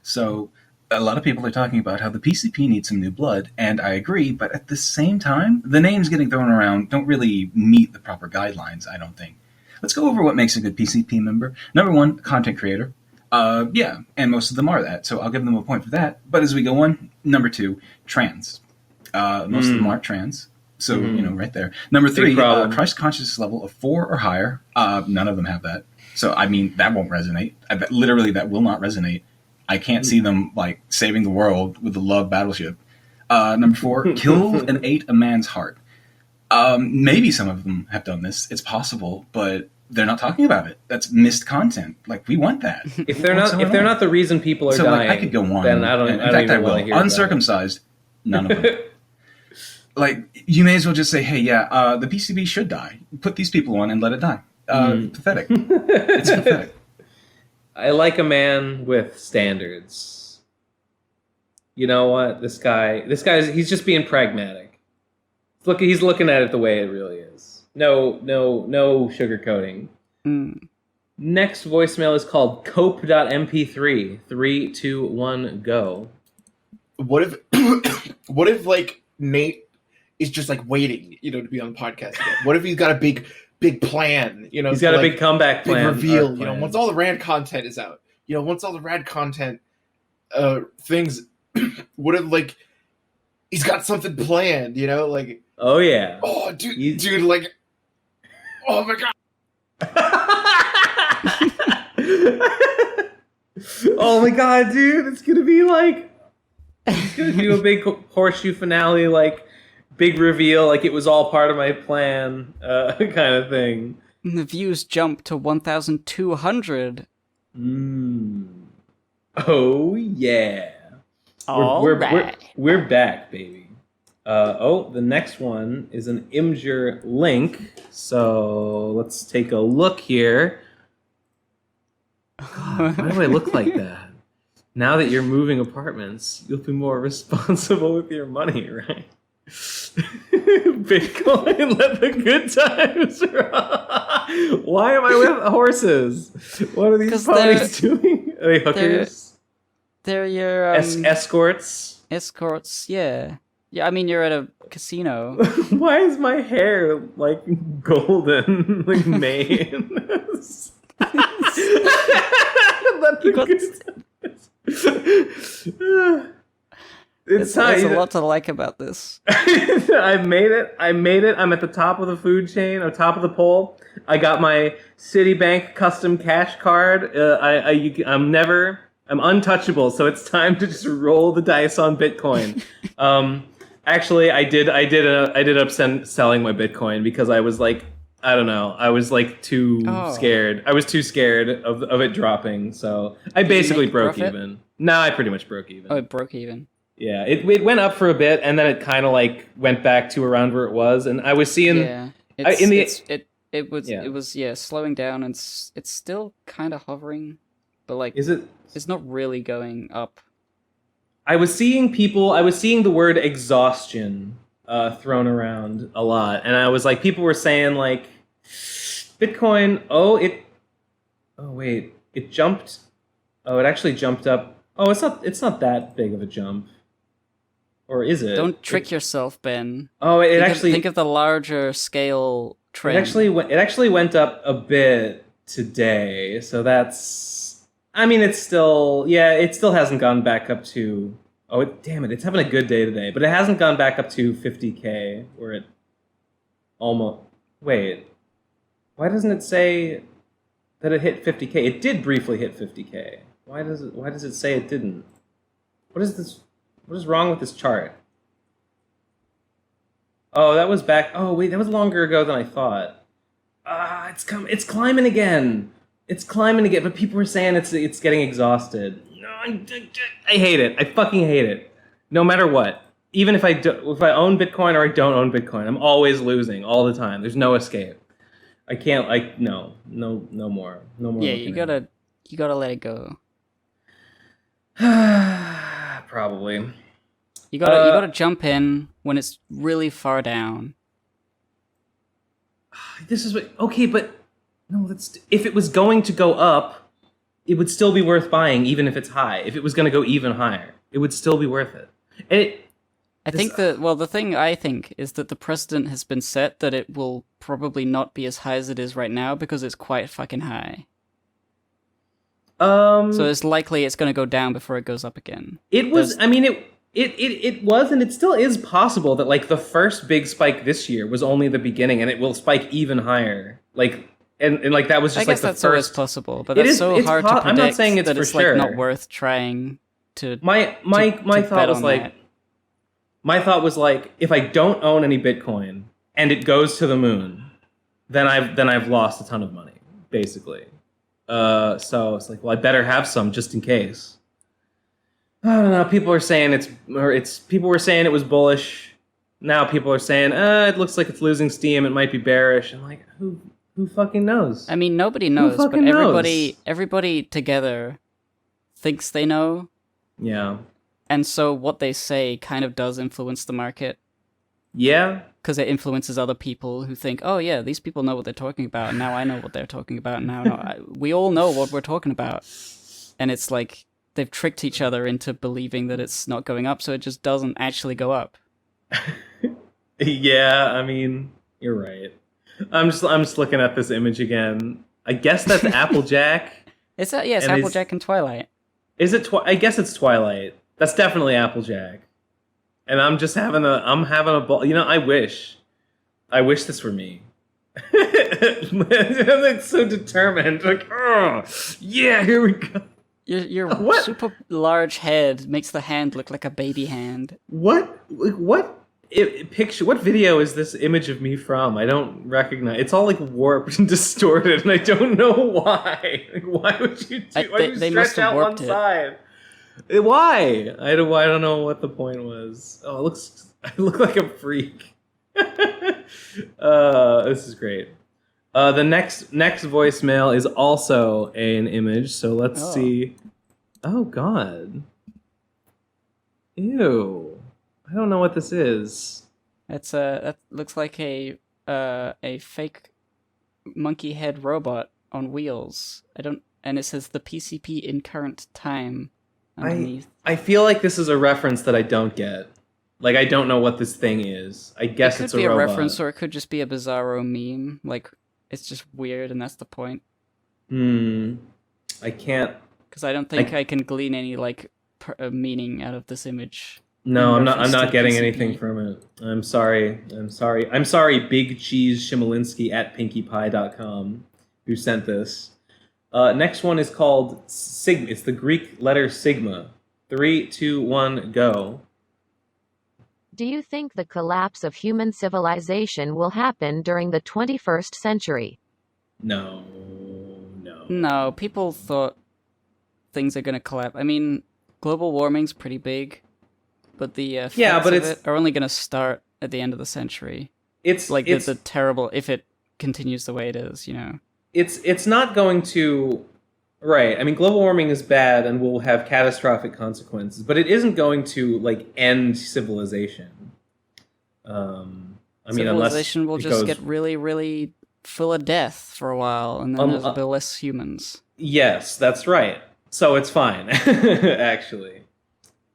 So, a lot of people are talking about how the PCP needs some new blood, and I agree, but at the same time, the names getting thrown around don't really meet the proper guidelines, I don't think. Let's go over what makes a good PCP member. Number 1, content creator. Yeah, and most of them are that, so I'll give them a point for that. But as we go on, number 2, trans. Most of them aren't trans, so, right there. Number 3, Christ consciousness level of 4 or higher. None of them have that. So, I mean, that won't resonate. Literally, that will not resonate. I can't see them, like, saving the world with the love battleship. Number 4, kill and ate a man's heart. Maybe some of them have done this. It's possible, but they're not talking about it. That's missed content. Like, we want that. If they're not the reason people are dying, I could go on. Then I don't. In fact, I will. Hear Uncircumcised, none of them. Like, you may as well just say, hey, yeah, the PCB should die. Put these people on and let it die. Pathetic. It's pathetic. I like a man with standards. You know what? This guy's he's just being pragmatic. He's looking at it the way it really is. No sugarcoating. Next voicemail is called cope.mp3. 3, 2, 1, go. What if what if like Nate is just like waiting, to be on the podcast again? What if he's got a big plan? He's got a big comeback plan, big reveal. arc plan. Once all the rad content is out, once all the rad content things, what if like he's got something planned? Like oh yeah, oh dude, like oh my god. Oh my god, dude! It's gonna be a big horseshoe finale, like big reveal, like it was all part of my plan, kind of thing. And the views jump to 1,200. Oh yeah! We're back, baby. The next one is an Imgur link. So let's take a look here. God, why do I look like that? Now that you're moving apartments, you'll be more responsible with your money, right? Bitcoin, let the good times roll. Why am I with horses? What are these ponies doing? Are they hookers? They're your escorts. Escorts, yeah. Yeah, I mean you're at a casino. Why is my hair like golden, like mane? There's a lot to like about this. I made it. I'm at the top of the food chain, or top of the pole. I got my Citibank custom cash card. I'm untouchable, so it's time to just roll the dice on Bitcoin. Actually, I did up selling my Bitcoin because I was like, I don't know. I was like too scared. I was too scared of it dropping. So I basically broke even. No, I pretty much broke even. Oh, it broke even. Yeah, it went up for a bit, and then it kind of like went back to around where it was. And I was seeing it was slowing down, and it's still kind of hovering, but like it's not really going up. I was seeing the word exhaustion thrown around a lot, and I was like, people were saying like, Bitcoin, it jumped. Oh, it actually jumped up. Oh, it's not that big of a jump. Or is it? Don't trick yourself, Ben. Oh, think of the larger scale trend. It actually went up a bit today, so that's. I mean, it still hasn't gone back up to. Oh, damn it! It's having a good day today, but it hasn't gone back up to 50K, where it almost. Wait, why doesn't it say that it hit 50K? It did briefly hit 50K. Why does it say it didn't? What is this? What is wrong with this chart? Oh, that was back. Oh, wait, that was longer ago than I thought. It's climbing again. It's climbing again, but people were saying it's getting exhausted. No, I hate it. I fucking hate it. No matter what. Even if I own Bitcoin or I don't own Bitcoin, I'm always losing all the time. There's no escape. I can't. No more. Yeah, you gotta let it go. Probably. You gotta jump in when it's really far down. This is what. Okay, but no. If it was going to go up, it would still be worth buying, even if it's high. If it was going to go even higher, it would still be worth it. The thing I think is that the precedent has been set that it will probably not be as high as it is right now because it's quite fucking high. So it's likely it's going to go down before it goes up again. It was. It was, and it still is possible that like the first big spike this year was only the beginning, and it will spike even higher. Like and like that was just I guess like that's always possible, but it's so hard to predict. I'm not saying it's that for it's sure. like not worth trying to. My thought was like. That. My thought was like, if I don't own any Bitcoin and it goes to the moon, then I've lost a ton of money, basically. So it's like, well, I better have some just in case. I don't know. People are saying people were saying it was bullish. Now people are saying, it looks like it's losing steam. It might be bearish. I'm like, who fucking knows? I mean, nobody knows, but everybody together thinks they know. Yeah. And so what they say kind of does influence the market. Yeah. Because it influences other people who think, oh yeah, these people know what they're talking about, and now I know what they're talking about, and now we all know what we're talking about. And it's like, they've tricked each other into believing that it's not going up, so it just doesn't actually go up. Yeah, I mean, you're right. I'm just looking at this image again. I guess that's Applejack. It's Applejack and Twilight. Is it? I guess it's Twilight. That's definitely Applejack. And I'm just having a ball. You know, I wish this were me. It's so determined. Like, oh, yeah, here we go. Your super large head makes the hand look like a baby hand. What picture? What video is this image of me from? I don't recognize. It's all like warped and distorted, and I don't know why. Like, why would you do? Why would you stretch out one side? Why? I don't know what the point was. Oh, I look like a freak. This is great. The next voicemail is also an image, so let's see. Oh God. Ew. I don't know what this is. It's that looks like a fake monkey head robot on wheels. And it says the PCP in current time underneath. I feel like this is a reference that I don't get. Like, I don't know what this thing is. I guess it's a robot. It could be a reference, or it could just be a bizarro meme. Like, it's just weird, and that's the point. I can't... Because I don't think I can glean any, like, meaning out of this image. No, I'm not getting anything from it. I'm sorry, Big Cheese Shimolinski at pinkiepie.com, who sent this. Next one is called Sigma. It's the Greek letter Sigma. 3, 2, 1, go. Do you think the collapse of human civilization will happen during the 21st century? No. No, people thought things are going to collapse. I mean, global warming's pretty big, but the effects of it are only going to start at the end of the century. It's the terrible, if it continues the way it is, you know. It's not going to... Right. I mean, global warming is bad and will have catastrophic consequences, but it isn't going to, like, end civilization. Civilization will just get really, really full of death for a while, and then there'll be less humans. Yes, that's right. So it's fine, actually.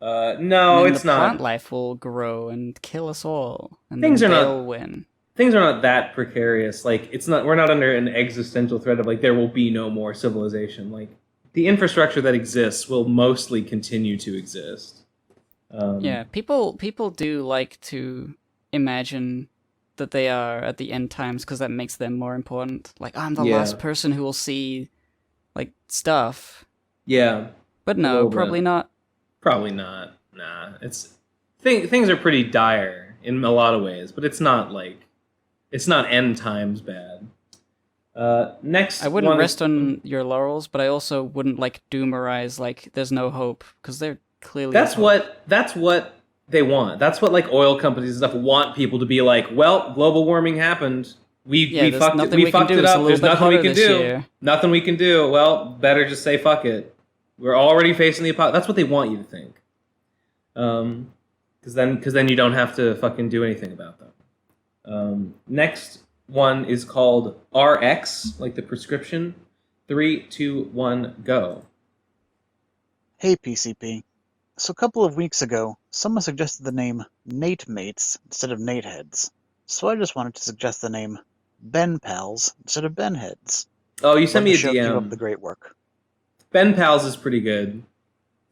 No, it's not. Plant life will grow and kill us all, and they'll win. Things are not that precarious. Like, we're not under an existential threat of, like, there will be no more civilization. Like, the infrastructure that exists will mostly continue to exist. Yeah, people do like to imagine that they are at the end times because that makes them more important. Like, I'm the last person who will see, like, stuff. Yeah. But no, probably not. Probably not. Nah. Things are pretty dire in a lot of ways, but it's not, like, it's not end times bad. Next, I wouldn't rest on your laurels, but I also wouldn't, like, doomerize, like, there's no hope, because they're clearly... That's what they want. That's what, like, oil companies and stuff want people to be like, well, global warming happened. We fucked it up. There's nothing we can do. Nothing we can do. Well, better just say fuck it. We're already facing the apocalypse. That's what they want you to think. Because then you don't have to fucking do anything about them. Next one is called RX, like the prescription. 3, 2, 1, go. Hey, PCP. So a couple of weeks ago, someone suggested the name Nate Mates instead of Nate Heads. So I just wanted to suggest the name Ben Pals instead of Ben Heads. Oh, you sent me a DM. Keep DM. up the great work. Ben Pals is pretty good.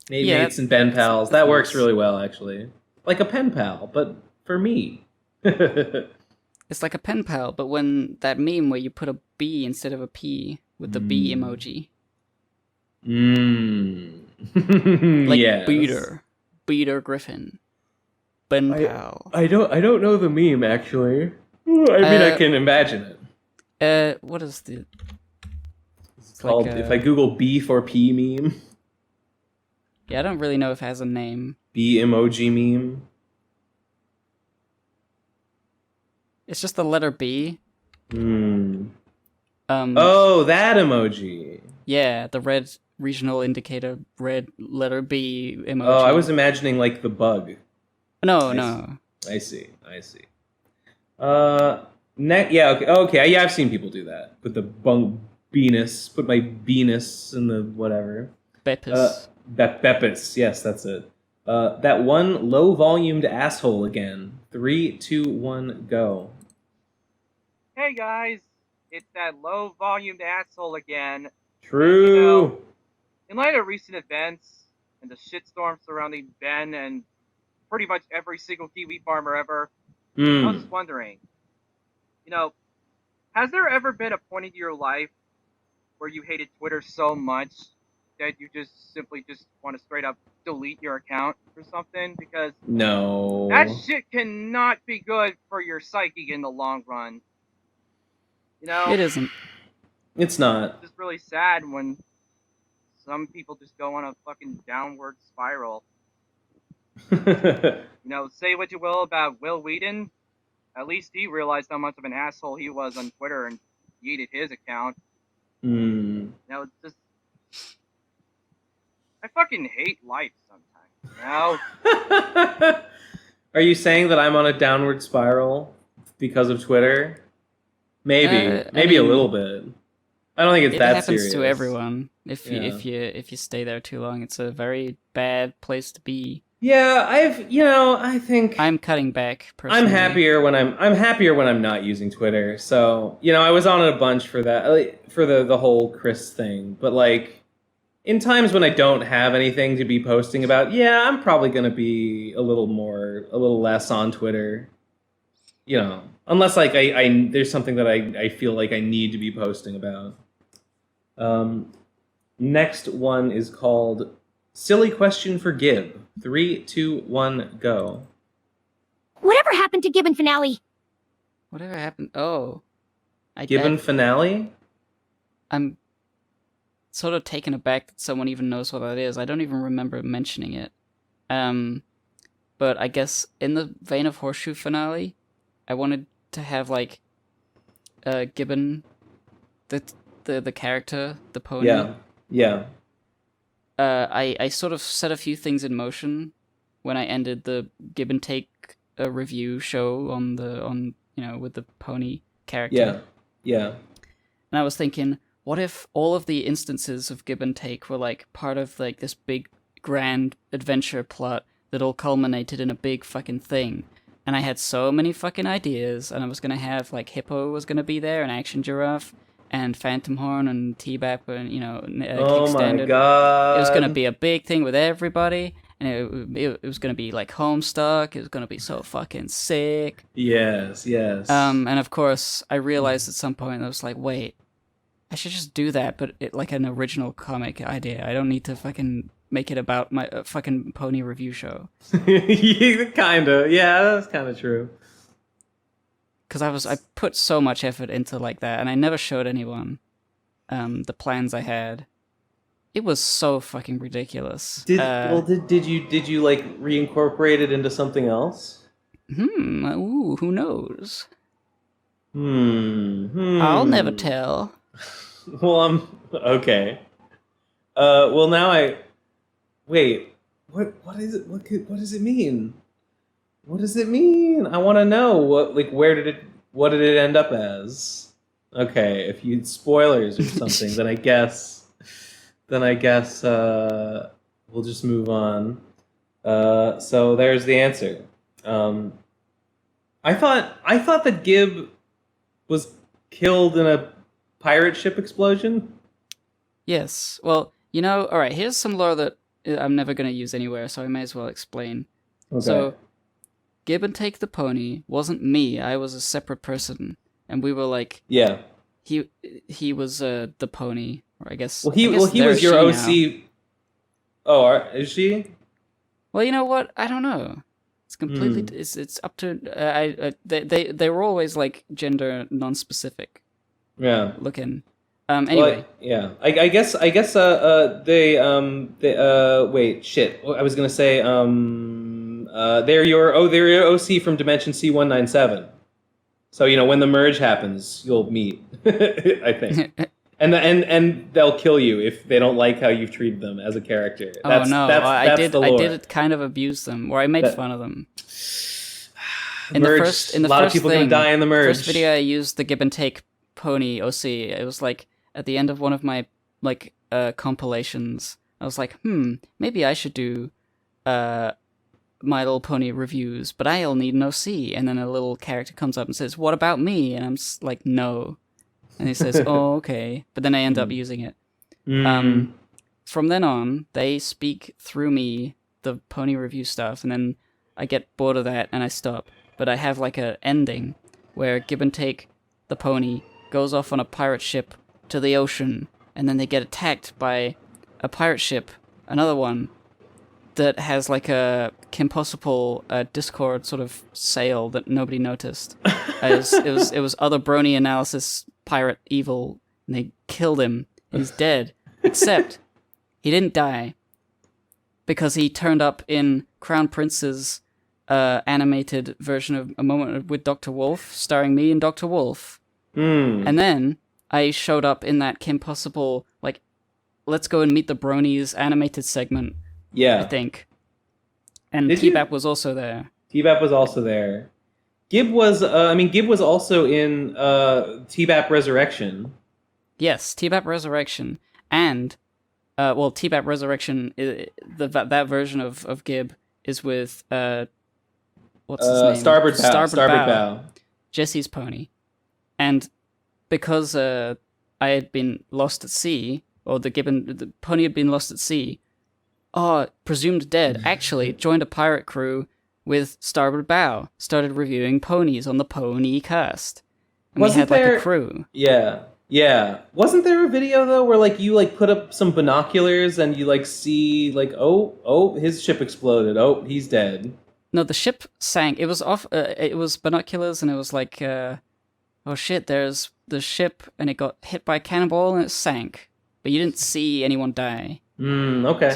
Nate Mates and Ben Pals. That works really well, actually. Like a pen pal, but for me. It's like a pen pal, but when that meme where you put a B instead of a P with the B emoji. Like yes. Beater Griffin. Ben pal. I don't know the meme, actually. I mean, I can imagine it. What is the... It's called, if I Google B for P meme. Yeah, I don't really know if it has a name. B emoji meme. It's just the letter B. Oh, that emoji. Yeah, the red regional indicator, red letter B emoji. Oh, I was imagining, like, the bug. No. I see. Okay. Yeah, I've seen people do that. Put the Venus, put my Venus in the whatever. Beppis. Beppis. Yes, that's it. That one low-volumed asshole again. 3, 2, 1, go. Hey guys, it's that low-volumed asshole again. True. And, in light of recent events and the shitstorm surrounding Ben and pretty much every single Kiwi farmer ever, I was just wondering, has there ever been a point in your life where you hated Twitter so much that you just simply want to straight up delete your account or something? Because No. that shit cannot be good for your psyche in the long run. It isn't. It's not. It's just really sad when some people just go on a fucking downward spiral. Say what you will about Will Wheaton, at least he realized how much of an asshole he was on Twitter and yeeted his account. It's just... I fucking hate life sometimes, Are you saying that I'm on a downward spiral because of Twitter? Maybe. Maybe a little bit. I don't think it's that serious. It happens to everyone. If you stay there too long, it's a very bad place to be. Yeah, I think I'm cutting back personally. I'm happier when I'm not using Twitter. So, I was on it a bunch for that, for the whole Chris thing. But like, in times when I don't have anything to be posting about, yeah, I'm probably gonna be a little less on Twitter. Unless like I there's something that I feel like I need to be posting about. Next one is called Silly Question for Gib. 3, 2, 1, go. Whatever happened to Gibbon finale? Whatever happened? Oh. Gibbon finale? I'm sort of taken aback that someone even knows what that is. I don't even remember mentioning it. But I guess in the vein of Horseshoe finale, I wanted to have like Gibbon, the character, the pony. Yeah. I sort of set a few things in motion when I ended the Give and Take review show on with the pony character. Yeah. And I was thinking, what if all of the instances of Give and Take were like part of like this big grand adventure plot that all culminated in a big fucking thing? And I had so many fucking ideas, and I was gonna have like Hippo was gonna be there, and Action Giraffe, and Phantom Horn, and T-Bap, and oh Kickstandard. My God. It was gonna be a big thing with everybody, and it was gonna be like Homestuck. It was gonna be so fucking sick. Yes. And of course, I realized at some point I was like, wait, I should just do that, but like an original comic idea. I don't need to fucking make it about my fucking pony review show. Kinda. Yeah, that's kind of true. Because I put so much effort into like that, and I never showed anyone the plans I had. It was so fucking ridiculous. Did you like reincorporate it into something else? Ooh, who knows? I'll never tell. Well, I'm okay. Well, now wait. What is it? What does it mean? What does it mean? I want to know what did it end up as? Okay, if you spoilers or something, then I guess we'll just move on. So there's the answer. I thought that Gib was killed in a pirate ship explosion. Yes. Well, all right, here's some lore that I'm never going to use anywhere, so I may as well explain. Okay. So, Gib and Take the Pony wasn't me. I was a separate person, and we were like, yeah. He was the pony, or I guess. Well, he was your OC. Now. Oh, is she? Well, you know what? I don't know. It's completely. It's up to. They were always like gender non-specific. Yeah. Looking. Anyway. Well, yeah. I guess. They. Wait. Shit. I was gonna say. They're your OC from Dimension C197. So when the merge happens, you'll meet. I think. And they'll kill you if they don't like how you've treated them as a character. That's I did kind of abuse them, or I made fun of them. In merge, the first a lot of people are gonna die in the merge. First video I used the Give and Take pony OC. It was like at the end of one of my compilations. I was like, maybe I should do My Little Pony reviews, but I'll need an OC. And then a little character comes up and says, what about me? And I'm like, no. And he says, oh, okay. But then I end up using it. From then on, they speak through me, the pony review stuff, and then I get bored of that and I stop. But I have like a ending where Give and Take, the pony, goes off on a pirate ship to the ocean, and then they get attacked by a pirate ship, another one, that has like a Kim Possible Discord sort of sail that nobody noticed. It was other brony analysis pirate evil, and they killed him. He's dead, except he didn't die because he turned up in Crown Prince's animated version of A Moment with Dr. Wolf, starring me and Dr. Wolf. And then I showed up in that Kim Possible, like, let's go and meet the bronies animated segment. Yeah. I think. And T-Bap was also there. T-Bap was also there. Gib was also in T-Bap Resurrection. Yes, T-Bap Resurrection. And, T-Bap Resurrection, that version of Gib is with, what's his name? Starboard Bow. Jesse's pony. And because I had been lost at sea, or the pony had been lost at sea, presumed dead, actually joined a pirate crew with Starboard Bow, started reviewing ponies on the Pony Cast. And we had like a crew. Yeah. Wasn't there a video though where like you like put up some binoculars and you like see like his ship exploded. Oh, he's dead. No, the ship sank. It was off. It was binoculars, and it was like, oh shit! There's the ship, and it got hit by a cannonball, and it sank. But you didn't see anyone die. Okay.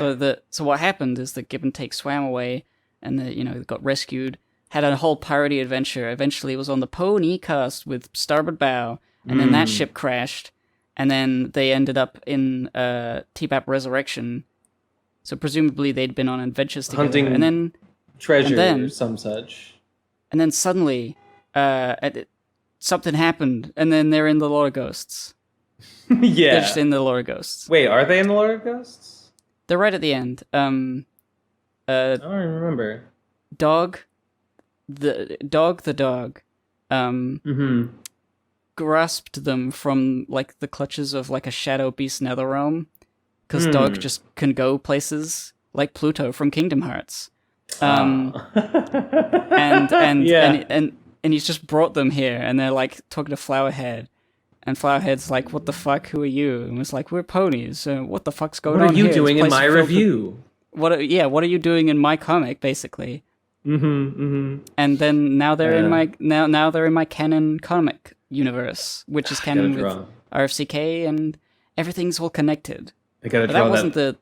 So what happened is that Give and Take swam away, and got rescued. Had a whole piratey adventure. Eventually, was on the Pony Cast with Starboard Bow, and then that ship crashed, and then they ended up in T-Bap Resurrection. So presumably they'd been on adventures together, hunting and then treasure or some such. And then suddenly, something happened, and then they're in the Lore of Ghosts. Yeah. They're just in the Lore of Ghosts. Wait, are they in the Lore of Ghosts? They're right at the end. I don't remember. The dog, grasped them from like the clutches of like a shadow beast netherrealm, because Dog just can go places like Pluto from Kingdom Hearts. And he's just brought them here, and they're like talking to Flowerhead, and Flowerhead's like, "What the fuck? Who are you?" And it's like, "We're ponies. What the fuck's going on here? What are you doing in my review? What are you doing in my comic, basically?" And then now they're in my now they're in my canon comic universe, which is canon with RFCK, and everything's all connected. I gotta draw that wasn't the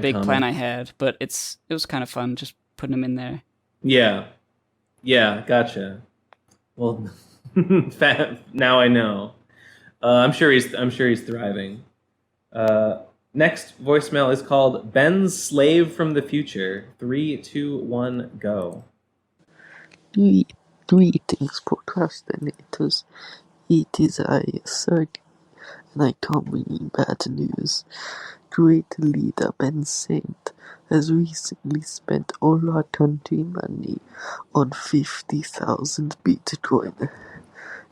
big comic plan I had, but it was kind of fun just putting them in there. Yeah, gotcha. Well, now I know. I'm sure he's thriving. Next voicemail is called Ben's Slave from the Future. 3, 2, 1, go. Greetings, procrastinators. It is I, Sergey, and I come bringing bad news. Great leader Ben Saint has recently spent all our country money on 50,000 Bitcoin.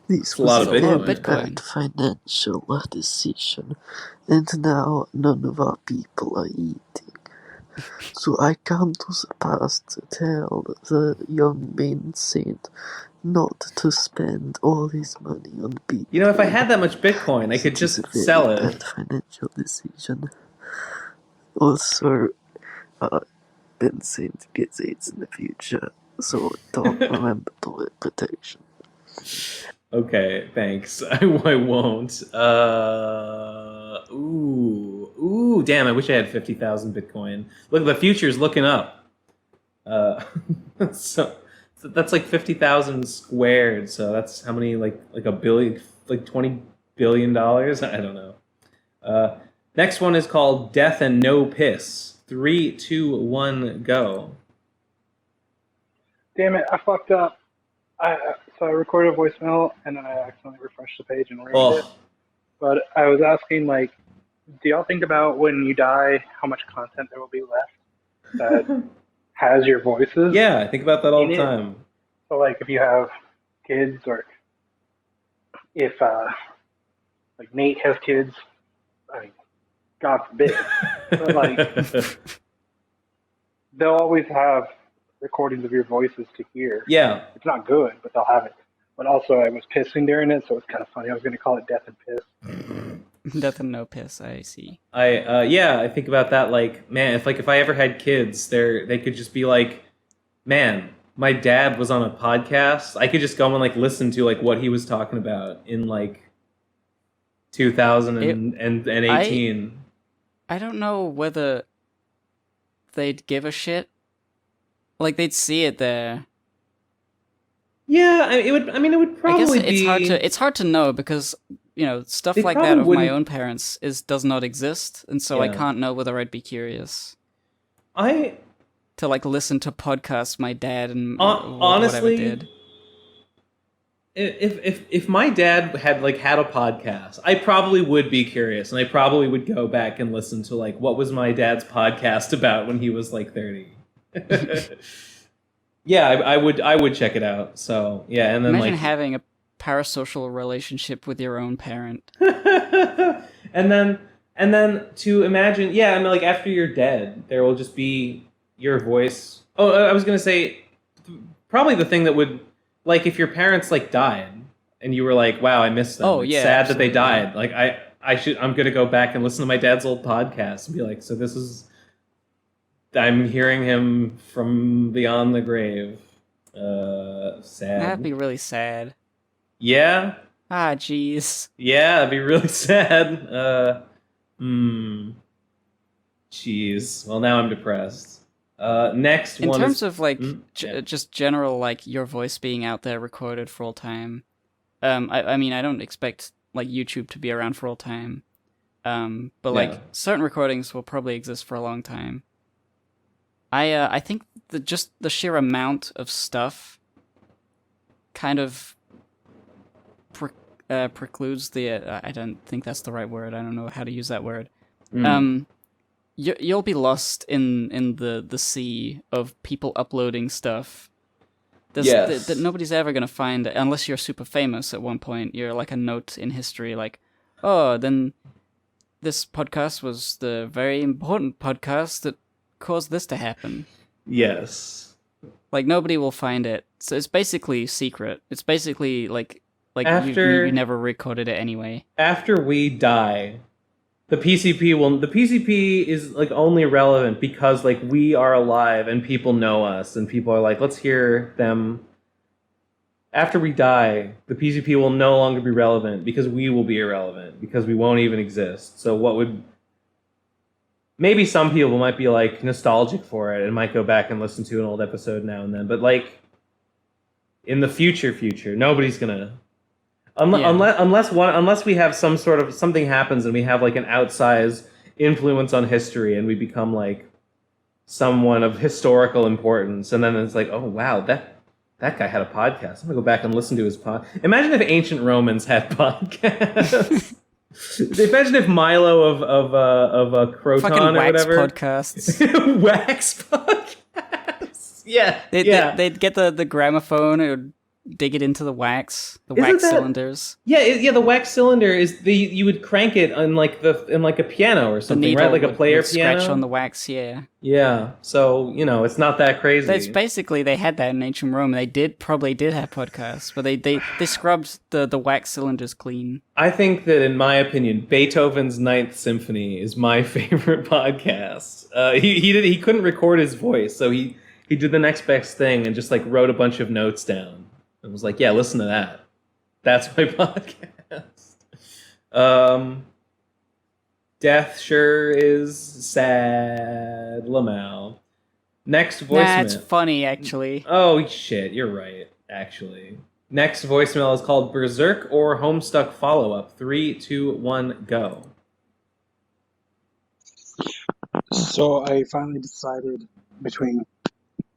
This was a very bad financial decision, and now none of our people are eating. So I come to the past to tell the young Ben Saint not to spend all his money on Bitcoin. You know, if I had that much Bitcoin, I could just sell it. Bad financial decision. Also, Ben Saint gets AIDS in the future, so don't remember to wear protection. Okay, thanks. I won't. Ooh, damn! I wish I had 50,000 Bitcoin. Look, the future's looking up. So that's like 50,000 squared. So that's how many? Like a billion, like $20 billion. I don't know. Next one is called Death and No Piss. 3, 2, 1, go. Damn it! I fucked up. So I recorded a voicemail and then I accidentally refreshed the page and read it. But I was asking, like, Do y'all think about when you die, how much content there will be left that has your voices? Yeah, I think about that all in the it? time. So, like, if you have kids, or if like Nate has kids, I mean, God forbid, but like they'll always have recordings of your voices to hear. Yeah. It's not good, but they'll have it. But also, I was pissing during it, so it's kind of funny. I was going to call it Death and Piss. Death and no piss. I see. I think about that. Like, man, if I ever had kids, they could just be like, man, my dad was on a podcast. I could just go and like listen to like what he was talking about in like 2018. I don't know whether they'd give a shit. Like, they'd see it there. Yeah, it would. I mean, it would probably be. It's hard to know because, you know, stuff They like that probably of my wouldn't- own parents does not exist, and so I Yeah. can't know whether I'd be curious. To like listen to podcasts my dad and honestly, whatever did. If my dad had a podcast, I probably would be curious, and I probably would go back and listen to like what was my dad's podcast about when he was like 30. Yeah, I would check it out. So yeah, and then Imagine like having a parasocial relationship with your own parent. and then to imagine, yeah, I mean, like after you're dead, there will just be your voice. Oh, I was gonna say probably the thing that would, like, if your parents like died and you were like, wow, I miss them. Oh, It's yeah, sad that they absolutely. died. Like I'm gonna go back and listen to my dad's old podcast and be like, so this is. I'm hearing him from beyond the grave. Sad. That'd be really sad. Yeah? Ah, jeez. Yeah, that'd be really sad. Jeez. Well, now I'm depressed. Next In one terms is... of like Yeah. just general like your voice being out there recorded for all time. I mean, I don't expect like YouTube to be around for all time. But like Yeah. certain recordings will probably exist for a long time. I think just the sheer amount of stuff kind of precludes the I don't think that's the right word. I don't know how to use that word. You'll be lost in the sea of people uploading stuff. Yes. That nobody's ever gonna find unless you're super famous at one point. You're like a note in history, like, oh, then this podcast was the very important podcast that caused this to happen. Yes. Like nobody will find it. So it's basically secret. It's basically like After- you never recorded it anyway. After we die, the PCP is like only relevant because like we are alive and people know us and people are like, let's hear them. After we die, the PCP will no longer be relevant because we will be irrelevant because we won't even exist. So what would... Maybe some people might be like nostalgic for it and might go back and listen to an old episode now and then, but like in the future, nobody's gonna... Unless we have some sort of something happens and we have like an outsized influence on history and we become like someone of historical importance, and then it's like, oh wow, that guy had a podcast. I'm gonna go back and listen to his pod. Imagine if ancient Romans had podcasts. Imagine if Milo of Croton Fucking or wax whatever podcasts. wax podcasts. Yeah, They'd get the gramophone and dig it into the wax, the Isn't wax that- cylinders. Yeah. The wax cylinder is you would crank it on like a piano or The something, needle right? Like a would player scratch piano. on the wax. Yeah. Yeah. So it's not that crazy. That's basically they had that in ancient Rome. They probably did have podcasts, but they scrubbed the wax cylinders clean. I think that, in my opinion, Beethoven's Ninth Symphony is my favorite podcast. He couldn't record his voice, so he did the next best thing and just like wrote a bunch of notes down and was like, yeah, listen to that. That's my podcast. Death sure is sad. Lamau. Next voicemail. Nah, it's funny actually. Oh shit, you're right. Actually, next voicemail is called Berserk or Homestuck Follow Up. 3, 2, 1, go. So I finally decided between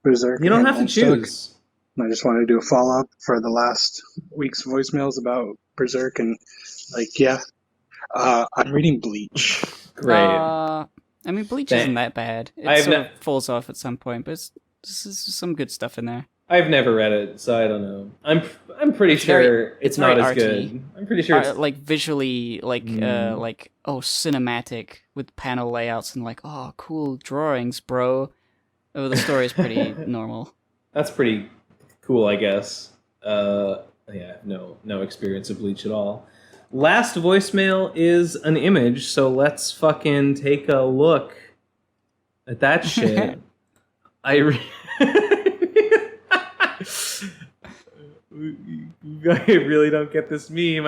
Berserk. You don't and have to Homestuck. choose. And I just wanted to do a follow up for the last week's voicemails about Berserk, and I'm reading Bleach. Great. I mean, Bleach isn't that bad. It sort of falls off at some point, but there's some good stuff in there. I've never read it, so I don't know. I'm pretty sure it's not as good. I'm pretty sure it's like visually, like cinematic with panel layouts and like cool drawings, bro. Oh, the story is pretty normal. That's pretty cool, I guess. No experience of Bleach at all. Last voicemail is an image, so let's fucking take a look at that shit. I really don't get this meme.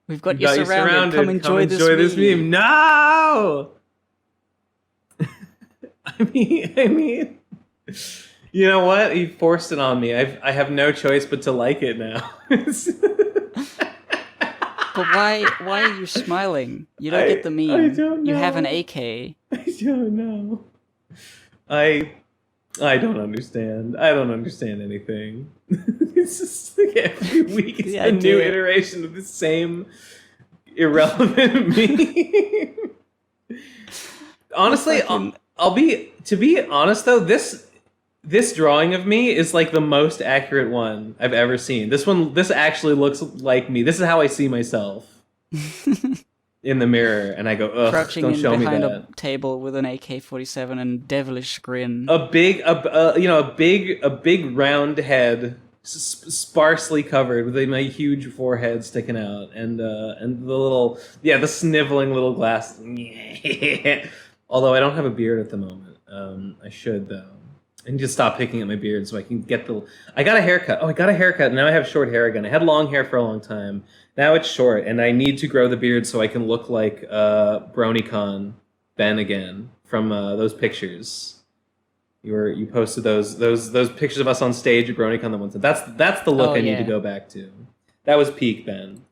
We've got you surrounded. Come enjoy this meme. No! I mean, you know what? You forced it on me. I have no choice but to like it now. But why are you smiling? You don't get the meme. I don't know. You have an AK. I don't know. I don't understand. I don't understand anything. It's just like every week it's a new iteration of the same irrelevant meme. Honestly, to be honest though, this drawing of me is like the most accurate one I've ever seen. This actually looks like me. This is how I see myself in the mirror, and I go, ugh, crouching don't show me that. behind a table with an AK-47 and devilish grin. A big round head, sparsely covered with a huge forehead sticking out, and the little the sniveling little glass. Although I don't have a beard at the moment, I should though. I need to stop picking at my beard so I can get I got a haircut. Oh, I got a haircut. Now I have short hair again. I had long hair for a long time. Now it's short, and I need to grow the beard so I can look like BronyCon Ben again from those pictures. You posted those pictures of us on stage at BronyCon the one time. That's the look I need to go back to. That was peak Ben.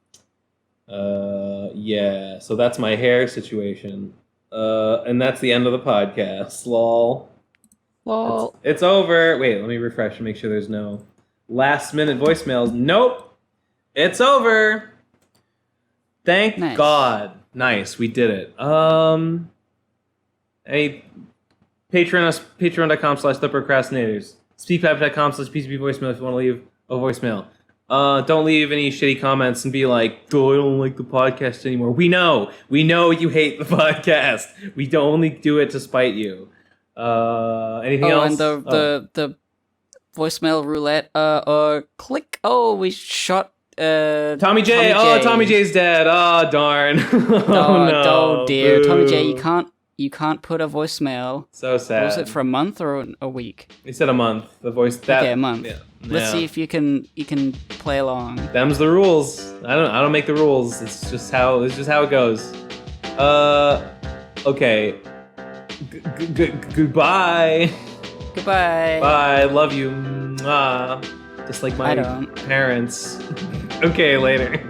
So that's my hair situation. And that's the end of the podcast. Lol. It's over. Wait, let me refresh and make sure there's no last minute voicemails. Nope. It's over. Thank God. Nice. We did it. Hey, patreon.com/theprocrastinators. Speakpipe.com/PCP voicemail if you want to leave a voicemail. Don't leave any shitty comments and be like, "Oh, I don't like the podcast anymore." We know you hate the podcast. We don't only do it to spite you. Anything else? And the voicemail roulette. Click. Oh, we shot. Tommy J. Tommy J's dead. Oh, darn. Oh dear. Boo. Tommy J, you can't put a voicemail. So sad. Was it for a month or a week? He said a month. The voice. Okay, a month. Yeah. Let's see if you can play along. Them's the rules. I don't make the rules. It's just how it goes. Okay. Goodbye. Goodbye. Bye. Love you. Mwah. Just like my parents. Okay, later.